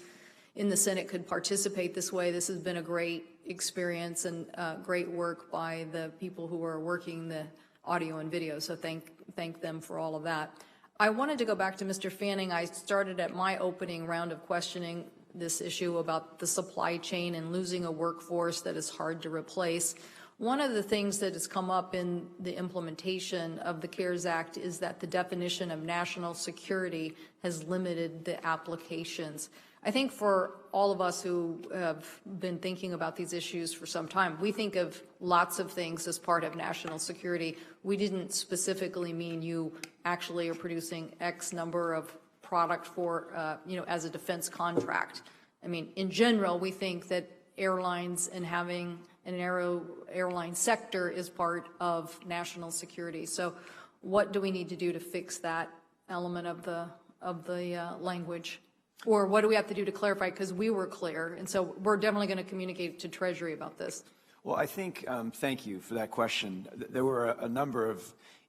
in the Senate could participate this way. This has been a great experience and great work by the people who are working the audio and video. So thank them for all of that. I wanted to go back to Mr. Fanning. I started at my opening round of questioning this issue about the supply chain and losing a workforce that is hard to replace. One of the things that has come up in the implementation of the CARES Act is that the definition of national security has limited the applications. I think for all of us who have been thinking about these issues for some time, we think of lots of things as part of national security. We didn't specifically mean you actually are producing X number of product for, as a defense contract. I mean, in general, we think that airlines and having an airline sector is part of national security. So what do we need to do to fix that element of the language? Or what do we have to do to clarify? Because we were clear, and so we're definitely going to communicate to Treasury about this. Well, I think, thank you for that question. There were a number of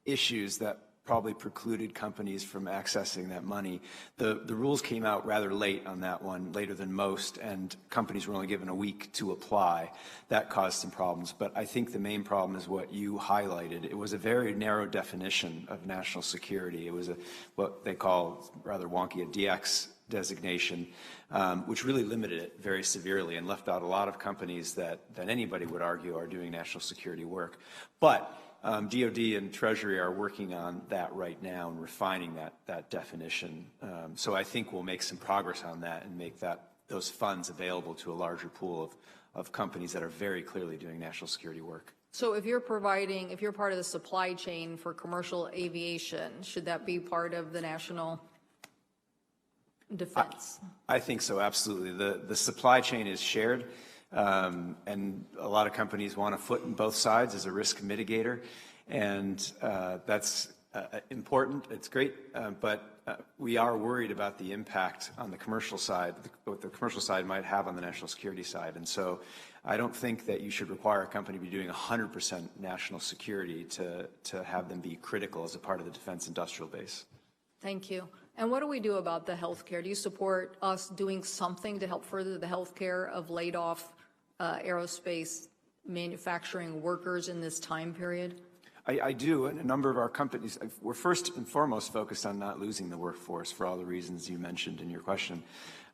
issues that probably precluded companies from accessing that money. The rules came out rather late on that one, later than most, and companies were only given a week to apply. That caused some problems. But I think the main problem is what you highlighted. It was a very narrow definition of national security. It was what they call, rather wonky, a DX designation, which really limited it very severely and left out a lot of companies that anybody would argue are doing national security work. But DOD and Treasury are working on that right now and refining that definition. So I think we'll make some progress on that and make those funds available to a larger pool of companies that are very clearly doing national security work. So if you're part of the supply chain for commercial aviation, should that be part of the national defense? I think so, absolutely. The supply chain is shared, and a lot of companies want a foot in both sides as a risk mitigator, and that's important. It's great, but we are worried about the impact on the commercial side, what the commercial side might have on the national security side. And so I don't think that you should require a company to be doing 100% national security to have them be critical as a part of the defense industrial base. Thank you. And what do we do about the healthcare? Do you support us doing something to help further the healthcare of laid off aerospace manufacturing workers in this time period? I do, and a number of our companies, we're first and foremost focused on not losing the workforce for all the reasons you mentioned in your question.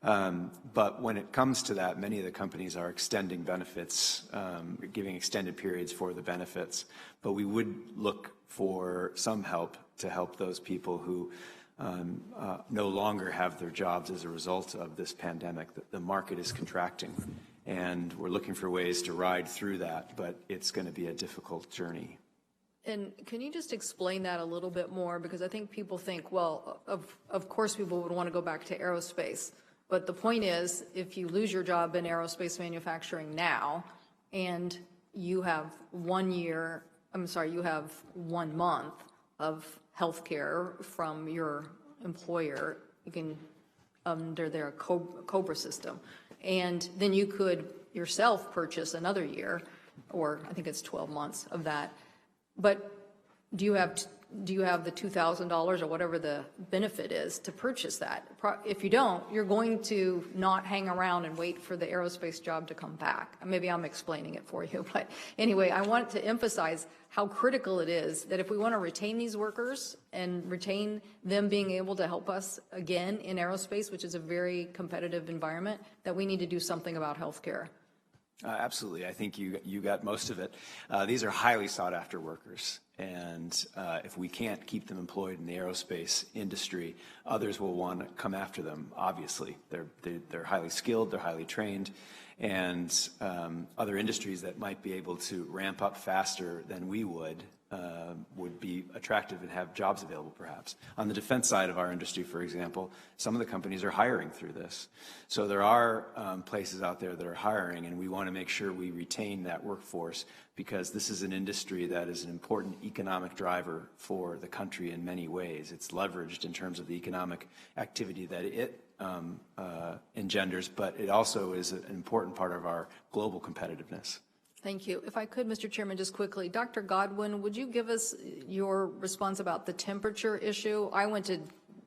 But when it comes to that, many of the companies are extending benefits, giving extended periods for the benefits. But we would look for some help to help those people who no longer have their jobs as a result of this pandemic. The market is contracting, and we're looking for ways to ride through that, but it's going to be a difficult journey. And can you just explain that a little bit more? Because I think people think, well, of course people would want to go back to aerospace. But the point is, if you lose your job in aerospace manufacturing now, and you have 1 month of health care from your employer, you can, under their COBRA system. And then you could yourself purchase another year, or I think it's 12 months of that. But do you have the $2,000 or whatever the benefit is to purchase that? If you don't, you're going to not hang around and wait for the aerospace job to come back. Maybe I'm explaining it for you, but anyway, I want to emphasize how critical it is that if we want to retain these workers and retain them being able to help us again in aerospace, which is a very competitive environment, that we need to do something about healthcare. Absolutely. I think you got most of it. These are highly sought after workers. And if we can't keep them employed in the aerospace industry, others will want to come after them, obviously. They're highly skilled, they're highly trained, and other industries that might be able to ramp up faster than we would be attractive and have jobs available, perhaps. On the defense side of our industry, for example, some of the companies are hiring through this. So there are places out there that are hiring, and we want to make sure we retain that workforce, because this is an industry that is an important economic driver for the country in many ways. It's leveraged in terms of the economic activity that it engenders, but it also is an important part of our global competitiveness. Thank you. If I could, Mr. Chairman, just quickly, Dr. Godwin, would you give us your response about the temperature issue? I went to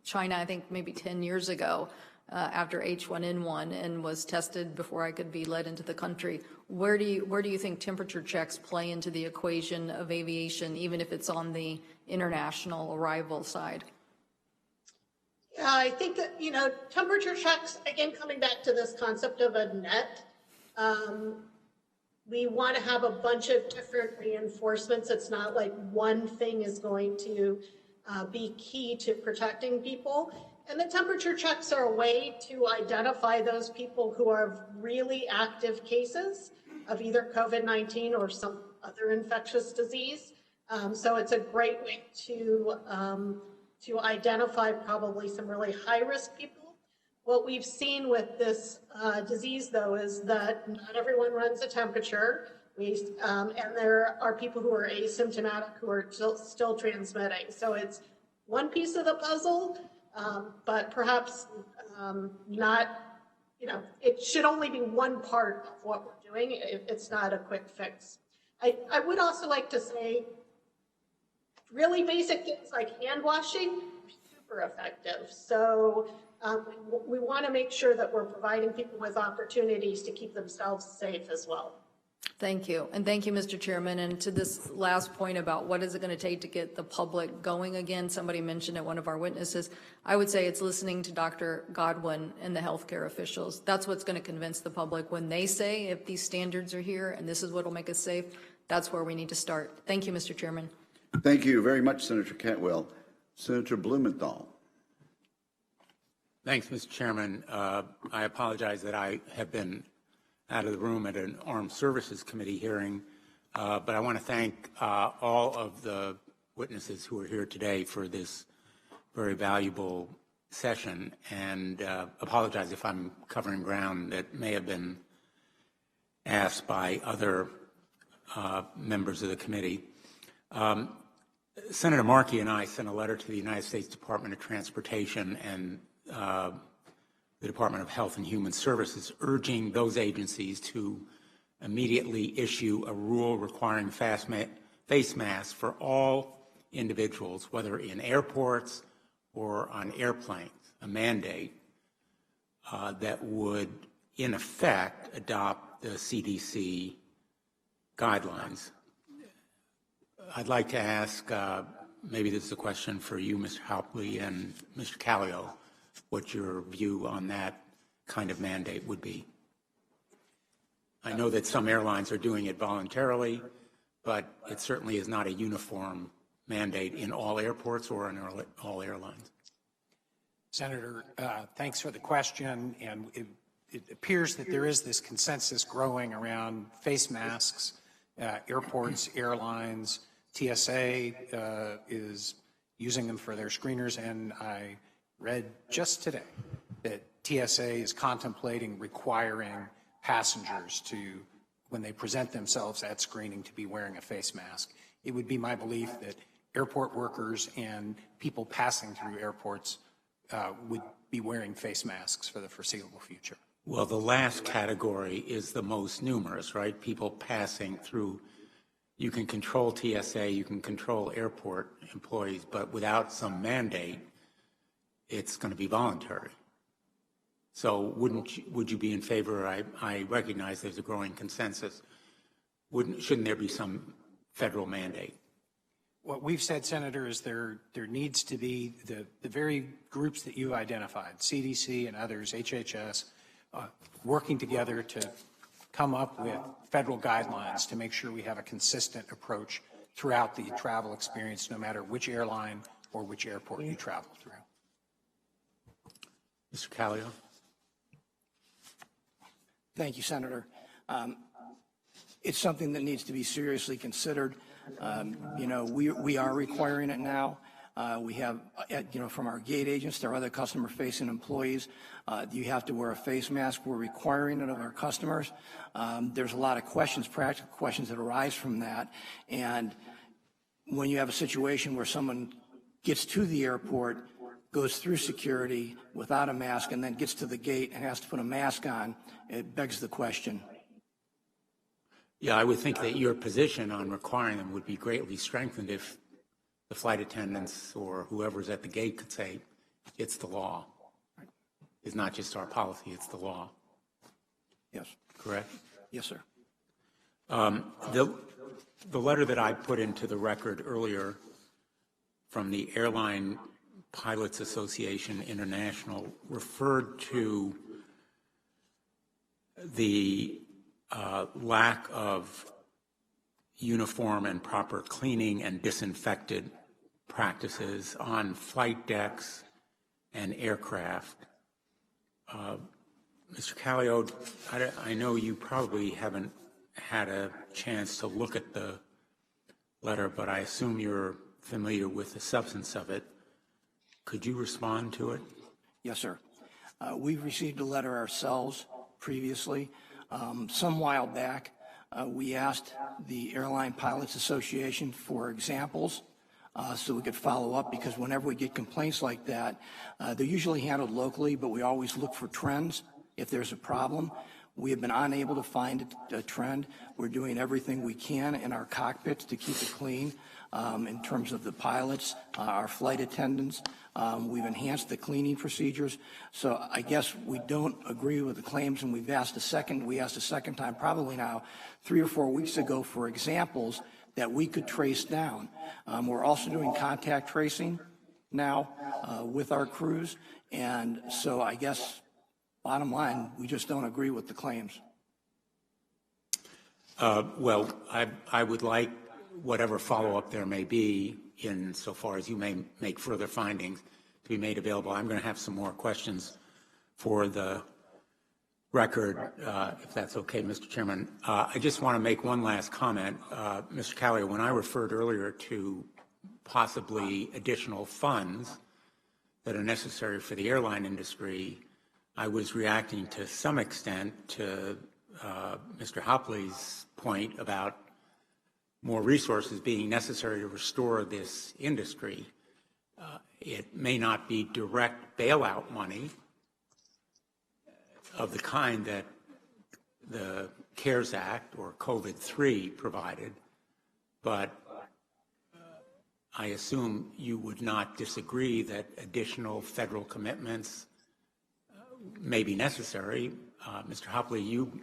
China, I think maybe 10 years ago after H1N1 and was tested before I could be let into the country. Where do you think temperature checks play into the equation of aviation, even if it's on the international arrival side? Yeah, I think that, temperature checks, again, coming back to this concept of a net, we want to have a bunch of different reinforcements. It's not like one thing is going to be key to protecting people. And the temperature checks are a way to identify those people who are really active cases of either COVID-19 or some other infectious disease. So it's a great way to identify probably some really high-risk people. What we've seen with this disease, though, is that not everyone runs a temperature, and there are people who are asymptomatic who are still transmitting. So it's one piece of the puzzle, but perhaps not, it should only be one part of what we're doing. It's not a quick fix. I would also like to say really basic things like hand washing, super effective. So we want to make sure that we're providing people with opportunities to keep themselves safe as well. Thank you. And thank you, Mr. Chairman. And to this last point about what is it going to take to get the public going again, somebody mentioned it, one of our witnesses, I would say it's listening to Dr. Godwin and the healthcare officials. That's what's going to convince the public when they say if these standards are here and this is what will make us safe, that's where we need to start. Thank you, Mr. Chairman. Thank you very much, Senator Cantwell. Senator Blumenthal. Thanks, Mr. Chairman. I apologize that I have been out of the room at an Armed Services Committee hearing, but I want to thank all of the witnesses who are here today for this very valuable session, and apologize if I'm covering ground that may have been asked by other members of the committee. Senator Markey and I sent a letter to the United States Department of Transportation and the Department of Health and Human Services, urging those agencies to immediately issue a rule requiring face masks for all individuals, whether in airports or on airplanes, a mandate that would, in effect, adopt the CDC guidelines. I'd like to ask, maybe this is a question for you, Mr. Haupley and Mr. Callio, what your view on that kind of mandate would be. I know that some airlines are doing it voluntarily, but it certainly is not a uniform mandate in all airports or in all airlines. Senator, thanks for the question. And it appears that there is this consensus growing around face masks, airports, airlines. TSA is using them for their screeners, and I read just today that TSA is contemplating requiring passengers to, when they present themselves at screening, to be wearing a face mask. It would be my belief that airport workers and people passing through airports would be wearing face masks for the foreseeable future. Well, the last category is the most numerous, right? People passing through. You can control TSA, you can control airport employees, but without some mandate, it's going to be voluntary. So would you be in favor? I recognize there's a growing consensus. Shouldn't there be some federal mandate? What we've said, Senator, is there needs to be the very groups that you identified, CDC and others, HHS, working together to come up with federal guidelines to make sure we have a consistent approach throughout the travel experience, no matter which airline or which airport you travel through. Mr. Callio. Thank you, Senator. It's something that needs to be seriously considered. You know, we are requiring it now. We have, you know, from our gate agents to our other customer-facing employees, you have to wear a face mask. We're requiring it of our customers. There's a lot of questions, practical questions that arise from that. And when you have a situation where someone gets to the airport, goes through security without a mask, and then gets to the gate and has to put a mask on, it begs the question. Yeah, I would think that your position on requiring them would be greatly strengthened if the flight attendants or whoever's at the gate could say, it's the law. It's not just our policy, it's the law. Yes. Correct? Yes, sir. The letter that I put into the record earlier from the Airline Pilots Association International referred to the lack of uniform and proper cleaning and disinfected practices on flight decks and aircraft. Mr. Callio, I know you probably haven't had a chance to look at the letter, but I assume you're familiar with the substance of it. Could you respond to it? Yes, sir. We've received a letter ourselves previously. Some while back, we asked the Airline Pilots Association for examples so we could follow up, because whenever we get complaints like that, they're usually handled locally, but we always look for trends if there's a problem. We have been unable to find a trend. We're doing everything we can in our cockpits to keep it clean in terms of the pilots, our flight attendants. We've enhanced the cleaning procedures. So I guess we don't agree with the claims, and we asked a second time, probably now 3 or 4 weeks ago, for examples that we could trace down. We're also doing contact tracing now with our crews. And so I guess, bottom line, we just don't agree with the claims. Well, I would like whatever follow-up there may be insofar as you may make further findings to be made available. I'm going to have some more questions for the record, if that's okay, Mr. Chairman. I just want to make one last comment. Mr. Callio, when I referred earlier to possibly additional funds that are necessary for the airline industry, I was reacting to some extent to Mr. Hopley's point about more resources being necessary to restore this industry. It may not be direct bailout money of the kind that the CARES Act or COVID-3 provided, but I assume you would not disagree that additional federal commitments may be necessary. Mr. Hopley,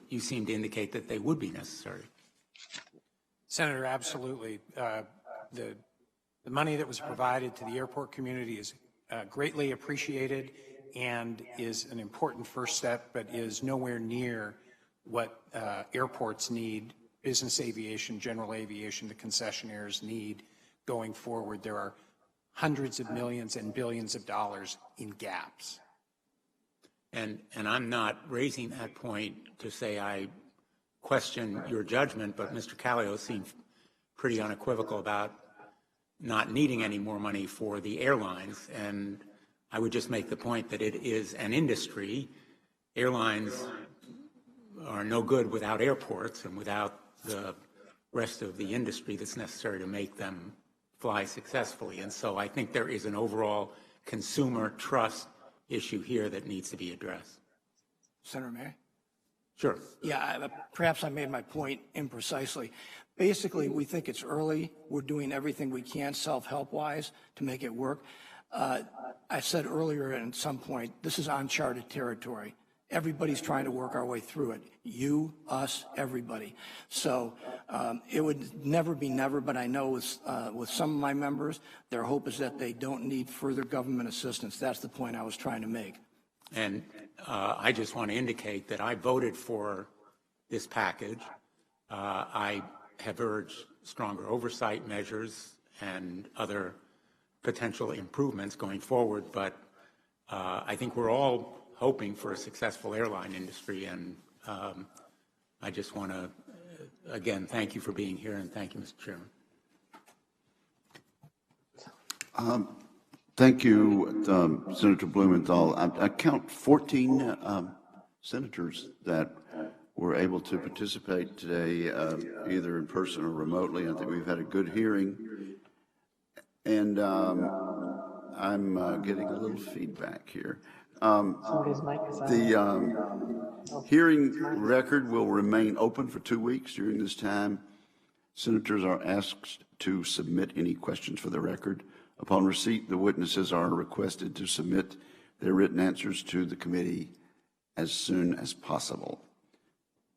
you seem to indicate that they would be necessary. Senator, absolutely. The money that was provided to the airport community is greatly appreciated and is an important first step, but is nowhere near what airports need, business aviation, general aviation, the concessionaires need going forward. There are hundreds of millions and billions of dollars in gaps. And I'm not raising that point to say I question your judgment, but Mr. Callio seems pretty unequivocal about not needing any more money for the airlines. And I would just make the point that it is an industry. Airlines are no good without airports and without the rest of the industry that's necessary to make them fly successfully. And so I think there is an overall consumer trust issue here that needs to be addressed. Senator May? Sure. Yeah, perhaps I made my point imprecisely. Basically, we think it's early. We're doing everything we can self-help-wise to make it work. I said earlier at some point, this is uncharted territory. Everybody's trying to work our way through it. You, us, everybody. So it would never be never, but I know with some of my members, their hope is that they don't need further government assistance. That's the point I was trying to make. And I just want to indicate that I voted for this package. I have urged stronger oversight measures and other potential improvements going forward, but I think we're all hoping for a successful airline industry, and I just want to, again, thank you for being here, and thank you, Mr. Chairman. Thank you, Senator Blumenthal. I count 14 senators that were able to participate today, either in person or remotely. I think we've had a good hearing, and I'm getting a little feedback here. The hearing record will remain open for 2 weeks. During this time, senators are asked to submit any questions for the record. Upon receipt, the witnesses are requested to submit their written answers to the committee as soon as possible.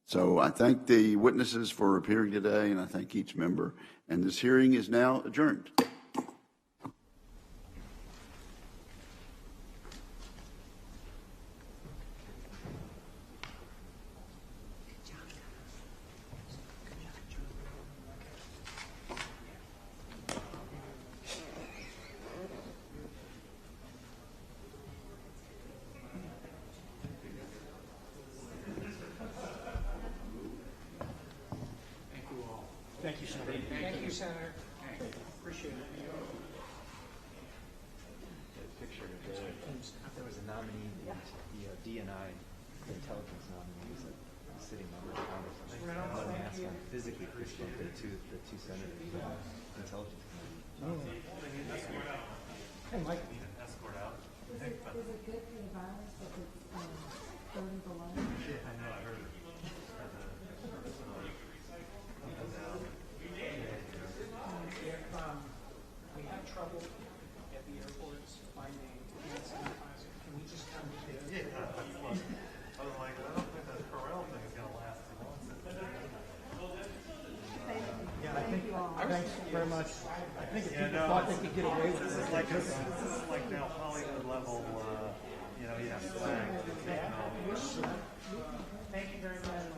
So I thank the witnesses for appearing today, and I thank each member. And this hearing is now adjourned. Thank you, Senator. Thank you, Senator. Appreciate it. Picture there was a nominee, the DNI, the intelligence nominee, was a sitting member of Congress. I want to ask him physically, the two senators, intelligence committee. Hey, Mike. Escort out. Is it good for the virus that it's starting to line? I know, I heard it. We have trouble at the airports finding hand sanitizer. Can we just come to the I was like, I don't think that Corral thing is going to last too long. Yeah, I think, thanks very much. I think if people no, thought they could get away with this it. is like now Hollywood level, you know, flag. Thank you very much.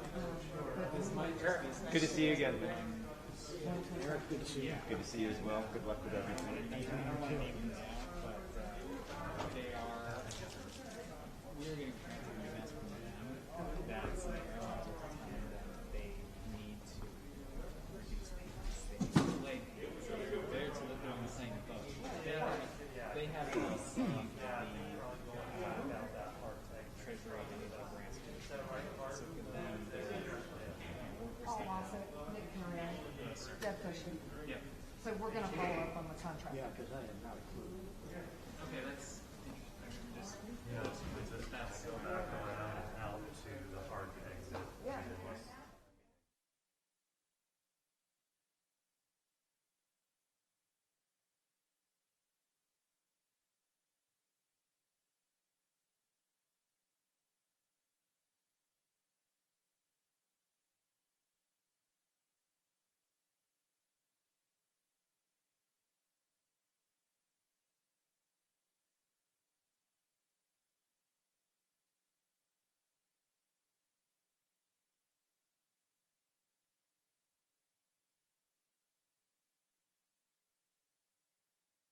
Good to see you again. Eric, good to see you. Good to see you as well. Good luck with everything. They are, we're getting mess from them. That's the airlines are telling them that they need to reduce payments. They need to delay payments. They're on the same boat. They have to receive the Treasury grants. So for them, Yep. So we're going to follow up on the contract. Yeah, because I had not a clue. okay, that's interesting. Just,